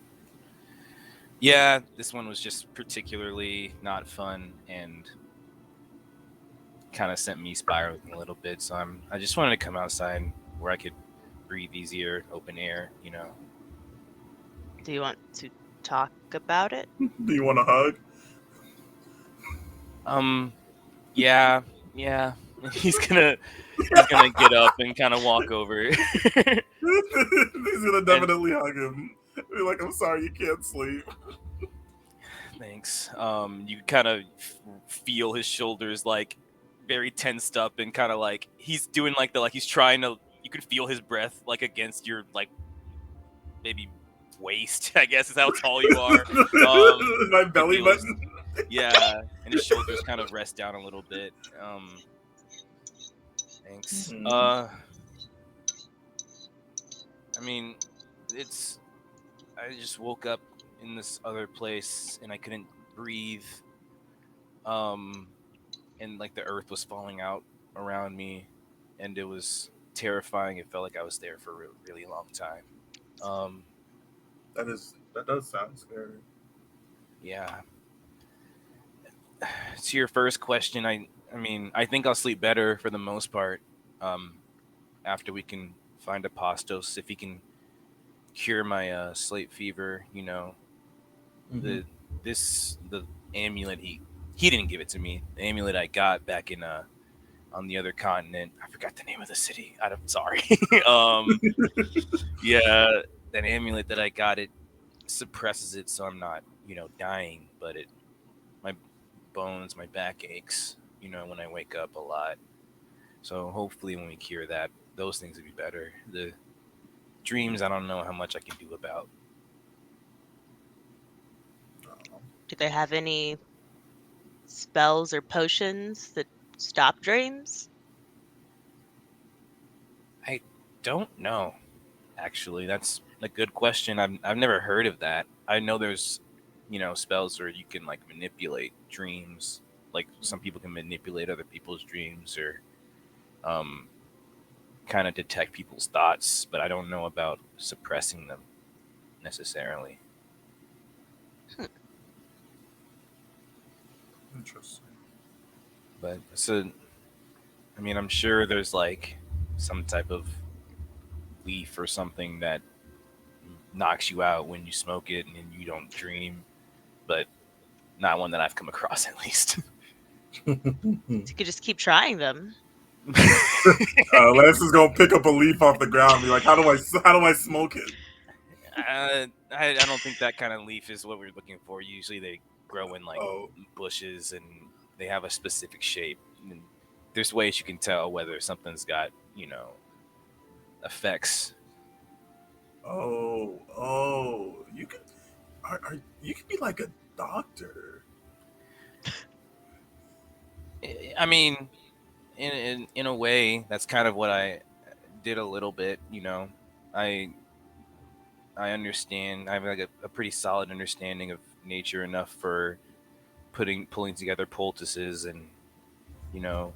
[SPEAKER 3] yeah, this one was just particularly not fun and kind of sent me spiraling a little bit. So I just wanted to come outside where I could breathe easier, open air.
[SPEAKER 5] Do you want to talk about it?
[SPEAKER 6] Do you want a hug?
[SPEAKER 3] Yeah. He's gonna get up and kind of walk over.
[SPEAKER 6] He's gonna definitely hug him. Be like, I'm sorry, you can't sleep.
[SPEAKER 3] Thanks. You kind of feel his shoulders like very tensed up and kind of like he's doing like he's trying to. You can feel his breath like against your like maybe waist. I guess is how tall you are.
[SPEAKER 6] My belly
[SPEAKER 3] feels,
[SPEAKER 6] button.
[SPEAKER 3] Yeah, and his shoulders kind of rest down a little bit. Thanks.
[SPEAKER 6] Mhm.
[SPEAKER 3] I mean, I just woke up in this other place and I couldn't breathe. And like the earth was falling out around me, and it was terrifying. It felt like I was there for a really long time.
[SPEAKER 6] That does sound scary.
[SPEAKER 3] Yeah. To your first question, I mean, I think I'll sleep better for the most part. After we can find Apostos, if he can cure my slate fever,
[SPEAKER 6] Mhm.
[SPEAKER 3] the amulet he didn't give it to me. The amulet I got back in on the other continent. I forgot the name of the city. I'm sorry. Yeah, that amulet that I got, it suppresses it so I'm not, dying, but my bones, my back aches, when I wake up a lot. So hopefully when we cure that, those things would be better. The dreams, I don't know how much I can do about.
[SPEAKER 5] Do they have any spells or potions that stop dreams?
[SPEAKER 3] I don't know. Actually, that's a good question. I've never heard of that. I know there's, spells where you can like manipulate dreams. Like some people can manipulate other people's dreams or kind of detect people's thoughts, but I don't know about suppressing them necessarily.
[SPEAKER 6] Interesting.
[SPEAKER 3] But I mean, I'm sure there's like some type of leaf or something that knocks you out when you smoke it and you don't dream, but not one that I've come across at least.
[SPEAKER 5] You could just keep trying them.
[SPEAKER 6] Lance is gonna pick up a leaf off the ground and be like, how do I smoke it?
[SPEAKER 3] I don't think that kind of leaf is what we're looking for. Usually they grow in like
[SPEAKER 6] Oh.
[SPEAKER 3] bushes and they have a specific shape. And there's ways you can tell whether something's got, effects.
[SPEAKER 6] Oh, you could you could be like a doctor.
[SPEAKER 3] I mean, in a way, that's kind of what I did a little bit. I I understand. I have like a pretty solid understanding of nature enough for pulling together poultices and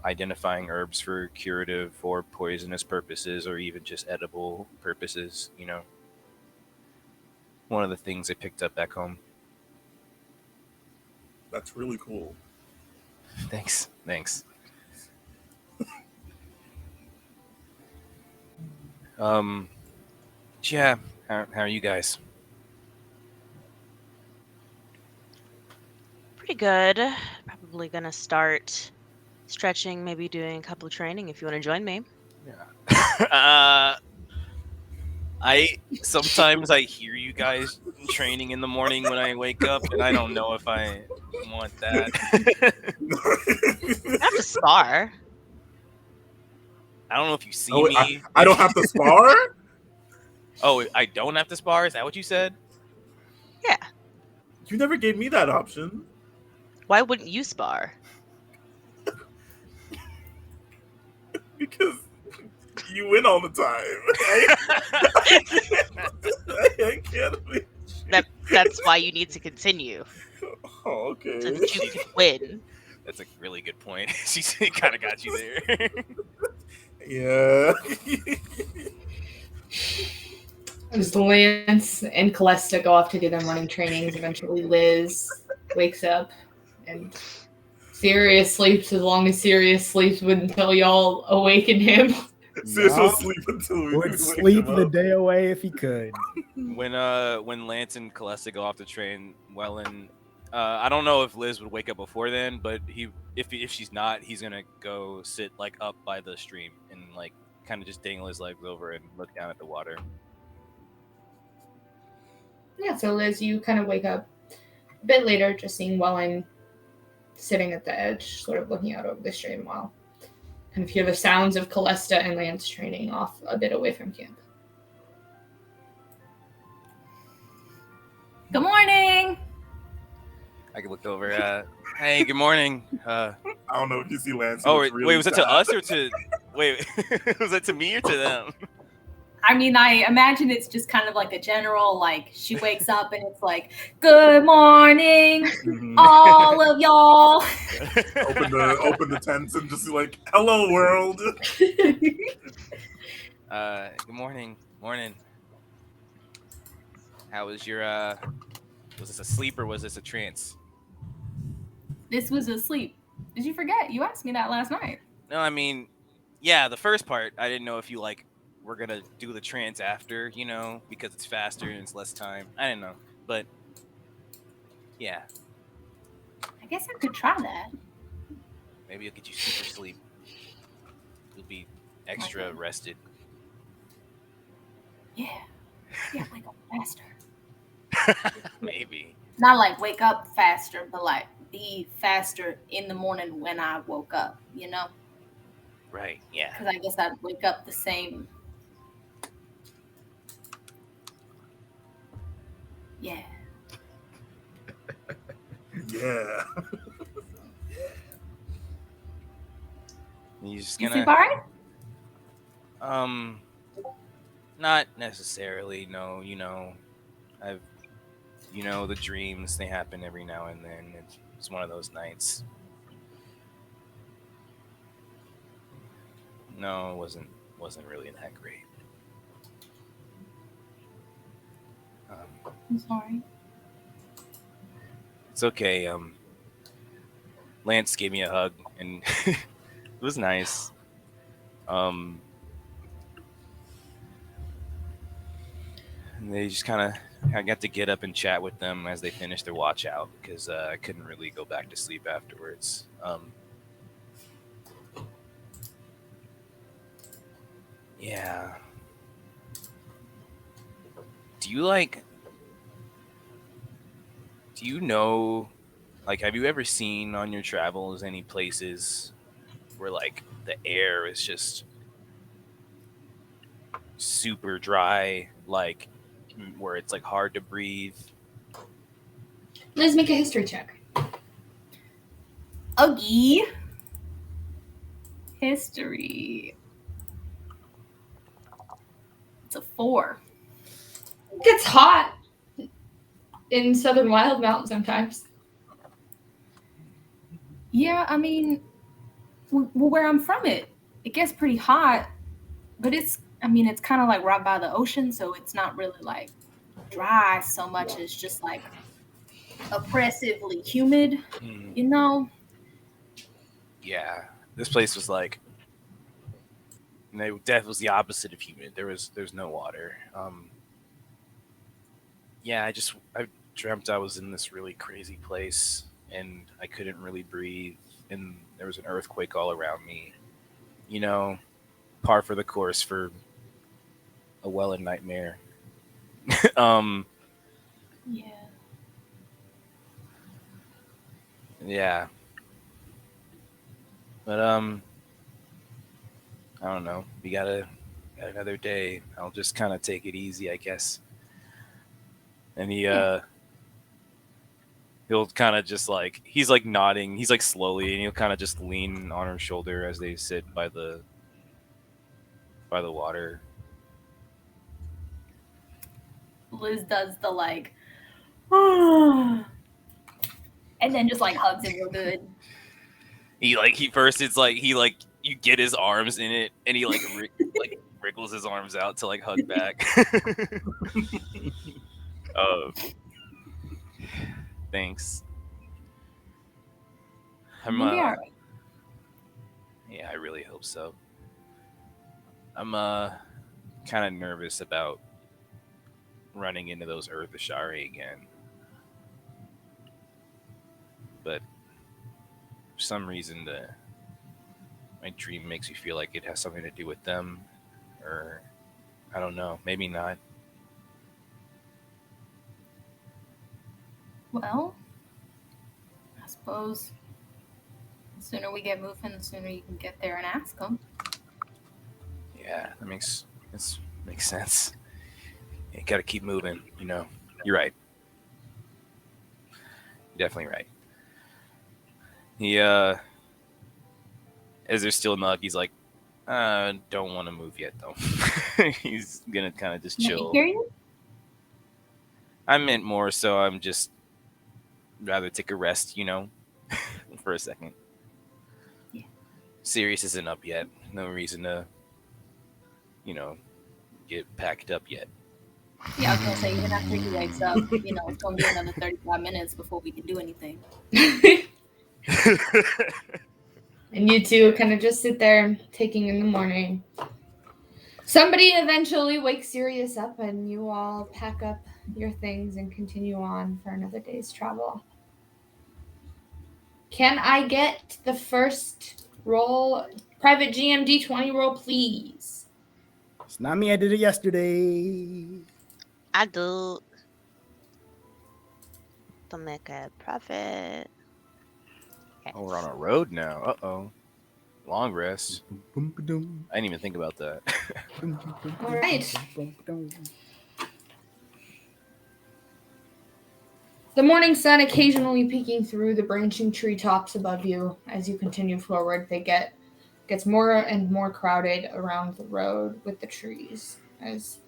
[SPEAKER 3] identifying herbs for curative or poisonous purposes or even just edible purposes. One of the things I picked up back home.
[SPEAKER 6] That's really cool.
[SPEAKER 3] Thanks. Yeah. How are you guys?
[SPEAKER 5] Pretty good. Probably gonna start stretching, maybe doing a couple of training if you want to join me.
[SPEAKER 3] Yeah. I sometimes I hear you guys training in the morning when I wake up, and I don't know if I want that.
[SPEAKER 5] You have to spar.
[SPEAKER 3] I don't know if you see
[SPEAKER 6] Oh,
[SPEAKER 3] me.
[SPEAKER 6] I don't have to spar?
[SPEAKER 3] Oh, I don't have to spar? Is that what you said?
[SPEAKER 5] Yeah.
[SPEAKER 6] You never gave me that option.
[SPEAKER 5] Why wouldn't you spar?
[SPEAKER 6] because you win all the time. I can't be.
[SPEAKER 5] That's why you need to continue.
[SPEAKER 6] Oh, okay.
[SPEAKER 5] So that you can win.
[SPEAKER 3] That's a really good point. She kind of got you there.
[SPEAKER 6] Yeah.
[SPEAKER 1] As Lance and Calesta go off to do their morning trainings, eventually Liz wakes up and Sirius sleeps as long as Sirius sleeps until y'all awaken him.
[SPEAKER 6] Sirius will
[SPEAKER 2] Yup.
[SPEAKER 6] sleep until we
[SPEAKER 2] Would
[SPEAKER 6] wake
[SPEAKER 2] sleep
[SPEAKER 6] him
[SPEAKER 2] the
[SPEAKER 6] up.
[SPEAKER 2] day away if he could.
[SPEAKER 3] When Lance and Calesta go off the train, Wellen, I don't know if Liz would wake up before then, but if she's not, he's gonna go sit like up by the stream and like kind of just dangle his legs over and look down at the water.
[SPEAKER 1] Yeah, so Liz, you kind of wake up a bit later, just seeing Wellen sitting at the edge, sort of looking out over the stream while kind of hear the sounds of Calesta and Lance training off a bit away from camp.
[SPEAKER 4] Good morning.
[SPEAKER 3] I could look over. Hey, good morning.
[SPEAKER 6] I don't know if you see Lance.
[SPEAKER 3] Oh,
[SPEAKER 6] looks
[SPEAKER 3] wait,
[SPEAKER 6] really
[SPEAKER 3] was it to
[SPEAKER 6] sad.
[SPEAKER 3] us or to? Wait, was it to me or to them?
[SPEAKER 4] I mean, I imagine it's just kind of like a general, like, she wakes up and it's like, good morning,
[SPEAKER 6] Mhm.
[SPEAKER 4] all of y'all.
[SPEAKER 6] Open the tents and just like, hello world.
[SPEAKER 3] Good morning. Morning. How was your was this a sleep or was this a trance?
[SPEAKER 4] This was asleep. Did you forget? You asked me that last night.
[SPEAKER 3] No, I mean, yeah, the first part, I didn't know if you like were gonna do the trance after, you know, because it's faster and it's less time. I didn't know. But yeah,
[SPEAKER 4] I guess I could try that.
[SPEAKER 3] maybe it'll get you super sleep. You'll be extra
[SPEAKER 4] Okay.
[SPEAKER 3] rested.
[SPEAKER 4] Yeah. Yeah, wake up faster.
[SPEAKER 3] Maybe.
[SPEAKER 4] Not like wake up faster, but like be faster in the morning when I woke up, you know?
[SPEAKER 3] Right, yeah.
[SPEAKER 4] Because I guess I'd wake up the same. Yeah.
[SPEAKER 6] Yeah.
[SPEAKER 3] You're just
[SPEAKER 4] You
[SPEAKER 3] gonna
[SPEAKER 4] sleep all right?
[SPEAKER 3] Not necessarily, no, the dreams, they happen every now and then. It's one of those nights. No, it wasn't really that great.
[SPEAKER 4] I'm sorry.
[SPEAKER 3] It's okay. Lance gave me a hug and it was nice. And they just I got to get up and chat with them as they finished their watch out because I couldn't really go back to sleep afterwards. Yeah. Do you know, like, have you ever seen on your travels any places where like the air is just super dry, like where it's like hard to breathe?
[SPEAKER 1] Liz, make a history check.
[SPEAKER 4] Oogie. History. It's a 4.
[SPEAKER 1] It gets hot in Southern Wild Mountain sometimes.
[SPEAKER 4] Yeah, I mean, well, where I'm from, it gets pretty hot, but it's kind of like right by the ocean, so it's not really like dry so much as just like oppressively humid, you know?
[SPEAKER 3] Yeah, this place was like, death was the opposite of humid. There's no water. Yeah, I dreamt I was in this really crazy place and I couldn't really breathe and there was an earthquake all around me. You know, par for the course for a Wellen nightmare.
[SPEAKER 4] Yeah.
[SPEAKER 3] Yeah. But I don't know. We got another day. I'll just kind of take it easy, I guess. And he'll kind of just like, he's like nodding. He's like slowly, and he'll kind of just lean on her shoulder as they sit by the by the water.
[SPEAKER 4] Liz does the like, and then just like hugs him real good.
[SPEAKER 3] He first it's like you get his arms in it and he like wriggles his arms out to like hug back. Thanks. I'm
[SPEAKER 4] We'll be all right.
[SPEAKER 3] Yeah, I really hope so. I'm kind of nervous about running into those Earth Ashari again. But for some reason my dream makes me feel like it has something to do with them, or I don't know, maybe not.
[SPEAKER 4] Well, I suppose the sooner we get moving, the sooner you can get there and ask them.
[SPEAKER 3] Yeah, that makes sense. You gotta keep moving, you know. You're right. You're definitely right. He as they're still not, he's like, don't want to move yet though. He's gonna kind of just chill.
[SPEAKER 4] Hear you?
[SPEAKER 3] I meant more so I'm just rather take a rest, you know, for a second.
[SPEAKER 4] Yeah.
[SPEAKER 3] Sirius isn't up yet. No reason to, you know, get packed up yet.
[SPEAKER 4] Yeah, I was gonna say, even after he wakes up, you know, it's gonna be another 35 minutes before we can do anything.
[SPEAKER 1] And you two kind of just sit there taking in the morning. Somebody eventually wakes Sirius up and you all pack up your things and continue on for another day's travel. Can I get the first roll, private GM D20 roll, please?
[SPEAKER 2] It's not me. I did it yesterday.
[SPEAKER 5] I do. To make a profit.
[SPEAKER 3] Oh, we're on a road now. Uh-oh. Long rest. I didn't even think about that.
[SPEAKER 1] All right. The morning sun occasionally peeking through the branching treetops above you as you continue forward. They gets more and more crowded around the road with the trees as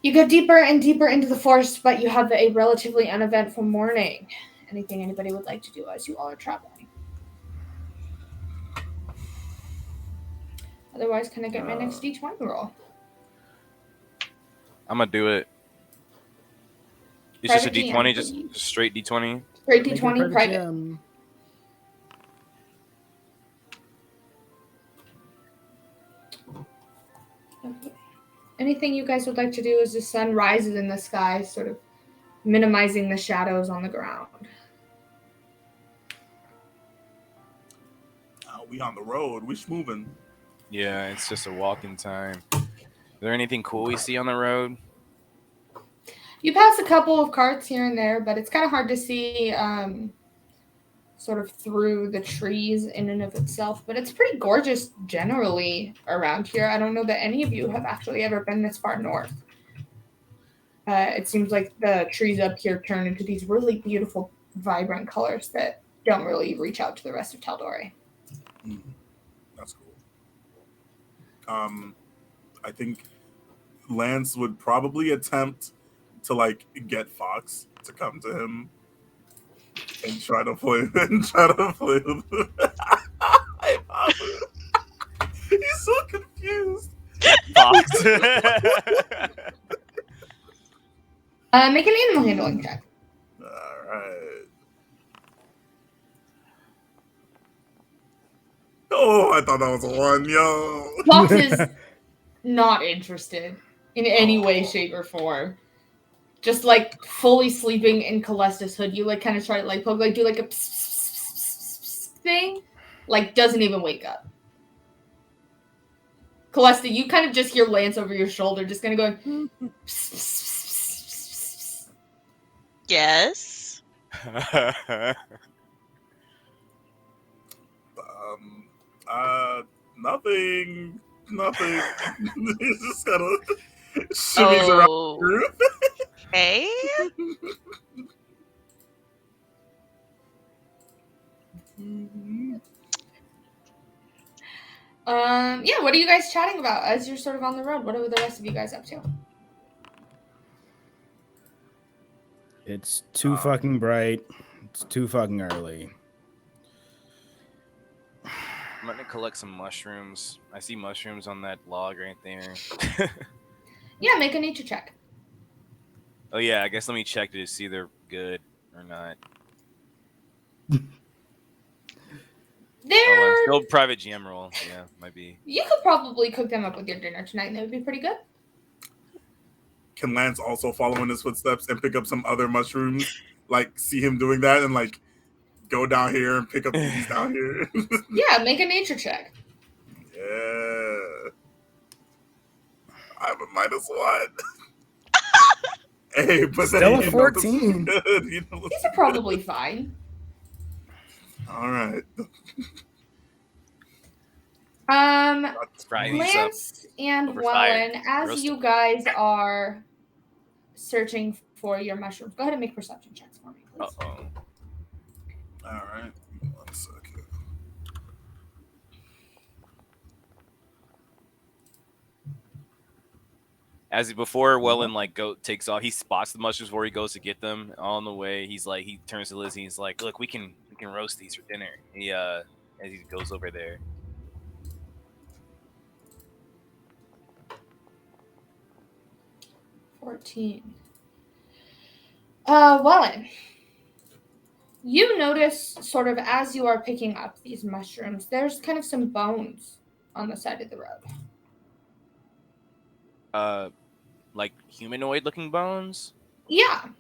[SPEAKER 1] you go deeper and deeper into the forest, but you have a relatively uneventful morning. Anything anybody would like to do as you all are traveling? Otherwise, can I get my next D20 roll?
[SPEAKER 3] I'm gonna do it. It's
[SPEAKER 1] Private
[SPEAKER 3] just a D20,
[SPEAKER 1] GM,
[SPEAKER 3] just
[SPEAKER 1] please.
[SPEAKER 3] straight D20.
[SPEAKER 1] Straight
[SPEAKER 2] Make it
[SPEAKER 1] D20 private.
[SPEAKER 2] GM.
[SPEAKER 1] Okay. Anything you guys would like to do as the sun rises in the sky, sort of minimizing the shadows on the ground?
[SPEAKER 6] We on the road. We moving.
[SPEAKER 3] Yeah, it's just a walking time. Is there anything cool we see on the road?
[SPEAKER 1] You pass a couple of carts here and there, but it's kind of hard to see sort of through the trees in and of itself. But it's pretty gorgeous generally around here. I don't know that any of you have actually ever been this far north. It seems like the trees up here turn into these really beautiful, vibrant colors that don't really reach out to the rest of Tal'Dorei.
[SPEAKER 6] Mm-hmm. That's cool. I think Lance would probably attempt to like get Fox to come to him and try to play with He's so confused.
[SPEAKER 3] Fox.
[SPEAKER 1] Make an animal handling check.
[SPEAKER 6] All right. Oh, I thought that was a 1, yo.
[SPEAKER 1] Fox is not interested in any way, shape, or form. Just like fully sleeping in Calesta's hood. You like kind of try to like poke, like do like a thing, like doesn't even wake up. Calesta, you kind of just hear Lance over your shoulder, just kind of going.
[SPEAKER 5] Yes.
[SPEAKER 6] Nothing. He's just kind of shimmies around the group.
[SPEAKER 5] Hey.
[SPEAKER 1] Yeah, what are you guys chatting about as you're sort of on the road? What are the rest of you guys up to?
[SPEAKER 2] It's too fucking bright. It's too fucking early.
[SPEAKER 3] I'm gonna collect some mushrooms. I see mushrooms on that log right there.
[SPEAKER 1] Yeah, make a nature check.
[SPEAKER 3] Oh yeah, I guess let me check to see if they're good or not.
[SPEAKER 1] They're
[SPEAKER 3] Still private GM roll. Yeah, might be.
[SPEAKER 1] You could probably cook them up with your dinner tonight, and it would be pretty good.
[SPEAKER 6] Can Lance also follow in his footsteps and pick up some other mushrooms? Like, see him doing that and, like, go down here and pick up these down here?
[SPEAKER 1] Yeah, make a nature check.
[SPEAKER 6] Yeah. I have a -1. Hey, but
[SPEAKER 2] Still a 14.
[SPEAKER 6] Good.
[SPEAKER 1] These are probably fine.
[SPEAKER 6] All right.
[SPEAKER 3] Let's fry these up.
[SPEAKER 1] Lance and
[SPEAKER 3] over fire.
[SPEAKER 1] Wellen, as
[SPEAKER 3] Roast
[SPEAKER 1] you
[SPEAKER 3] them.
[SPEAKER 1] guys are searching for your mushrooms, go ahead and make perception checks for me, please.
[SPEAKER 3] Uh-oh.
[SPEAKER 6] All right. 1 second.
[SPEAKER 3] Before Wellen takes off, he spots the mushrooms before he goes to get them. On the way, he turns to Lizzie. He's like, "Look, we can roast these for dinner." As he goes over there.
[SPEAKER 1] Wellen, you notice sort of as you are picking up these mushrooms, there's kind of some bones on the side of the road.
[SPEAKER 3] Like humanoid-looking bones.
[SPEAKER 1] Yeah.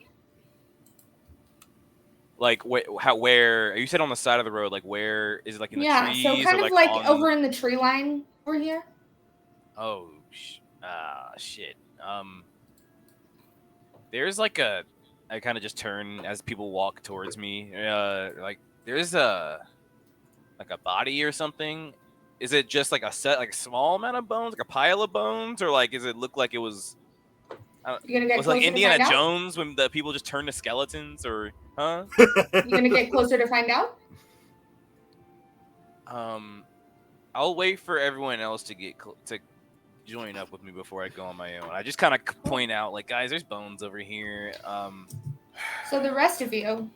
[SPEAKER 3] Like where? You said on the side of the road. Like where is it? Like in the trees?
[SPEAKER 1] So kind
[SPEAKER 3] or
[SPEAKER 1] of like
[SPEAKER 3] on...
[SPEAKER 1] over in the tree line over here.
[SPEAKER 3] Oh, shit. There's like I kind of just turn as people walk towards me. Like there's a body or something. Is it just like a small amount of bones, like a pile of bones, or like does it look like it was?
[SPEAKER 1] You're gonna get
[SPEAKER 3] was like
[SPEAKER 1] closer to
[SPEAKER 3] Indiana
[SPEAKER 1] find out?
[SPEAKER 3] Jones when the people just turn to skeletons, or huh?
[SPEAKER 1] You're gonna get closer to find out?
[SPEAKER 3] I'll wait for everyone else to get to join up with me before I go on my own. I just kind of point out, like, guys, there's bones over here.
[SPEAKER 1] So the rest of you,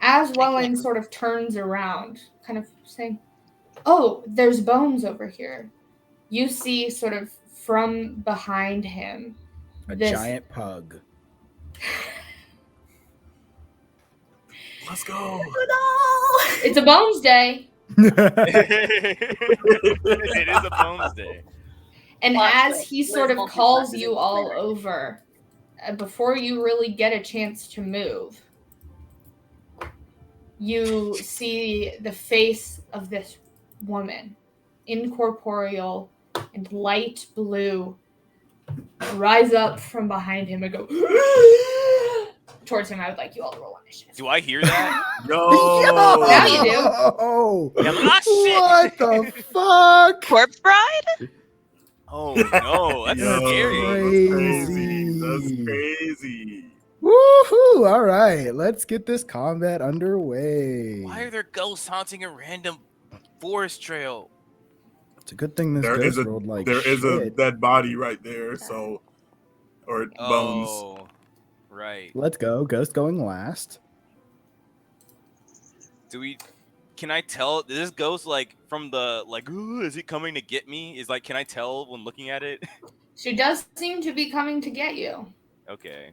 [SPEAKER 1] as Wellen sort of turns around, kind of saying, "Oh, there's bones over here." You see sort of from behind him
[SPEAKER 2] A
[SPEAKER 1] this
[SPEAKER 2] giant pug.
[SPEAKER 6] Let's go.
[SPEAKER 1] It's a bones day.
[SPEAKER 3] It is a bones day.
[SPEAKER 1] And as he sort of calls you all over, before you really get a chance to move, you see the face of this woman, incorporeal and light blue, rise up from behind him and go towards him. I would like you all to roll initiative.
[SPEAKER 3] Do I hear that?
[SPEAKER 6] No.
[SPEAKER 1] Now you do.
[SPEAKER 2] Oh,
[SPEAKER 3] Yeah, shit.
[SPEAKER 2] what the fuck?
[SPEAKER 5] Corpse Bride?
[SPEAKER 3] Oh no, that's scary.
[SPEAKER 6] That's crazy.
[SPEAKER 2] Woohoo! All right, let's get this combat underway.
[SPEAKER 3] Why are there ghosts haunting a random forest trail?
[SPEAKER 2] It's a good thing this
[SPEAKER 6] There
[SPEAKER 2] ghost
[SPEAKER 6] is
[SPEAKER 2] rolled like
[SPEAKER 6] there is a
[SPEAKER 2] shit.
[SPEAKER 6] dead body right there, so or bones.
[SPEAKER 3] Oh, right.
[SPEAKER 2] Let's go. Ghost going last.
[SPEAKER 3] Can I tell? Is this ghost like from the ooh, is it coming to get me? Is can I tell when looking at it?
[SPEAKER 1] She does seem to be coming to get you.
[SPEAKER 3] Okay.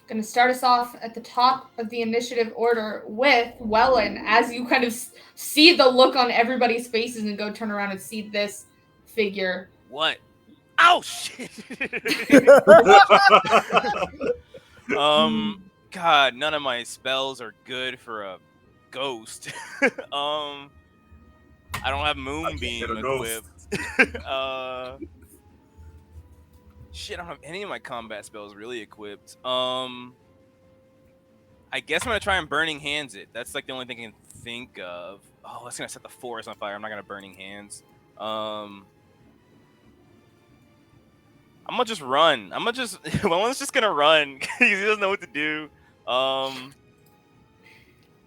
[SPEAKER 1] Going to start us off at the top of the initiative order with Wellen, as you kind of see the look on everybody's faces and go turn around and see this figure.
[SPEAKER 3] What? Ow, shit! God, none of my spells are good for a ghost. I don't have Moonbeam equipped. Shit, I don't have any of my combat spells really equipped. I guess I'm gonna try and Burning Hands it. That's like the only thing I can think of. Oh, that's gonna set the forest on fire. I'm not gonna Burning Hands. I'm gonna just run. One's just gonna run because he doesn't know what to do.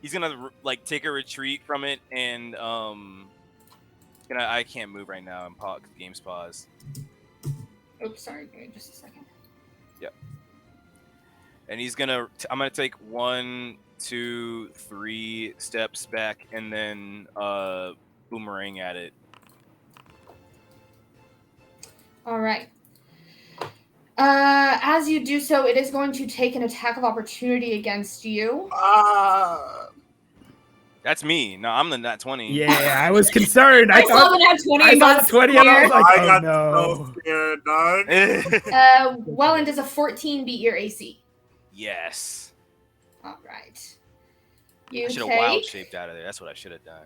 [SPEAKER 3] He's gonna like take a retreat from it and I can't move right now. Game's paused.
[SPEAKER 1] Oops, sorry. Give me just a second.
[SPEAKER 3] Yep. And I'm gonna take 1, 2, 3 steps back and then boomerang at it.
[SPEAKER 1] All right. As you do so, it is going to take an attack of opportunity against you.
[SPEAKER 3] That's me. No, I'm the nat 20.
[SPEAKER 2] Yeah, I was concerned.
[SPEAKER 4] I saw the nat 20
[SPEAKER 2] I
[SPEAKER 4] and
[SPEAKER 2] saw
[SPEAKER 4] got
[SPEAKER 2] the 20 and I was
[SPEAKER 4] scared.
[SPEAKER 2] like,
[SPEAKER 6] I
[SPEAKER 2] oh
[SPEAKER 6] got
[SPEAKER 2] no.
[SPEAKER 6] so scared, dog.
[SPEAKER 1] Wellen, does a 14 beat your AC?
[SPEAKER 3] Yes.
[SPEAKER 1] All right.
[SPEAKER 3] I
[SPEAKER 1] You
[SPEAKER 3] should have wild
[SPEAKER 1] take...
[SPEAKER 3] shaped out of there. That's what I should have done.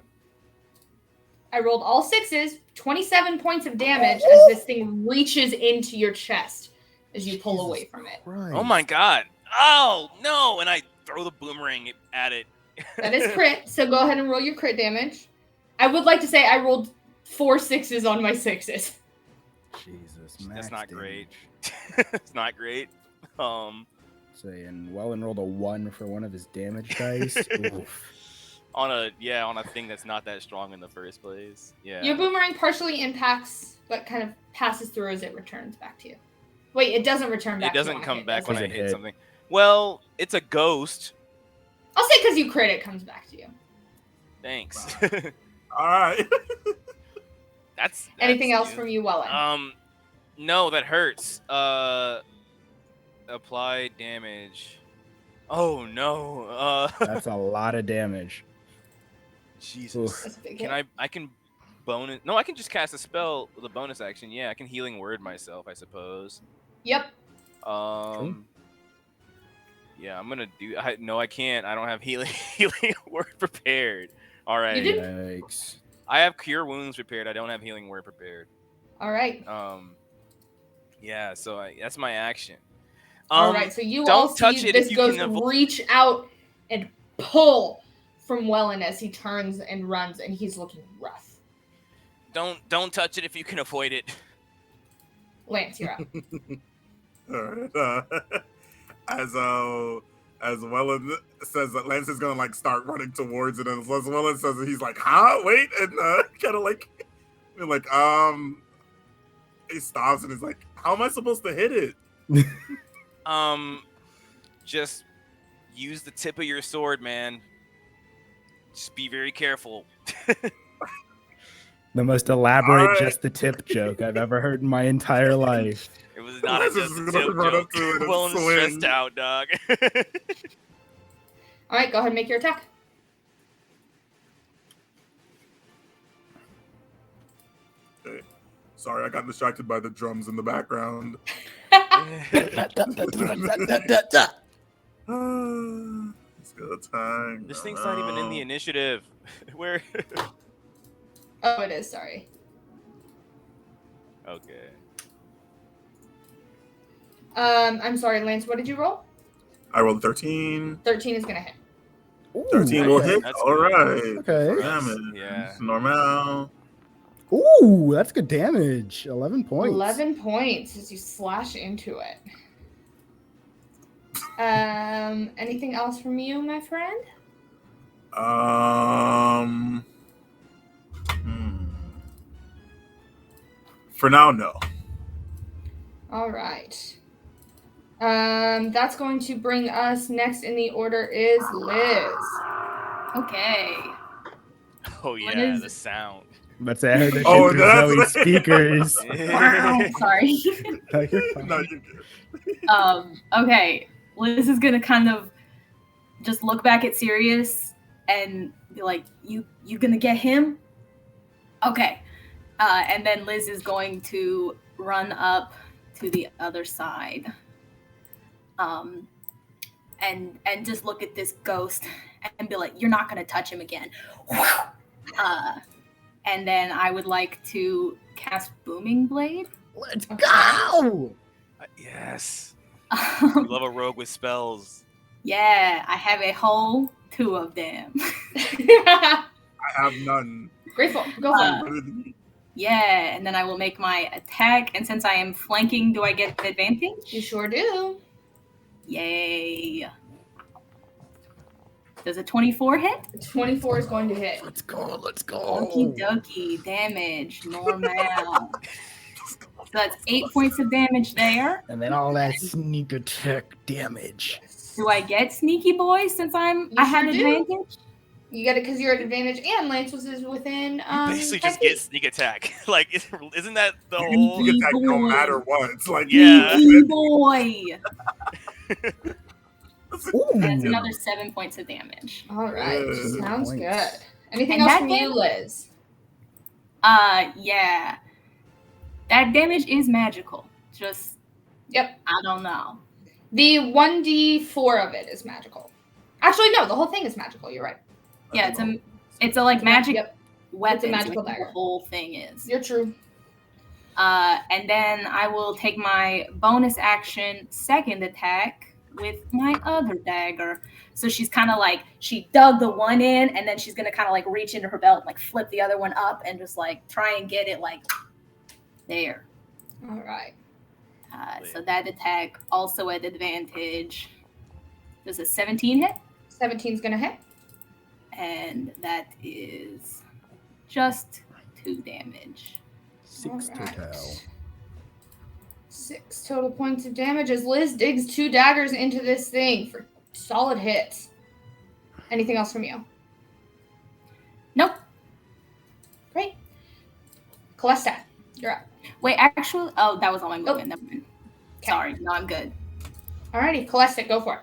[SPEAKER 1] I rolled all 6s, 27 points of damage as this thing reaches into your chest as you pull away from it.
[SPEAKER 2] Christ.
[SPEAKER 3] Oh my god. Oh no! And I throw the boomerang at it.
[SPEAKER 1] That is crit, so go ahead and roll your crit damage. I would like to say I rolled 4 6s on my 6s.
[SPEAKER 2] Jesus,
[SPEAKER 3] That's not
[SPEAKER 2] damage.
[SPEAKER 3] great. It's not great.
[SPEAKER 2] Saying Wellen rolled a 1 for one of his damage dice. Oof.
[SPEAKER 3] On a thing that's not that strong in the first place. Yeah.
[SPEAKER 1] Your boomerang partially impacts, but kind of passes through as it returns back to you. Wait, it doesn't return back.
[SPEAKER 3] It doesn't
[SPEAKER 1] to you
[SPEAKER 3] come
[SPEAKER 1] hit,
[SPEAKER 3] back
[SPEAKER 1] does
[SPEAKER 3] when
[SPEAKER 1] it?
[SPEAKER 3] I hit something. Well, it's a ghost.
[SPEAKER 1] I'll say because you crit, it comes back to you.
[SPEAKER 3] Thanks.
[SPEAKER 6] All right.
[SPEAKER 3] That's
[SPEAKER 1] Anything else
[SPEAKER 3] good.
[SPEAKER 1] from you, Wellen?
[SPEAKER 3] No, that hurts. Apply damage. Oh no.
[SPEAKER 2] That's a lot of damage.
[SPEAKER 3] Jesus.
[SPEAKER 1] That's a big
[SPEAKER 3] Can
[SPEAKER 1] hit.
[SPEAKER 3] I can bonus? No, I can just cast a spell with a bonus action. Yeah, I can healing word myself, I suppose.
[SPEAKER 1] Yep.
[SPEAKER 3] Yeah, I'm gonna do. No, I can't. I don't have healing word prepared. All right.
[SPEAKER 1] You did?
[SPEAKER 2] Yikes.
[SPEAKER 3] I have cure wounds prepared. I don't have healing word prepared.
[SPEAKER 1] All right.
[SPEAKER 3] Yeah. So that's my action.
[SPEAKER 1] All right. So you
[SPEAKER 3] don't
[SPEAKER 1] all
[SPEAKER 3] touch
[SPEAKER 1] see
[SPEAKER 3] it
[SPEAKER 1] this
[SPEAKER 3] if you
[SPEAKER 1] ghost
[SPEAKER 3] can
[SPEAKER 1] reach out and pull from Wellen as he turns and runs, and he's looking rough.
[SPEAKER 3] Don't touch it if you can avoid it.
[SPEAKER 1] Lance, you're up.
[SPEAKER 6] All right. As Wellen says that Lance is gonna like start running towards it, and as Wellen says it, he's like, "Huh? Wait!" and kind of like, he stops and he's like, "How am I supposed to hit it?"
[SPEAKER 3] Just use the tip of your sword, man. Just be very careful.
[SPEAKER 2] The most elaborate
[SPEAKER 6] Alright.
[SPEAKER 2] just the tip joke I've ever heard in my entire life.
[SPEAKER 3] It was not
[SPEAKER 6] Lance
[SPEAKER 3] just
[SPEAKER 6] is
[SPEAKER 3] a
[SPEAKER 6] gonna
[SPEAKER 3] tip
[SPEAKER 6] run up
[SPEAKER 3] joke.
[SPEAKER 6] to it and
[SPEAKER 3] Well,
[SPEAKER 6] swing.
[SPEAKER 3] stressed out, dog.
[SPEAKER 1] All right, go ahead and make your attack.
[SPEAKER 6] Okay. Sorry, I got distracted by the drums in the background. It's good time.
[SPEAKER 3] This thing's not even in the initiative. Where?
[SPEAKER 1] Oh, it is. Sorry.
[SPEAKER 3] Okay.
[SPEAKER 1] I'm sorry, Lance. What did you roll?
[SPEAKER 6] I rolled 13.
[SPEAKER 1] 13 is gonna hit.
[SPEAKER 2] Ooh,
[SPEAKER 6] 13 will
[SPEAKER 2] okay.
[SPEAKER 6] hit.
[SPEAKER 3] That's
[SPEAKER 6] All
[SPEAKER 3] good.
[SPEAKER 6] right.
[SPEAKER 2] Okay.
[SPEAKER 6] Damage.
[SPEAKER 3] Yeah.
[SPEAKER 6] Normal.
[SPEAKER 2] Ooh, that's good damage. 11 points.
[SPEAKER 1] 11 points as you slash into it. Anything else from you, my friend?
[SPEAKER 6] For now, no.
[SPEAKER 1] All right. That's going to bring us next in the order is Liz.
[SPEAKER 4] Okay.
[SPEAKER 3] Oh
[SPEAKER 4] What
[SPEAKER 3] yeah,
[SPEAKER 4] is-
[SPEAKER 3] the sound.
[SPEAKER 2] Let's say I heard that
[SPEAKER 6] Oh,
[SPEAKER 2] shit through
[SPEAKER 6] that's-
[SPEAKER 2] Zoe's speakers.
[SPEAKER 4] Sorry.
[SPEAKER 2] No, you're fine.
[SPEAKER 6] No, you're good.
[SPEAKER 4] Okay. Liz is gonna kind of just look back at Sirius and be like, "You gonna get him?" Okay. And then Liz is going to run up to the other side. And just look at this ghost and be like, "You're not gonna touch him again." And then I would like to cast Booming Blade.
[SPEAKER 2] Let's go!
[SPEAKER 3] Yes. You love a rogue with spells.
[SPEAKER 4] Yeah, I have a whole 2 of them.
[SPEAKER 6] I have none.
[SPEAKER 1] Grateful. Go for it.
[SPEAKER 4] Yeah, and then I will make my attack. And since I am flanking, do I get the advantage?
[SPEAKER 1] You sure do.
[SPEAKER 4] Yay. Does a 24 hit?
[SPEAKER 1] 24 is going to hit.
[SPEAKER 2] Let's go.
[SPEAKER 4] Okie dokie. Damage. Normal. So that's 8 points of damage there.
[SPEAKER 2] And then all that sneak attack damage.
[SPEAKER 4] Do I get sneaky boy since I had advantage?
[SPEAKER 1] You get it because you're at advantage, and Lance was within.
[SPEAKER 3] You basically
[SPEAKER 1] 10
[SPEAKER 3] just
[SPEAKER 1] feet.
[SPEAKER 3] get sneak attack. Like, isn't that the whole?
[SPEAKER 6] Sneak attack no matter what. It's like
[SPEAKER 3] Yeah.
[SPEAKER 4] Sneaky boy.
[SPEAKER 2] Ooh.
[SPEAKER 4] That's another 7 points of damage.
[SPEAKER 1] All right,
[SPEAKER 6] Good
[SPEAKER 1] sounds
[SPEAKER 2] points.
[SPEAKER 1] good. Anything
[SPEAKER 4] And
[SPEAKER 1] else
[SPEAKER 4] that
[SPEAKER 1] from you, Liz?
[SPEAKER 4] Yeah. That damage is magical. Just,
[SPEAKER 1] Yep.
[SPEAKER 4] I don't know.
[SPEAKER 1] The 1d4 of it is magical. Actually, no, the whole thing is magical. You're right.
[SPEAKER 4] Yeah, it's a like magic
[SPEAKER 1] Yep,
[SPEAKER 4] weapon.
[SPEAKER 1] it's a magical
[SPEAKER 4] like,
[SPEAKER 1] dagger.
[SPEAKER 4] The whole thing is.
[SPEAKER 1] You're true.
[SPEAKER 4] And then I will take my bonus action second attack with my other dagger. So she's kind of like, she dug the one in, and then she's going to kind of like reach into her belt and like flip the other one up and just like try and get it like there.
[SPEAKER 1] All right.
[SPEAKER 4] So that attack also at advantage. Does a 17 hit?
[SPEAKER 1] 17's going to hit.
[SPEAKER 4] And that is just 2 damage.
[SPEAKER 2] 6
[SPEAKER 1] All right.
[SPEAKER 2] total.
[SPEAKER 1] 6 total points of damage as Liz digs 2 daggers into this thing for solid hits. Anything else from you?
[SPEAKER 4] Nope.
[SPEAKER 1] Great. Calesta, you're up.
[SPEAKER 4] Wait, actually, oh, that was all my movement. Never mind.
[SPEAKER 1] Okay.
[SPEAKER 4] Sorry, no, I'm good.
[SPEAKER 1] Alrighty, Calesta, go for it.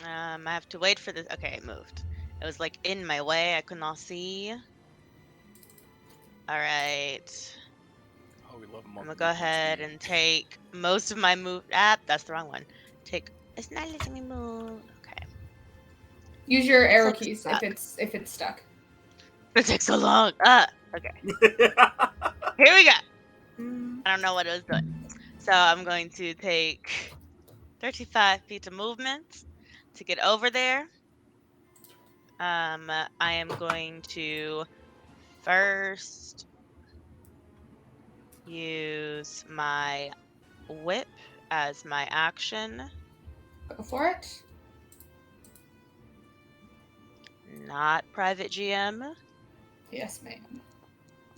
[SPEAKER 5] I have to wait for this. Okay, it moved. It was like in my way. I could not see. All right.
[SPEAKER 3] Oh, we love them.
[SPEAKER 5] I'm gonna go ahead and take most of my move. Ah, that's the wrong one. It's not letting me move. Okay.
[SPEAKER 1] Use your arrow
[SPEAKER 5] It's
[SPEAKER 1] keys
[SPEAKER 5] stuck.
[SPEAKER 1] if it's stuck.
[SPEAKER 5] It takes so long. Okay. Here we go. I don't know what it was doing. So I'm going to take 35 feet of movement to get over there. I am going to first use my whip as my action.
[SPEAKER 1] Go for it.
[SPEAKER 5] Not private GM.
[SPEAKER 1] Yes, ma'am.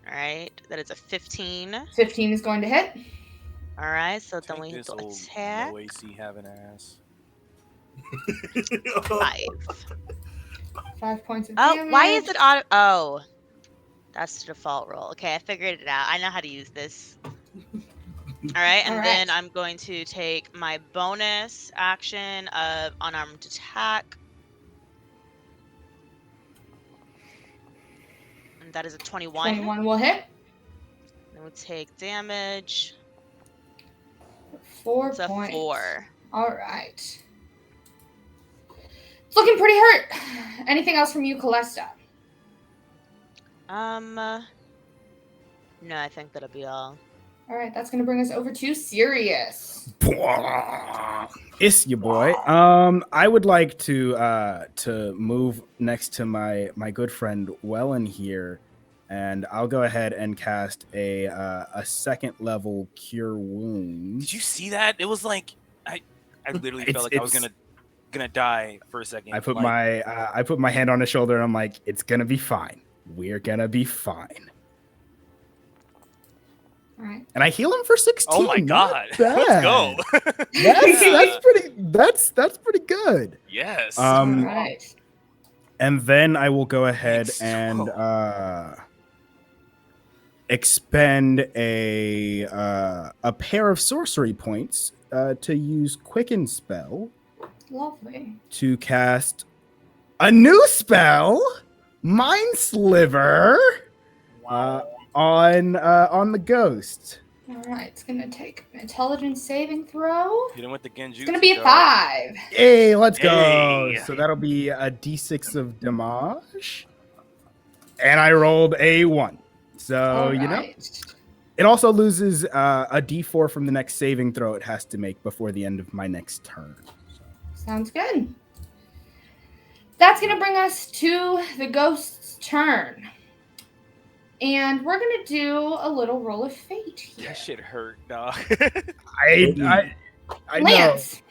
[SPEAKER 5] All right, that is a 15.
[SPEAKER 1] 15 is going to hit.
[SPEAKER 5] All right, so then
[SPEAKER 3] Take
[SPEAKER 5] we
[SPEAKER 3] this
[SPEAKER 5] do
[SPEAKER 3] old
[SPEAKER 5] attack.
[SPEAKER 3] low AC having ass.
[SPEAKER 5] 5.
[SPEAKER 1] 5 points of
[SPEAKER 5] Oh,
[SPEAKER 1] damage.
[SPEAKER 5] why is it auto? Oh, that's the default roll. Okay, I figured it out. I know how to use this. All right, and then I'm going to take my bonus action of unarmed attack. And that is a 21.
[SPEAKER 1] 21 will hit.
[SPEAKER 5] Then we'll take damage.
[SPEAKER 1] 4
[SPEAKER 5] It's a
[SPEAKER 1] points.
[SPEAKER 5] 4.
[SPEAKER 1] All right. It's looking pretty hurt. Anything else from you, Calesta?
[SPEAKER 5] No, I think that'll be all.
[SPEAKER 1] All right, that's going to bring us over to Sirius.
[SPEAKER 2] It's your boy. I would like to move next to my good friend Wellen here, and I'll go ahead and cast a second level Cure Wounds.
[SPEAKER 3] Did you see that? It was like I literally felt like I was gonna die for a second.
[SPEAKER 2] I put
[SPEAKER 3] like,
[SPEAKER 2] my hand on his shoulder and I'm like, it's gonna be fine. We're gonna be fine.
[SPEAKER 1] All right.
[SPEAKER 2] And I heal him for 16.
[SPEAKER 3] oh my
[SPEAKER 2] Not
[SPEAKER 3] god,
[SPEAKER 2] bad.
[SPEAKER 3] let's go.
[SPEAKER 2] That's pretty good.
[SPEAKER 3] Yes.
[SPEAKER 1] All right.
[SPEAKER 2] And then I will go ahead
[SPEAKER 3] Thanks.
[SPEAKER 2] and expend a pair of sorcery points to use Quicken Spell
[SPEAKER 1] Lovely.
[SPEAKER 2] to cast a new spell, Mind Sliver, on the ghost.
[SPEAKER 1] All right, it's going to take an intelligence saving throw.
[SPEAKER 3] Hit him with the Genjutsu.
[SPEAKER 1] It's going to be a
[SPEAKER 3] dog.
[SPEAKER 1] 5.
[SPEAKER 2] Hey, let's go.
[SPEAKER 3] Hey.
[SPEAKER 2] So that'll be a d6 of damage. And I rolled a 1. So,
[SPEAKER 1] All
[SPEAKER 2] you know,
[SPEAKER 1] right.
[SPEAKER 2] it also loses a d4 from the next saving throw it has to make before the end of my next turn.
[SPEAKER 1] Sounds good. That's going to bring us to the ghost's turn. And we're going to do a little roll of fate here.
[SPEAKER 3] That shit hurt, dog.
[SPEAKER 2] I know.
[SPEAKER 1] Lance,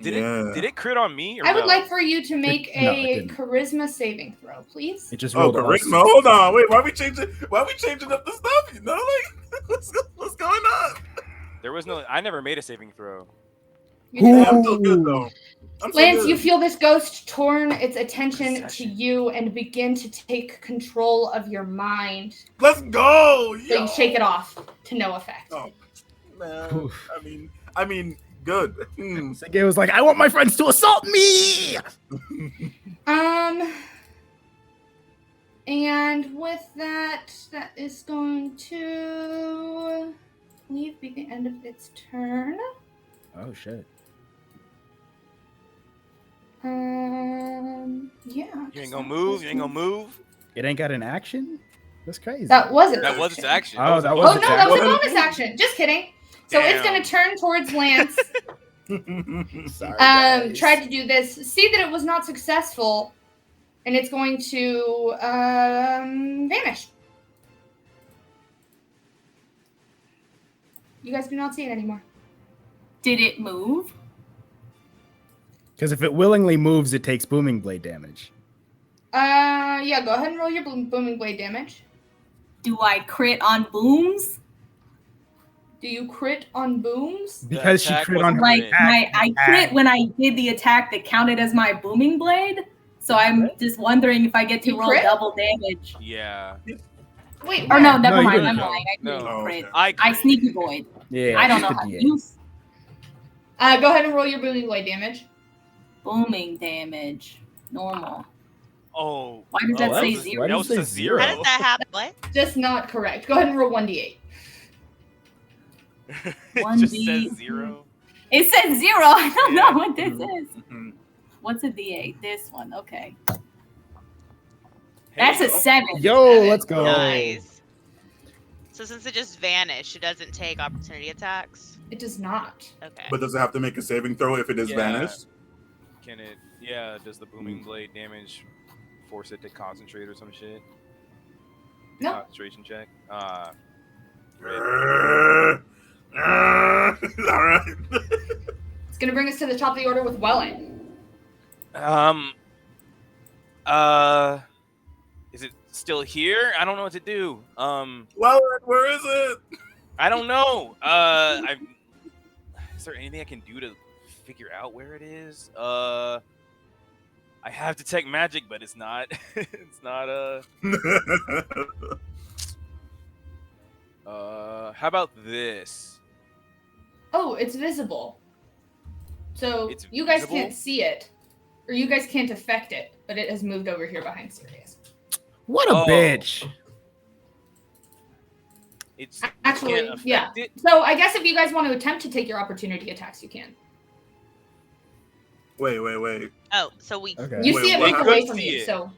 [SPEAKER 3] Did
[SPEAKER 6] Yeah.
[SPEAKER 3] it crit on me? Or
[SPEAKER 1] I would
[SPEAKER 3] no?
[SPEAKER 1] like for you to make
[SPEAKER 2] No, it
[SPEAKER 1] a
[SPEAKER 2] didn't.
[SPEAKER 1] charisma saving throw, please.
[SPEAKER 2] It just
[SPEAKER 6] Oh,
[SPEAKER 2] rolled all
[SPEAKER 6] charisma.
[SPEAKER 2] six.
[SPEAKER 6] Hold on. Wait, why are we changing up the stuff? You know, like what's going on?
[SPEAKER 3] There was no. I never made a saving throw.
[SPEAKER 1] You did
[SPEAKER 6] I'm
[SPEAKER 1] not.
[SPEAKER 6] still good though. I'm still
[SPEAKER 1] Lance,
[SPEAKER 6] good.
[SPEAKER 1] you feel this ghost turn its attention to
[SPEAKER 3] Possession.
[SPEAKER 1] you and begin to take control of your mind.
[SPEAKER 6] Let's go.
[SPEAKER 1] So you shake it off to no effect.
[SPEAKER 6] Oh man. I mean, good.
[SPEAKER 2] Cinque was like, I want my friends to assault me.
[SPEAKER 1] And with that, that is going to be the end of its turn.
[SPEAKER 2] Oh shit.
[SPEAKER 1] Yeah.
[SPEAKER 3] You ain't gonna move. You ain't gonna move.
[SPEAKER 2] It ain't got an action? That's crazy.
[SPEAKER 1] That wasn't.
[SPEAKER 3] That was its action.
[SPEAKER 2] Oh, that
[SPEAKER 1] Oh
[SPEAKER 2] was
[SPEAKER 1] no,
[SPEAKER 2] its
[SPEAKER 1] that was a
[SPEAKER 2] action.
[SPEAKER 1] bonus action. Just kidding. So it's
[SPEAKER 3] Damn.
[SPEAKER 1] going to turn towards Lance.
[SPEAKER 2] Sorry, guys.
[SPEAKER 1] Tried to do this. See that it was not successful, and it's going to vanish. You guys do not see it anymore.
[SPEAKER 4] Did it move?
[SPEAKER 2] Because if it willingly moves, it takes booming blade damage.
[SPEAKER 1] Yeah, go ahead and roll your booming blade damage.
[SPEAKER 4] Do I crit on booms?
[SPEAKER 1] Do you crit on booms?
[SPEAKER 2] Because she
[SPEAKER 3] attack
[SPEAKER 2] crit
[SPEAKER 3] was
[SPEAKER 2] on her
[SPEAKER 4] Like
[SPEAKER 2] attack.
[SPEAKER 4] I crit when I did the attack that counted as my booming blade. So I'm just wondering if I get to
[SPEAKER 1] You
[SPEAKER 4] roll
[SPEAKER 1] crit?
[SPEAKER 4] double damage.
[SPEAKER 3] Yeah.
[SPEAKER 1] Wait,
[SPEAKER 4] Or no,
[SPEAKER 1] where?
[SPEAKER 4] never
[SPEAKER 2] No, you
[SPEAKER 4] mind.
[SPEAKER 2] didn't.
[SPEAKER 4] I'm
[SPEAKER 3] No,
[SPEAKER 4] lying. I
[SPEAKER 3] no.
[SPEAKER 4] didn't
[SPEAKER 6] Oh,
[SPEAKER 4] crit.
[SPEAKER 6] okay.
[SPEAKER 4] I
[SPEAKER 3] crit.
[SPEAKER 4] sneaky void.
[SPEAKER 2] Yeah,
[SPEAKER 4] I don't know
[SPEAKER 2] just
[SPEAKER 4] how
[SPEAKER 2] the
[SPEAKER 4] to
[SPEAKER 2] D8.
[SPEAKER 4] use
[SPEAKER 1] Go ahead and roll your booming blade damage.
[SPEAKER 4] booming damage. Normal.
[SPEAKER 3] Oh.
[SPEAKER 4] Why does that
[SPEAKER 3] that
[SPEAKER 4] say
[SPEAKER 3] was a-
[SPEAKER 4] zero?
[SPEAKER 2] Why
[SPEAKER 3] That was
[SPEAKER 2] does it
[SPEAKER 3] a
[SPEAKER 2] say
[SPEAKER 3] zero.
[SPEAKER 5] How does that happen? What?
[SPEAKER 1] Just not correct. Go ahead and roll 1d8.
[SPEAKER 3] It just
[SPEAKER 4] 1D.
[SPEAKER 3] says 0.
[SPEAKER 4] It says 0. I don't know
[SPEAKER 3] Yeah.
[SPEAKER 4] what this is.
[SPEAKER 6] Mhm.
[SPEAKER 4] What's a D8? This one. Okay.
[SPEAKER 3] Hey,
[SPEAKER 4] That's a 7.
[SPEAKER 2] Yo,
[SPEAKER 1] Seven.
[SPEAKER 2] let's go.
[SPEAKER 5] Nice. So since it just vanished, it doesn't take opportunity attacks.
[SPEAKER 1] It does not.
[SPEAKER 5] Okay.
[SPEAKER 6] But does it have to make a saving throw if it is
[SPEAKER 3] Yeah.
[SPEAKER 6] vanished?
[SPEAKER 3] Can it? Yeah. Does the booming blade damage force it to concentrate or some shit?
[SPEAKER 1] No.
[SPEAKER 3] Concentration check.
[SPEAKER 6] All right.
[SPEAKER 1] It's going to bring us to the top of the order with Wellen.
[SPEAKER 3] Is it still here? I don't know what to do.
[SPEAKER 6] Well, where is it?
[SPEAKER 3] I don't know. Is there anything I can do to figure out where it is? I have detect magic, but it's not. It's not. How about this?
[SPEAKER 1] Oh, it's visible. So
[SPEAKER 3] It's
[SPEAKER 1] you guys
[SPEAKER 3] visible?
[SPEAKER 1] can't see it, or you guys can't affect it, but it has moved over here behind Sirius.
[SPEAKER 2] What a
[SPEAKER 3] Oh.
[SPEAKER 2] bitch.
[SPEAKER 3] It's
[SPEAKER 1] Actually,
[SPEAKER 3] can't affect
[SPEAKER 1] yeah.
[SPEAKER 3] it?
[SPEAKER 1] So I guess if you guys want to attempt to take your opportunity attacks, you can.
[SPEAKER 6] Wait.
[SPEAKER 5] Oh, so we.
[SPEAKER 2] Okay.
[SPEAKER 1] You
[SPEAKER 6] Wait,
[SPEAKER 1] see it
[SPEAKER 6] what
[SPEAKER 1] move
[SPEAKER 6] happened?
[SPEAKER 1] away from
[SPEAKER 3] See
[SPEAKER 1] you,
[SPEAKER 3] it.
[SPEAKER 1] so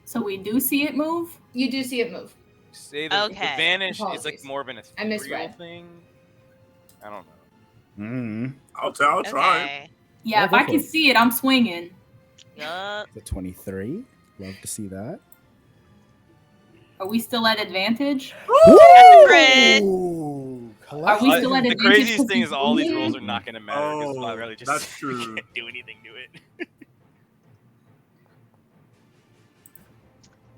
[SPEAKER 4] So we do see it move?
[SPEAKER 1] you do see it move.
[SPEAKER 3] Say the
[SPEAKER 5] Okay.
[SPEAKER 3] vanish is like
[SPEAKER 1] Apologies.
[SPEAKER 3] more of an
[SPEAKER 1] I
[SPEAKER 3] ethereal
[SPEAKER 1] misread.
[SPEAKER 3] thing. I don't know.
[SPEAKER 2] Mm-hmm.
[SPEAKER 6] I'll try.
[SPEAKER 5] Okay.
[SPEAKER 4] Yeah,
[SPEAKER 2] Yeah,
[SPEAKER 4] if
[SPEAKER 2] go
[SPEAKER 4] I
[SPEAKER 2] for
[SPEAKER 4] can
[SPEAKER 2] it.
[SPEAKER 4] see it, I'm swinging.
[SPEAKER 5] Yup.
[SPEAKER 2] The 23. Love to see that.
[SPEAKER 4] Are we still at advantage?
[SPEAKER 5] Crit.
[SPEAKER 2] Ooh,
[SPEAKER 4] Are we still at
[SPEAKER 3] The
[SPEAKER 4] advantage?
[SPEAKER 3] craziest
[SPEAKER 4] 'cause
[SPEAKER 3] thing
[SPEAKER 4] he's
[SPEAKER 3] is all these
[SPEAKER 4] moving?
[SPEAKER 3] rules are not going to matter because
[SPEAKER 6] Oh,
[SPEAKER 3] really just
[SPEAKER 6] that's true.
[SPEAKER 3] can't do anything to it.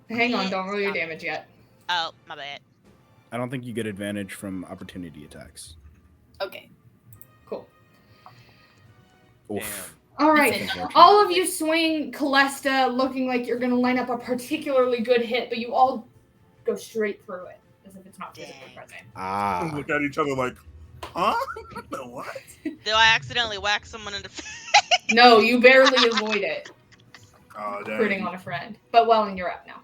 [SPEAKER 1] Hang on, don't roll your
[SPEAKER 5] Stop.
[SPEAKER 1] damage yet.
[SPEAKER 5] Oh, my bad.
[SPEAKER 2] I don't think you get advantage from opportunity attacks.
[SPEAKER 4] Okay.
[SPEAKER 1] Cool.
[SPEAKER 2] Oof.
[SPEAKER 1] All
[SPEAKER 4] It's
[SPEAKER 1] right.
[SPEAKER 4] a-
[SPEAKER 2] Unfortunate.
[SPEAKER 1] All of you swing Calesta looking like you're going to line up a particularly good hit, but you all go straight through it as if it's not physically
[SPEAKER 5] Dang.
[SPEAKER 1] present.
[SPEAKER 2] Ah.
[SPEAKER 6] Look at each other like, huh? What?
[SPEAKER 5] Do I accidentally whack someone in the face?
[SPEAKER 1] No, you barely avoid it,
[SPEAKER 6] Oh,
[SPEAKER 1] critting
[SPEAKER 6] dang.
[SPEAKER 1] on a friend. But Wellen, you're up now.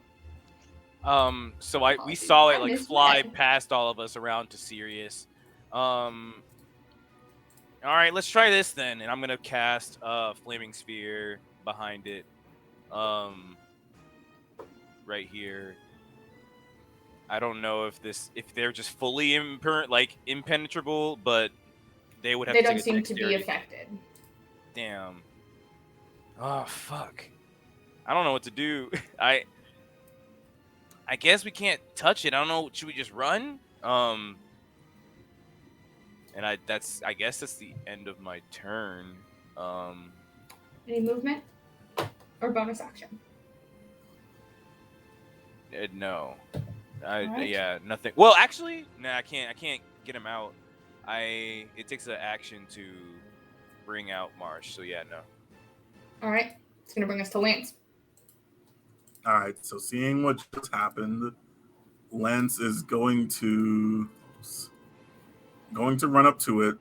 [SPEAKER 3] So we
[SPEAKER 1] Apologies,
[SPEAKER 3] saw
[SPEAKER 1] I
[SPEAKER 3] it like
[SPEAKER 1] misread.
[SPEAKER 3] fly past all of us around to Sirius. All right, let's try this then, and I'm gonna cast flaming sphere behind it, right here. I don't know if they're just fully impenetrable, but they would have
[SPEAKER 1] They
[SPEAKER 3] to
[SPEAKER 1] don't
[SPEAKER 3] take a
[SPEAKER 1] seem to be
[SPEAKER 3] dexterity.
[SPEAKER 1] affected.
[SPEAKER 3] Damn. Oh fuck. I don't know what to do. I guess we can't touch it. I don't know. Should we just run? And I guess that's the end of my turn.
[SPEAKER 1] Any movement or bonus action?
[SPEAKER 3] No.
[SPEAKER 1] Alright.
[SPEAKER 3] Yeah, nothing. Well, actually, I can't get him out. It takes an action to bring out Marsh. So yeah, no.
[SPEAKER 1] All right. It's going to bring us to Lance.
[SPEAKER 6] All right. So seeing what just happened, Lance is going to run up to it.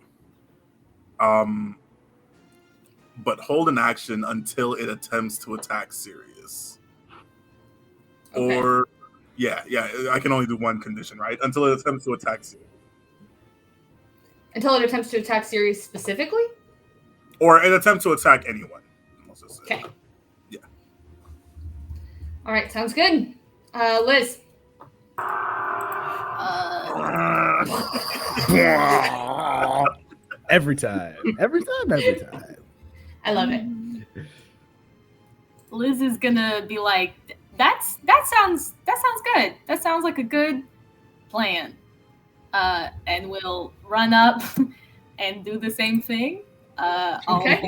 [SPEAKER 6] But hold an action until it attempts to attack Sirius.
[SPEAKER 1] Okay.
[SPEAKER 6] Or, yeah, I can only do one condition, right? Until it attempts to attack Sirius.
[SPEAKER 1] Until it attempts to attack Sirius specifically?
[SPEAKER 6] Or it attempts to attack anyone.
[SPEAKER 1] Okay.
[SPEAKER 6] Yeah.
[SPEAKER 1] All right. Sounds good. Liz.
[SPEAKER 2] Every time.
[SPEAKER 1] I love it.
[SPEAKER 4] Liz is gonna be like, that sounds good. That sounds like a good plan. And we'll run up and do the same thing. I'll
[SPEAKER 1] Okay.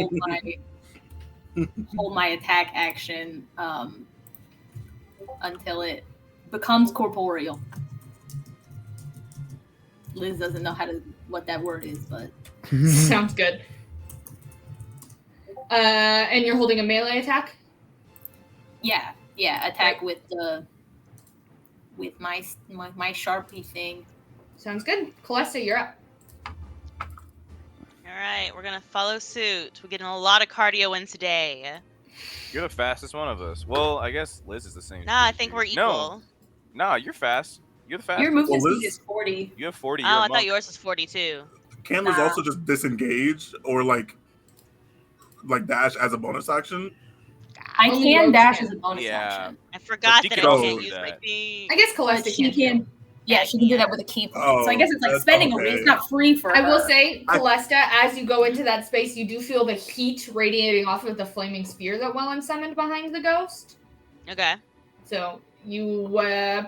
[SPEAKER 4] hold my attack action until it becomes corporeal. Liz doesn't know what that word is, but
[SPEAKER 1] Sounds good. And you're holding a melee attack?
[SPEAKER 4] yeah, attack with my Sharpie thing.
[SPEAKER 1] Sounds good. Calesta, you're up.
[SPEAKER 5] All right, we're gonna follow suit. We're getting a lot of cardio in today.
[SPEAKER 3] You're the fastest one of us. Well, I guess Liz is the same.
[SPEAKER 5] Nah, I think we're equal.
[SPEAKER 3] No, you're fast. You're the fastest.
[SPEAKER 1] Your movement
[SPEAKER 6] Well,
[SPEAKER 1] speed is 40.
[SPEAKER 3] You have 40.
[SPEAKER 5] Oh,
[SPEAKER 3] You're a
[SPEAKER 5] I thought
[SPEAKER 3] monk.
[SPEAKER 5] yours was 42.
[SPEAKER 6] Can Liz
[SPEAKER 4] Nah.
[SPEAKER 6] also just disengage or like dash as a bonus action?
[SPEAKER 4] I
[SPEAKER 1] Only
[SPEAKER 4] can
[SPEAKER 1] rogues
[SPEAKER 4] dash
[SPEAKER 1] can.
[SPEAKER 4] as a bonus
[SPEAKER 3] Yeah.
[SPEAKER 4] action.
[SPEAKER 5] I forgot
[SPEAKER 3] she
[SPEAKER 5] that I
[SPEAKER 3] could also
[SPEAKER 5] can't
[SPEAKER 3] do
[SPEAKER 5] use my
[SPEAKER 3] that.
[SPEAKER 5] thing.
[SPEAKER 1] I guess Calesta
[SPEAKER 4] But she
[SPEAKER 1] can.
[SPEAKER 4] can. Yeah, she can do that with a key point. So I guess it's like
[SPEAKER 6] that's
[SPEAKER 4] spending a
[SPEAKER 6] okay.
[SPEAKER 4] it's not free for
[SPEAKER 1] I
[SPEAKER 4] her.
[SPEAKER 1] will say, Calesta, as you go into that space, you do feel the heat radiating off of the flaming sphere that Wellen summoned behind the ghost.
[SPEAKER 5] Okay.
[SPEAKER 1] So you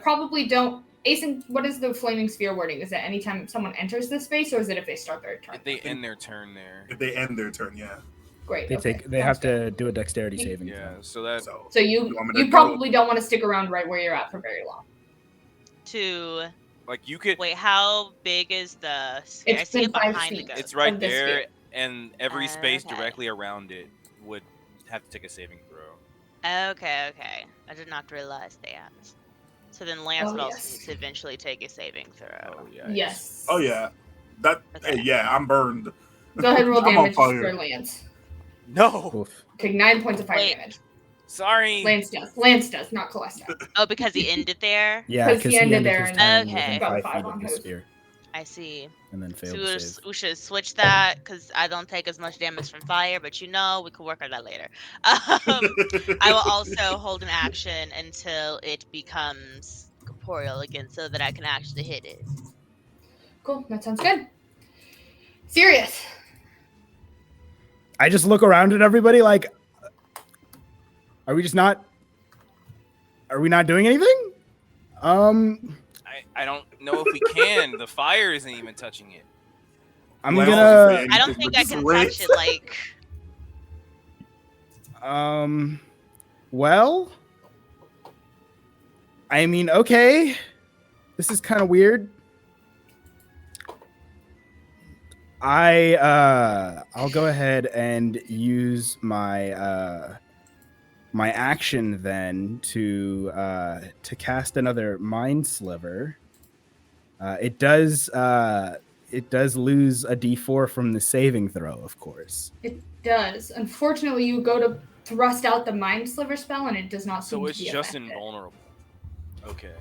[SPEAKER 1] probably don't. Aison, what is the flaming sphere wording? Is it anytime someone enters the space, or is it if they start their turn?
[SPEAKER 3] If they end their turn there.
[SPEAKER 6] If they end their turn, yeah.
[SPEAKER 1] Great.
[SPEAKER 2] They
[SPEAKER 1] okay.
[SPEAKER 2] they have
[SPEAKER 1] Sounds good.
[SPEAKER 2] to do a dexterity saving.
[SPEAKER 3] Yeah.
[SPEAKER 2] throw.
[SPEAKER 3] So that.
[SPEAKER 1] So you
[SPEAKER 6] want me to
[SPEAKER 1] probably don't want to stick around right where you're at for very long.
[SPEAKER 3] Like you could.
[SPEAKER 5] Wait, how big is the sphere? I
[SPEAKER 1] It's
[SPEAKER 5] see
[SPEAKER 1] been
[SPEAKER 5] it
[SPEAKER 1] 5
[SPEAKER 5] behind the
[SPEAKER 1] feet.
[SPEAKER 5] ghost.
[SPEAKER 3] It's right
[SPEAKER 1] of the
[SPEAKER 3] there,
[SPEAKER 1] sphere.
[SPEAKER 3] and every space
[SPEAKER 5] Okay.
[SPEAKER 3] directly around it would have to take a saving throw.
[SPEAKER 5] Okay. I did not realize that. So then Lance
[SPEAKER 1] Oh,
[SPEAKER 5] would also
[SPEAKER 1] yes.
[SPEAKER 5] need to eventually take a saving throw.
[SPEAKER 3] Oh yeah.
[SPEAKER 1] Yes.
[SPEAKER 6] Oh yeah. That
[SPEAKER 5] Okay.
[SPEAKER 6] hey, yeah, I'm burned.
[SPEAKER 1] Go ahead and roll
[SPEAKER 6] I'm on
[SPEAKER 1] damage
[SPEAKER 6] fire.
[SPEAKER 1] for Lance.
[SPEAKER 3] No.
[SPEAKER 2] Oof.
[SPEAKER 1] Take 9 points of fire
[SPEAKER 5] Wait.
[SPEAKER 1] damage.
[SPEAKER 3] Sorry.
[SPEAKER 1] Lance does, not Calesta.
[SPEAKER 5] Oh, because he ended there?
[SPEAKER 2] Yeah,
[SPEAKER 1] Because
[SPEAKER 2] because
[SPEAKER 1] he
[SPEAKER 2] he
[SPEAKER 1] ended
[SPEAKER 2] ended
[SPEAKER 1] there
[SPEAKER 2] his
[SPEAKER 1] and
[SPEAKER 2] turn
[SPEAKER 5] Okay.
[SPEAKER 2] within
[SPEAKER 1] got a
[SPEAKER 2] 5
[SPEAKER 1] 5
[SPEAKER 2] feet
[SPEAKER 1] on
[SPEAKER 2] of the
[SPEAKER 1] his.
[SPEAKER 2] sphere,
[SPEAKER 5] I see.
[SPEAKER 2] and then failed
[SPEAKER 5] So
[SPEAKER 2] to save.
[SPEAKER 5] we should switch that because I don't take as much damage from fire, but we could work on that later. I will also hold an action until it becomes corporeal again so that I can actually hit it.
[SPEAKER 1] Cool, that sounds good. Sirius.
[SPEAKER 2] I just look around at everybody like, are we not doing anything?
[SPEAKER 3] I don't know if we can. The fire isn't even touching it.
[SPEAKER 2] I'm
[SPEAKER 6] Well,
[SPEAKER 2] gonna.
[SPEAKER 5] I don't think I can touch it like
[SPEAKER 2] Well, I mean, okay. This is kind of weird. I'll go ahead and use my my action then to cast another Mind Sliver. It does lose a D4 from the saving throw, of course.
[SPEAKER 1] It does. Unfortunately, you go to thrust out the Mind Sliver spell, and it does not seem
[SPEAKER 3] So
[SPEAKER 1] to
[SPEAKER 3] it's
[SPEAKER 1] be
[SPEAKER 3] just
[SPEAKER 1] effective.
[SPEAKER 3] invulnerable. Okay.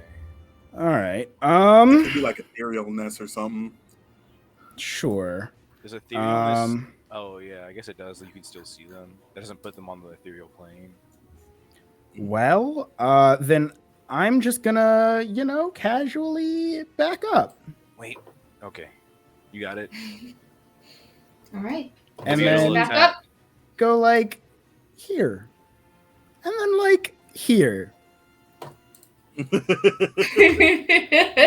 [SPEAKER 2] All right.
[SPEAKER 6] Could be like etherealness or something.
[SPEAKER 2] Sure.
[SPEAKER 3] There's etherealness. Oh yeah, I guess it does. You can still see them. That doesn't put them on the ethereal plane.
[SPEAKER 2] Well, then I'm just gonna, casually back up.
[SPEAKER 3] Wait. Okay. You got it.
[SPEAKER 1] All right.
[SPEAKER 2] And
[SPEAKER 3] Okay,
[SPEAKER 2] then
[SPEAKER 1] Back up.
[SPEAKER 2] go like here. And then like here.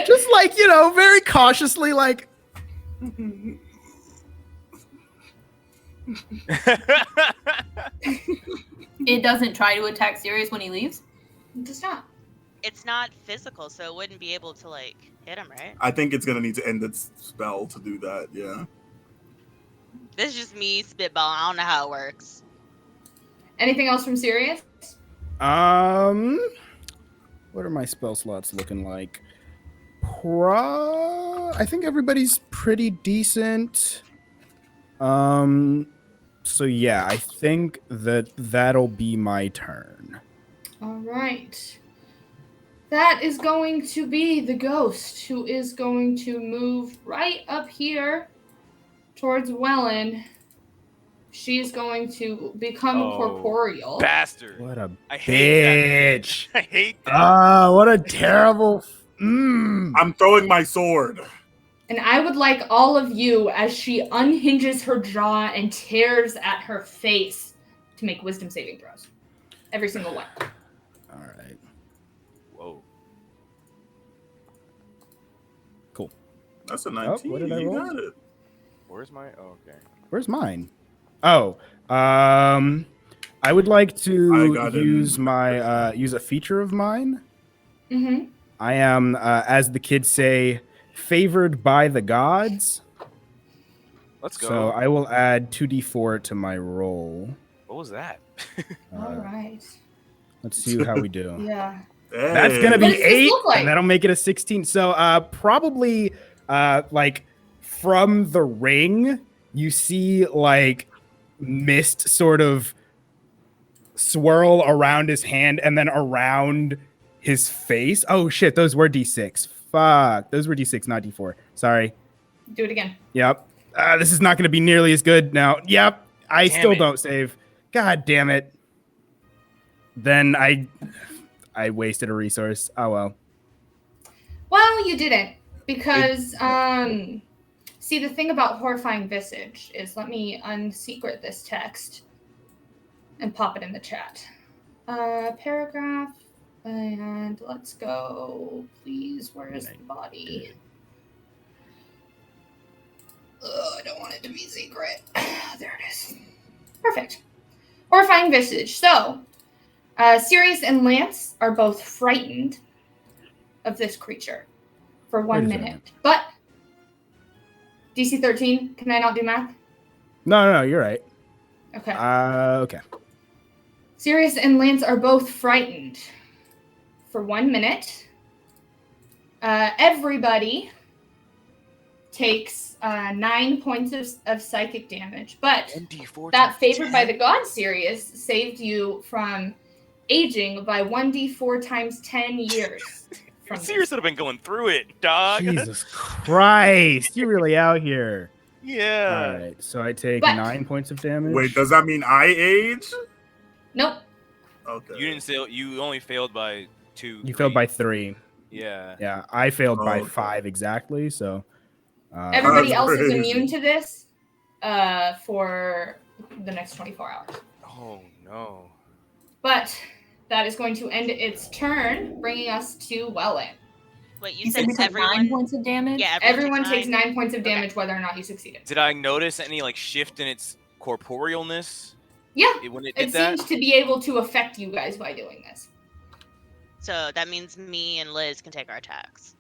[SPEAKER 2] Just like, very cautiously like
[SPEAKER 4] It doesn't try to attack Sirius when he leaves?
[SPEAKER 1] It does not.
[SPEAKER 5] It's not physical, so it wouldn't be able to like hit him, right?
[SPEAKER 6] I think it's gonna need to end its spell to do that. Yeah.
[SPEAKER 5] This is just me spitballing. I don't know how it works.
[SPEAKER 1] Anything else from Sirius?
[SPEAKER 2] What are my spell slots looking like? I think everybody's pretty decent. So yeah, I think that'll be my turn.
[SPEAKER 1] All right. That is going to be the ghost, who is going to move right up here towards Wellen. She's going to become corporeal.
[SPEAKER 3] Bastard.
[SPEAKER 2] What a
[SPEAKER 3] I hate
[SPEAKER 2] bitch!
[SPEAKER 3] that. I hate that.
[SPEAKER 2] Ah, what a terrible.
[SPEAKER 6] I'm throwing my sword.
[SPEAKER 1] And I would like all of you, as she unhinges her jaw and tears at her face, to make wisdom saving throws. Every single one.
[SPEAKER 2] All right.
[SPEAKER 3] Whoa.
[SPEAKER 2] Cool.
[SPEAKER 6] That's a 19.
[SPEAKER 2] what did I
[SPEAKER 6] You
[SPEAKER 2] roll?
[SPEAKER 6] got it.
[SPEAKER 3] Where's my? Oh, okay.
[SPEAKER 2] Where's mine? Oh, I would like to use my use a feature of mine.
[SPEAKER 1] Mm-hmm.
[SPEAKER 2] I am, as the kids say, favored by the gods.
[SPEAKER 3] Let's go.
[SPEAKER 2] So I will add 2d4 to my roll.
[SPEAKER 3] What was that?
[SPEAKER 1] All right.
[SPEAKER 2] Let's see how we do.
[SPEAKER 1] Yeah.
[SPEAKER 6] Hey.
[SPEAKER 2] That's gonna
[SPEAKER 1] What
[SPEAKER 2] be
[SPEAKER 1] does this
[SPEAKER 2] 8,
[SPEAKER 1] look like?
[SPEAKER 2] and that'll make it a 16. So probably like from the ring, you see like mist sort of swirl around his hand and then around his face. Oh shit, those were d6. Fuck, those were d6, not d4. Sorry.
[SPEAKER 1] Do it again.
[SPEAKER 2] Yep. This is not going to be nearly as good now. Yep. I
[SPEAKER 3] Damn
[SPEAKER 2] still
[SPEAKER 3] it.
[SPEAKER 2] don't save. God damn it. Then I wasted a resource. Oh well.
[SPEAKER 1] Well, you didn't. Because, see, the thing about Horrifying Visage is, let me unsecret this text and pop it in the chat. Paragraph, and let's go, please. Where is the body? I don't want it to be secret. There it is. Perfect. Horrifying Visage. So, Sirius and Lance are both frightened of this creature for 1
[SPEAKER 2] Wait a
[SPEAKER 1] minute.
[SPEAKER 2] second.
[SPEAKER 1] But, DC 13, can I not do math?
[SPEAKER 2] No, you're right.
[SPEAKER 1] Okay.
[SPEAKER 2] Okay.
[SPEAKER 1] Sirius and Lance are both frightened for 1 minute. Everybody takes 9 points of psychic damage, but
[SPEAKER 3] 1d4
[SPEAKER 1] that
[SPEAKER 3] times
[SPEAKER 1] favored by
[SPEAKER 3] 10?
[SPEAKER 1] the god Sirius saved you from aging by 1d4 times 10 years. From
[SPEAKER 3] Sirius would have been going through it, dog.
[SPEAKER 2] Jesus Christ. You're really out here.
[SPEAKER 3] Yeah.
[SPEAKER 2] All right. So I take
[SPEAKER 1] But-
[SPEAKER 2] 9 points of damage.
[SPEAKER 6] Wait, does that mean I age?
[SPEAKER 1] Nope.
[SPEAKER 6] Okay.
[SPEAKER 3] You didn't say you only failed by 2.
[SPEAKER 2] You failed by 3.
[SPEAKER 3] Yeah.
[SPEAKER 2] Yeah, I failed by
[SPEAKER 6] Okay.
[SPEAKER 2] 5 exactly. So
[SPEAKER 1] Everybody
[SPEAKER 6] That's
[SPEAKER 1] else is
[SPEAKER 6] crazy.
[SPEAKER 1] immune to this for the next 24 hours.
[SPEAKER 3] Oh no.
[SPEAKER 1] But that is going to end its turn, bringing us to Wellen.
[SPEAKER 5] Wait, you
[SPEAKER 4] You said
[SPEAKER 5] said
[SPEAKER 4] we took
[SPEAKER 5] everyone?
[SPEAKER 4] 9 points of damage?
[SPEAKER 5] Yeah,
[SPEAKER 1] Everyone takes
[SPEAKER 5] nine.
[SPEAKER 1] 9 points of
[SPEAKER 5] Okay.
[SPEAKER 1] damage whether or not you succeeded.
[SPEAKER 3] Did I notice any like shift in its corporealness
[SPEAKER 1] Yeah,
[SPEAKER 3] when it
[SPEAKER 1] it
[SPEAKER 3] did that?
[SPEAKER 1] seems to be able to affect you guys by doing this.
[SPEAKER 5] So that means me and Liz can take our attacks.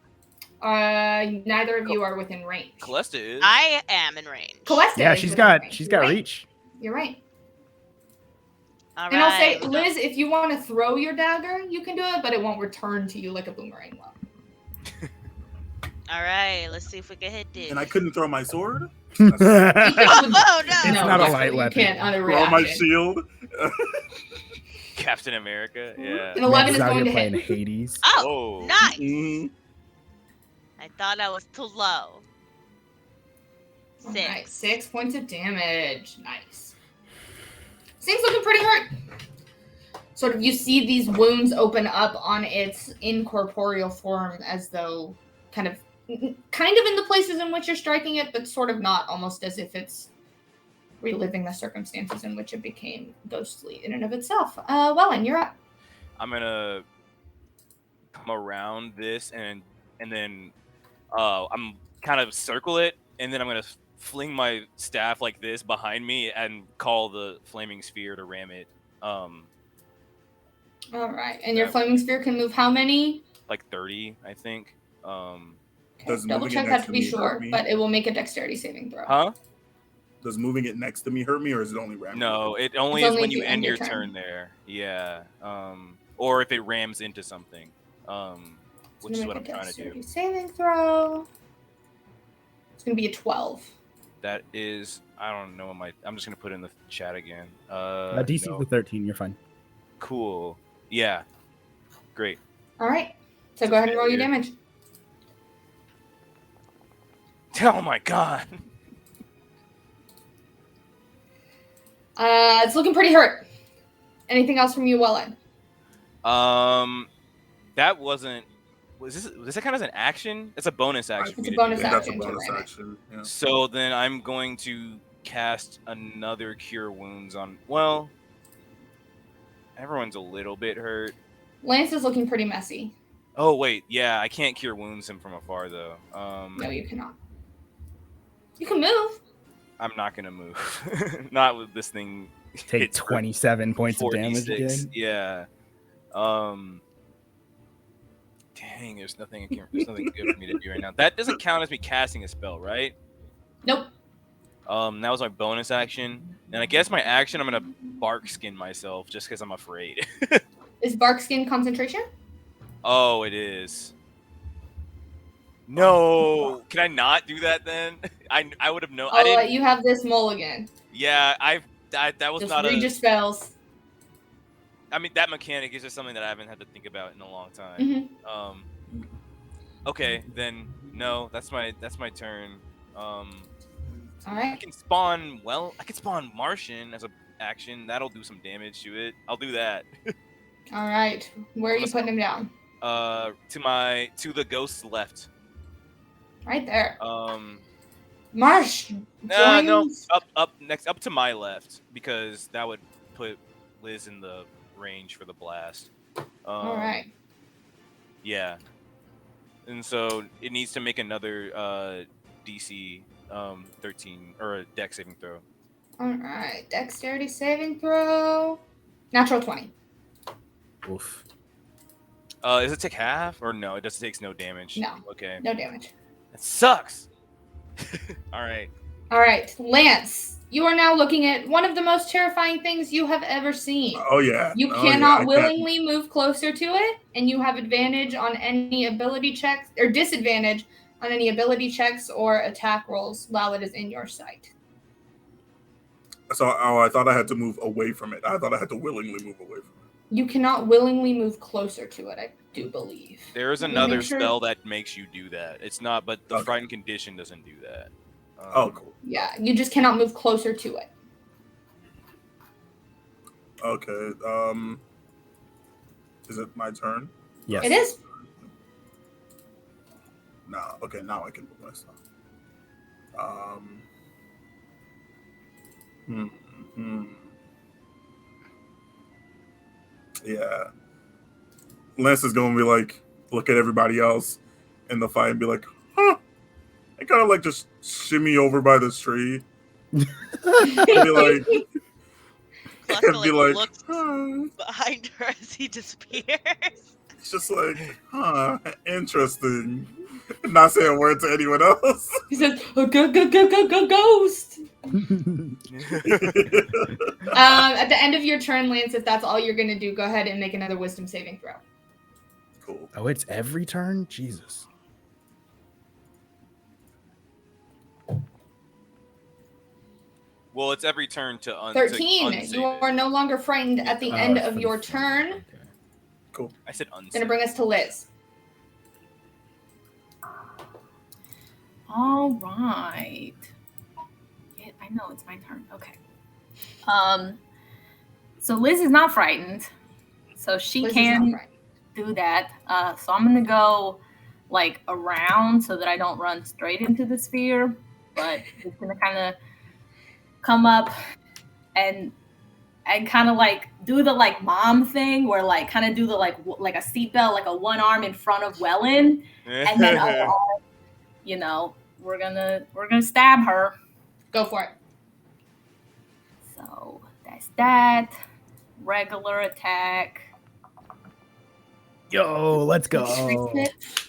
[SPEAKER 1] Neither of you are within range.
[SPEAKER 3] Calesta is.
[SPEAKER 5] I am in range.
[SPEAKER 1] Calesta
[SPEAKER 2] yeah,
[SPEAKER 1] is
[SPEAKER 2] she's
[SPEAKER 1] within
[SPEAKER 2] got
[SPEAKER 1] range.
[SPEAKER 2] she's
[SPEAKER 1] You're
[SPEAKER 2] got
[SPEAKER 1] right.
[SPEAKER 2] reach.
[SPEAKER 1] You're right.
[SPEAKER 5] All
[SPEAKER 1] And I'll say,
[SPEAKER 5] right.
[SPEAKER 1] Liz, if you want to throw your dagger, you can do it, but it won't return to you like a boomerang will.
[SPEAKER 5] All right, let's see if we can hit this.
[SPEAKER 6] And I couldn't throw my sword?
[SPEAKER 1] You
[SPEAKER 2] it's
[SPEAKER 1] could-
[SPEAKER 5] Oh no!
[SPEAKER 2] not a
[SPEAKER 1] you-
[SPEAKER 2] light
[SPEAKER 1] you
[SPEAKER 2] weapon.
[SPEAKER 1] can't on a
[SPEAKER 6] Throw my
[SPEAKER 1] reaction.
[SPEAKER 6] shield?
[SPEAKER 3] Captain America. Yeah.
[SPEAKER 1] An 11 is
[SPEAKER 2] out
[SPEAKER 1] going
[SPEAKER 2] here
[SPEAKER 1] to
[SPEAKER 2] playing
[SPEAKER 1] hit.
[SPEAKER 2] Hades.
[SPEAKER 5] Oh,
[SPEAKER 3] Whoa.
[SPEAKER 5] nice!
[SPEAKER 6] Mhm.
[SPEAKER 5] I thought I was too low. 6.
[SPEAKER 1] Alright, 6 points of damage. Nice. This thing's looking pretty hurt. Sort of, you see these wounds open up on its incorporeal form as though kind of in the places in which you're striking it, but sort of not, almost as if it's reliving the circumstances in which it became ghostly in and of itself. Wellen, you're up.
[SPEAKER 3] I'm gonna come around this and then I'm kind of circle it, and then I'm gonna fling my staff like this behind me and call the flaming sphere to ram it.
[SPEAKER 1] All right, and your flaming sphere can move how many?
[SPEAKER 3] Like 30, I think.
[SPEAKER 1] Okay, double check that to be sure, but it will make a dexterity saving throw.
[SPEAKER 3] Huh?
[SPEAKER 6] Does moving it next to me hurt me, or is it only ramming?
[SPEAKER 3] No, it only is when you end your turn there. Yeah. Or if it rams into something. Which is what I'm trying to do.
[SPEAKER 1] Saving throw. It's gonna be a 12.
[SPEAKER 3] That is, I don't know. I'm just gonna put it in the chat again.
[SPEAKER 2] DC
[SPEAKER 3] no.
[SPEAKER 2] the 13. You're fine.
[SPEAKER 3] Cool. Yeah. Great.
[SPEAKER 1] All right. So go ahead and roll your damage.
[SPEAKER 3] Oh my god.
[SPEAKER 1] It's looking pretty hurt. Anything else from you, Wellen?
[SPEAKER 3] That wasn't. Does that count as an action? It's a bonus action.
[SPEAKER 1] It's a bonus action.
[SPEAKER 6] That's a bonus action. Yeah.
[SPEAKER 3] So then I'm going to cast another Cure Wounds on. Well, everyone's a little bit hurt.
[SPEAKER 1] Lance is looking pretty messy.
[SPEAKER 3] Oh wait, yeah, I can't Cure Wounds him from afar though.
[SPEAKER 1] No, you cannot. You can move.
[SPEAKER 3] I'm not gonna move. Not with this thing.
[SPEAKER 2] Take 27 points of damage again.
[SPEAKER 3] Yeah. Dang, there's nothing good for me to do right now. That doesn't count as me casting a spell, right?
[SPEAKER 1] Nope.
[SPEAKER 3] That was my bonus action, and I guess my action, I'm gonna bark skin myself just because I'm afraid.
[SPEAKER 1] Is bark skin concentration?
[SPEAKER 3] Oh, it is. No, can I not do that then? I would have known.
[SPEAKER 1] Oh, you have this mulligan.
[SPEAKER 3] Yeah, that was
[SPEAKER 1] just
[SPEAKER 3] not
[SPEAKER 1] read your spells.
[SPEAKER 3] I mean, that mechanic is just something that I haven't had to think about in a long time.
[SPEAKER 1] Mm-hmm.
[SPEAKER 3] Okay, then no, that's my turn.
[SPEAKER 1] All right.
[SPEAKER 3] I can spawn Martian as a action. That'll do some damage to it. I'll do that.
[SPEAKER 1] All right. Where are you putting him down?
[SPEAKER 3] To the ghost's left.
[SPEAKER 1] Right there.
[SPEAKER 3] Marsh. No, up to my left, because that would put Liz in the range for the blast.
[SPEAKER 1] All right.
[SPEAKER 3] Yeah. And so it needs to make another DC 13 or a Dex saving throw.
[SPEAKER 1] All right, dexterity saving throw. Natural 20.
[SPEAKER 2] Oof.
[SPEAKER 3] Does it take half or no? It just takes no damage.
[SPEAKER 1] No.
[SPEAKER 3] Okay.
[SPEAKER 1] No damage.
[SPEAKER 3] That sucks. All right.
[SPEAKER 1] All right, Lance. You are now looking at one of the most terrifying things you have ever seen.
[SPEAKER 6] Oh yeah.
[SPEAKER 1] You cannot willingly move closer to it, and you have advantage on any ability checks, or disadvantage on any ability checks or attack rolls while it is in your sight.
[SPEAKER 6] So, I thought I had to move away from it. I thought I had to willingly move away from it.
[SPEAKER 1] You cannot willingly move closer to it, I do believe.
[SPEAKER 3] There is another spell that makes you do that. It's not, but the frightened condition doesn't do that.
[SPEAKER 6] Oh, cool.
[SPEAKER 1] Yeah, you just cannot move closer to it.
[SPEAKER 6] Okay. Is it my turn?
[SPEAKER 2] Yes.
[SPEAKER 1] It is.
[SPEAKER 6] Nah. Okay, now I can move my stuff. Yeah. Lance is going to be like, look at everybody else in the fight and be like, huh. I kind of like just shimmy over by this tree. And be like,
[SPEAKER 5] looks behind her as he disappears.
[SPEAKER 6] It's just like, huh, interesting. Not saying a word to anyone else.
[SPEAKER 1] He says, go, ghost. At the end of your turn, Lance, if that's all you're going to do, go ahead and make another wisdom saving throw.
[SPEAKER 6] Cool.
[SPEAKER 2] Oh, it's every turn? Jesus.
[SPEAKER 3] Well, it's every turn to
[SPEAKER 1] 13. You are no longer frightened at the end of your turn.
[SPEAKER 2] Okay.
[SPEAKER 6] Cool.
[SPEAKER 3] I said unsaved.
[SPEAKER 1] Going to bring us to Liz.
[SPEAKER 4] All right. I know it's my turn. Okay. So Liz is not frightened, so she can do that. So I'm gonna go like around so that I don't run straight into the sphere, but it's gonna kind of come up and kind of like do the like mom thing, where like kind of do the like a seatbelt, like a one arm in front of Wellen, and then other arm, you know, we're gonna stab her.
[SPEAKER 1] Go for it.
[SPEAKER 4] So that's that. Regular attack.
[SPEAKER 2] Yo, let's go.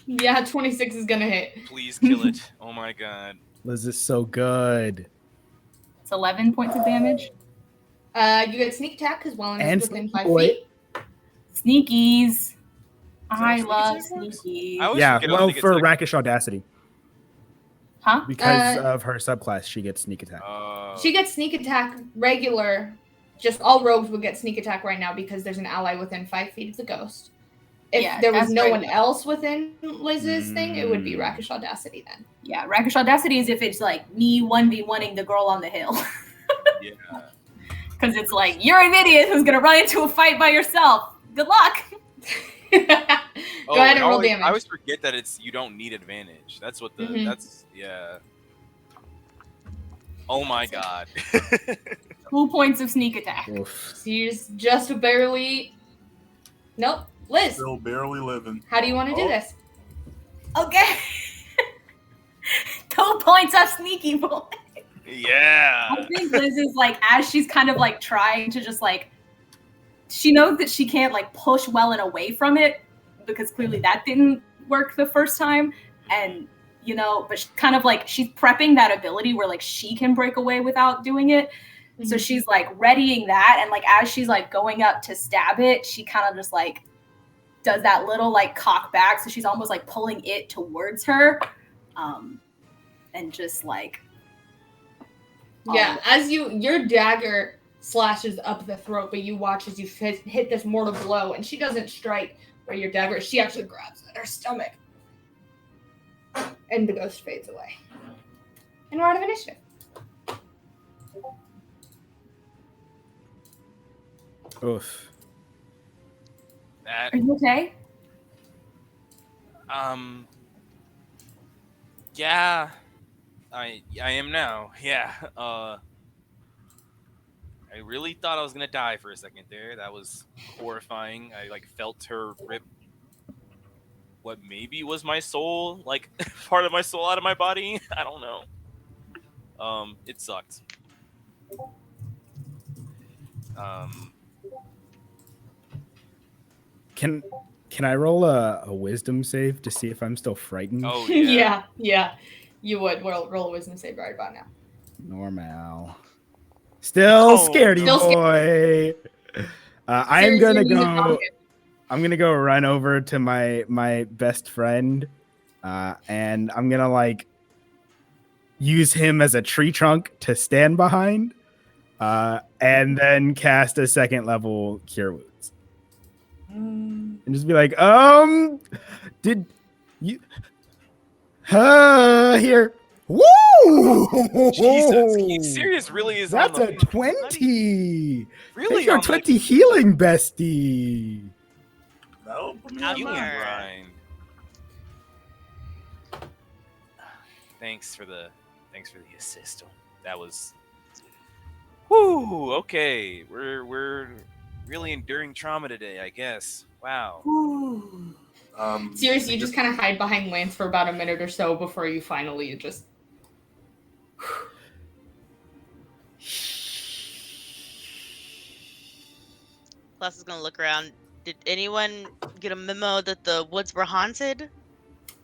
[SPEAKER 1] Yeah, 26 is gonna hit.
[SPEAKER 3] Please kill it. Oh my god.
[SPEAKER 2] Liz is so good.
[SPEAKER 4] It's 11 points of damage.
[SPEAKER 1] You get sneak attack because Wellen
[SPEAKER 2] And
[SPEAKER 1] is within
[SPEAKER 2] sneak
[SPEAKER 1] 5
[SPEAKER 2] boy.
[SPEAKER 1] feet.
[SPEAKER 4] Sneakies. I
[SPEAKER 3] sneak
[SPEAKER 4] love
[SPEAKER 3] attack works?
[SPEAKER 4] sneakies.
[SPEAKER 3] I always
[SPEAKER 2] Yeah,
[SPEAKER 3] forget
[SPEAKER 2] well,
[SPEAKER 3] how sneak
[SPEAKER 2] for
[SPEAKER 3] attack-
[SPEAKER 2] Rakish Audacity.
[SPEAKER 4] Huh?
[SPEAKER 2] Because of her subclass, she gets sneak attack.
[SPEAKER 1] She gets sneak attack regular. Just all rogues would get sneak attack right now because there's an ally within 5 feet of the ghost. If
[SPEAKER 4] Yeah,
[SPEAKER 1] there was
[SPEAKER 4] that's
[SPEAKER 1] no
[SPEAKER 4] right.
[SPEAKER 1] one else within Liz's thing, it would be Rakish Audacity then.
[SPEAKER 4] Yeah, Rakish Audacity is if it's like me 1v1ing the girl on the hill.
[SPEAKER 3] Yeah.
[SPEAKER 4] Because it's like, you're an idiot who's going to run into a fight by yourself. Good luck.
[SPEAKER 1] Go ahead and roll damage.
[SPEAKER 3] I always forget that you don't need advantage. That's what
[SPEAKER 1] Mhm.
[SPEAKER 3] that's yeah. Oh my god.
[SPEAKER 4] 2 points of sneak attack.
[SPEAKER 2] Oof.
[SPEAKER 1] So you just barely. Nope. Liz,
[SPEAKER 6] Still barely living.
[SPEAKER 1] how do you want to do this?
[SPEAKER 4] Okay. 2 points of sneaky boy.
[SPEAKER 3] Yeah.
[SPEAKER 4] I think Liz is like, as she's kind of like trying to just like, she knows that she can't like push Wellen away from it because clearly that didn't work the first time. And, you know, but she's kind of like, she's prepping that ability where like she can break away without doing it. So she's like readying that. And like, as she's like going up to stab it, she kind of just like does that little like cock back. So she's almost like pulling it towards her. And just like,
[SPEAKER 1] Yeah, as your dagger slashes up the throat, but you watch as you hit this mortal blow, and she doesn't strike where your dagger is. She actually grabs at her stomach. And the ghost fades away. And we're out of initiative.
[SPEAKER 2] Oof.
[SPEAKER 3] That
[SPEAKER 4] are you okay?
[SPEAKER 3] yeah. I am now. Yeah. I really thought I was gonna die for a second there. That was horrifying. I like felt her rip what maybe was my soul, like part of my soul out of my body. I don't know. It sucked.
[SPEAKER 2] Can I roll a wisdom save to see if I'm still frightened?
[SPEAKER 3] Oh yeah.
[SPEAKER 1] Yeah. You would roll a wisdom save right about now.
[SPEAKER 2] Normal. Still
[SPEAKER 3] Oh,
[SPEAKER 2] scaredy
[SPEAKER 1] Still
[SPEAKER 2] boy. I am
[SPEAKER 1] Seriously,
[SPEAKER 2] gonna
[SPEAKER 1] you
[SPEAKER 2] go.
[SPEAKER 1] knock
[SPEAKER 2] I'm gonna go run over to my best friend, and I'm gonna like use him as a tree trunk to stand behind, and then cast a second level Cure Wounds, and just be like, did you? Here. Woo!
[SPEAKER 3] Jesus, Sirius really is.
[SPEAKER 2] That's
[SPEAKER 3] on the
[SPEAKER 2] a 20.
[SPEAKER 3] Really
[SPEAKER 2] Take your
[SPEAKER 3] on the
[SPEAKER 2] 20 healing, bestie.
[SPEAKER 6] That'll put me
[SPEAKER 5] Out
[SPEAKER 6] on
[SPEAKER 5] you
[SPEAKER 6] mine.
[SPEAKER 5] are.
[SPEAKER 3] grind. Thanks for the assist. That was. Whoo. Okay, we're really enduring trauma today, I guess. Wow.
[SPEAKER 1] Seriously, you just kind of hide behind Lance for about a minute or so before you finally just.
[SPEAKER 5] Plus is gonna look around. Did anyone get a memo that the woods were haunted?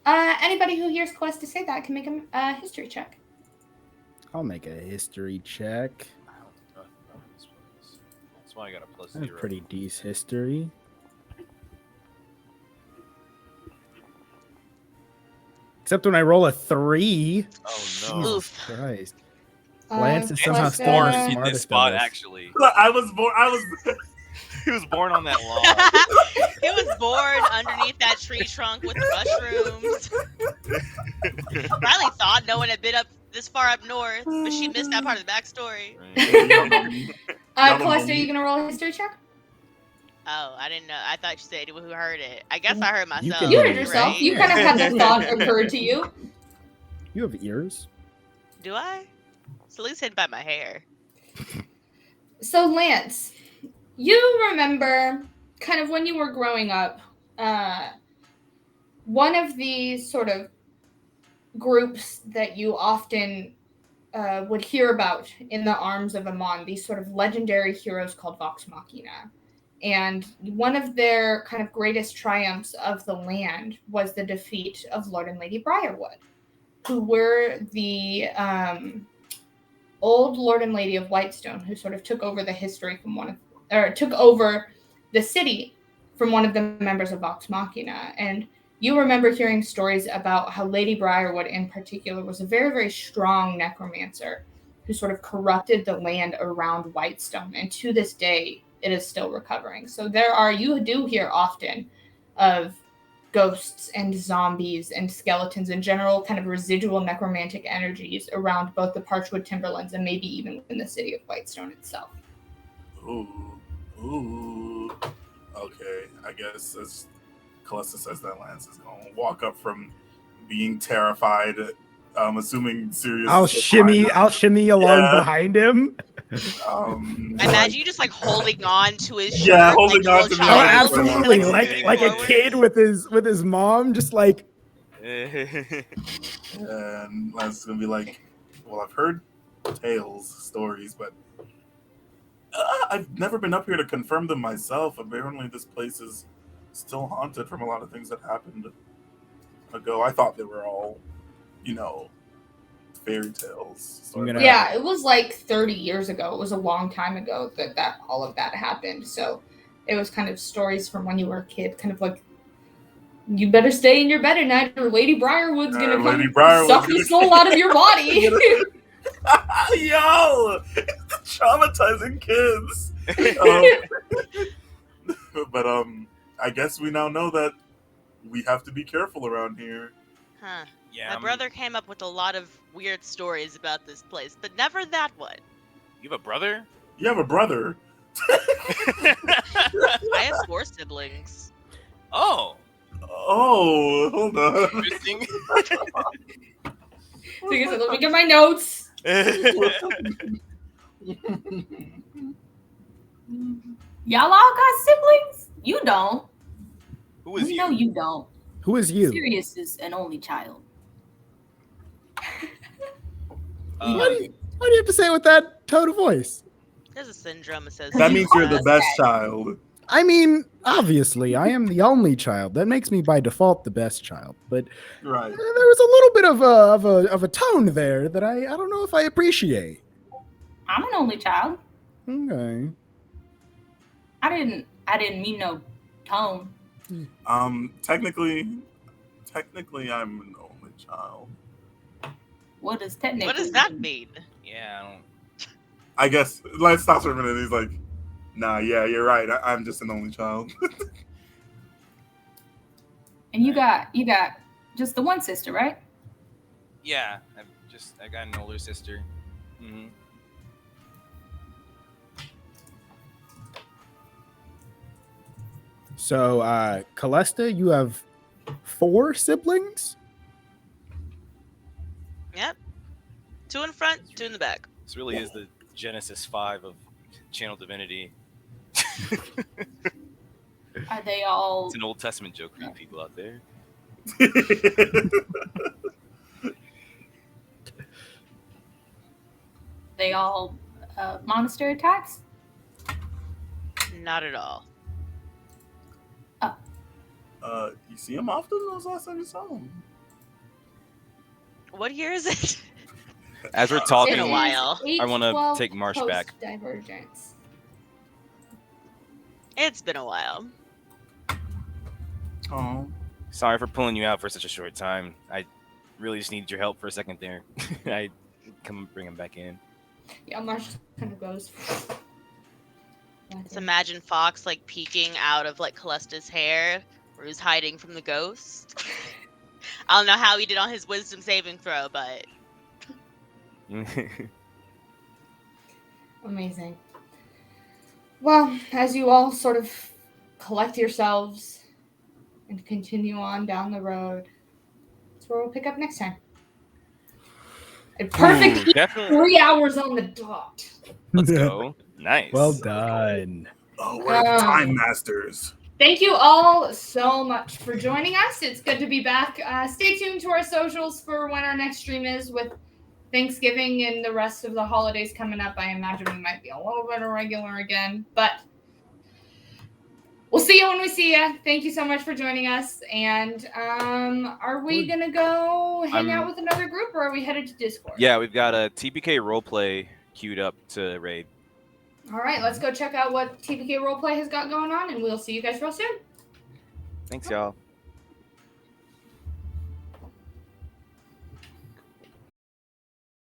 [SPEAKER 1] Anybody who hears Calesta say that can make a history check.
[SPEAKER 2] I'll make a history check.
[SPEAKER 3] That's why I got a plus
[SPEAKER 2] I have
[SPEAKER 3] 0.
[SPEAKER 2] pretty decent history. Except when I roll a 3.
[SPEAKER 3] Oh no.
[SPEAKER 2] Jesus
[SPEAKER 5] Oof.
[SPEAKER 2] Christ. Lance is somehow
[SPEAKER 1] Calesta-
[SPEAKER 2] still
[SPEAKER 3] Born
[SPEAKER 2] the
[SPEAKER 3] in
[SPEAKER 2] smartest
[SPEAKER 3] this spot,
[SPEAKER 2] of us.
[SPEAKER 3] actually.
[SPEAKER 6] I was born.
[SPEAKER 3] He was born on that log.
[SPEAKER 5] He was born underneath that tree trunk with mushrooms. Riley thought no one had been up this far up north, but she missed that part of the backstory.
[SPEAKER 1] Calesta, are you gonna roll a history check?
[SPEAKER 5] Oh, I didn't know. I thought you said anyone who heard it. I guess I heard myself.
[SPEAKER 2] can
[SPEAKER 1] You
[SPEAKER 2] hear
[SPEAKER 1] heard yourself.
[SPEAKER 5] right?
[SPEAKER 1] You kind of had the thought occur to you.
[SPEAKER 2] You have ears?
[SPEAKER 5] Do I? It's at least hidden by my hair.
[SPEAKER 1] So, Lance, you remember kind of when you were growing up, one of the sort of groups that you often would hear about in the arms of Amon, these sort of legendary heroes called Vox Machina. And one of their kind of greatest triumphs of the land was the defeat of Lord and Lady Briarwood, who were the old Lord and Lady of Whitestone, who sort of took over the history from took over the city from one of the members of Vox Machina. And you remember hearing stories about how Lady Briarwood in particular was a very, very strong necromancer who sort of corrupted the land around Whitestone. And to this day, it is still recovering. So you do hear often of ghosts and zombies and skeletons in general, kind of residual necromantic energies around both the Parchwood Timberlands and maybe even in the city of Whitestone itself.
[SPEAKER 6] Ooh. Okay, I guess as Calesta says that, Lance is going to walk up from being terrified. Assuming Sirius.
[SPEAKER 2] I'll shimmy along behind him.
[SPEAKER 5] Imagine you just like holding on to his shirt.
[SPEAKER 6] Yeah, holding on to me.
[SPEAKER 2] Oh, absolutely, like a kid with his mom, just like.
[SPEAKER 6] And Lance is gonna be like, "Well, I've heard stories, but I've never been up here to confirm them myself. Apparently, this place is still haunted from a lot of things that happened ago. I thought they were all, fairy tales.
[SPEAKER 1] Yeah, it was like 30 years ago. It was a long time ago that all of that happened. So it was kind of stories from when you were a kid, kind of like, you better stay in your bed at night or Lady Briarwood's going to come suck the soul out of your body.
[SPEAKER 6] Yo! Traumatizing kids. But I guess we now know that we have to be careful around here.
[SPEAKER 5] Huh.
[SPEAKER 3] Yeah,
[SPEAKER 5] My brother came up with a lot of weird stories about this place, but never that one.
[SPEAKER 3] You have a brother?
[SPEAKER 6] You have a brother?
[SPEAKER 5] I have 4 siblings.
[SPEAKER 3] Oh,
[SPEAKER 6] hold on.
[SPEAKER 3] interesting.
[SPEAKER 1] So you said, let me get my notes.
[SPEAKER 4] Y'all all got siblings? You don't.
[SPEAKER 3] Who is you?
[SPEAKER 4] No, you don't.
[SPEAKER 2] Who is you?
[SPEAKER 4] Sirius is an only child.
[SPEAKER 2] Why do you have to say it with that tone of voice?
[SPEAKER 5] There's a syndrome that says
[SPEAKER 6] That means you're the best child.
[SPEAKER 2] I mean, obviously, I am the only child. That makes me by default the best child. But
[SPEAKER 6] right.
[SPEAKER 2] There was a little bit of a tone there that I don't know if I appreciate. I'm
[SPEAKER 4] an only child.
[SPEAKER 2] Okay.
[SPEAKER 4] I didn't mean no tone.
[SPEAKER 6] Technically, I'm an only child.
[SPEAKER 4] What does technically?
[SPEAKER 5] What does that mean?
[SPEAKER 3] Yeah,
[SPEAKER 6] I guess. Let's stop for a minute. He's like, "Nah, yeah, you're right. I'm just an only child."
[SPEAKER 4] And you got just the one sister, right?
[SPEAKER 3] Yeah, I got an older sister. Mm-hmm.
[SPEAKER 2] So, Calesta, you have 4 siblings?
[SPEAKER 5] Yep. 2 in front, 2 in the back.
[SPEAKER 3] This really is the Genesis 5 of Channel Divinity.
[SPEAKER 4] Are they all?
[SPEAKER 3] It's an Old Testament joke for you people out there.
[SPEAKER 4] They all monastery types?
[SPEAKER 5] Not at all.
[SPEAKER 6] You see him often? When was the last time you saw him?
[SPEAKER 5] What year is it?
[SPEAKER 3] As we're talking,
[SPEAKER 5] in a while.
[SPEAKER 3] I want to take Marsh back.
[SPEAKER 1] Divergence.
[SPEAKER 5] It's been a while.
[SPEAKER 6] Oh.
[SPEAKER 3] Sorry for pulling you out for such a short time. I really just needed your help for a second there. I come and bring him back in.
[SPEAKER 1] Yeah, Marsh kind of goes.
[SPEAKER 5] Just imagine Fox like peeking out of like Calesta's hair, where he's hiding from the ghost. I don't know how he did on his wisdom saving throw, but
[SPEAKER 1] amazing. Well, as you all sort of collect yourselves and continue on down the road, that's where we'll pick up next time. A perfect 3 hours on the dot.
[SPEAKER 3] Let's go. Nice.
[SPEAKER 2] Well done.
[SPEAKER 6] Oh, we're the time masters.
[SPEAKER 1] Thank you all so much for joining us. It's good to be back. Stay tuned to our socials for when our next stream is with Thanksgiving and the rest of the holidays coming up, I imagine we might be a little bit irregular again, but we'll see you when we see you. Thank you so much for joining us. And are we going to go hang out with another group, or are we headed to Discord?
[SPEAKER 3] Yeah, we've got a TPK roleplay queued up to raid.
[SPEAKER 1] All right, let's go check out what TPK Roleplay has got going on, and we'll see you guys real soon.
[SPEAKER 3] Thanks, y'all.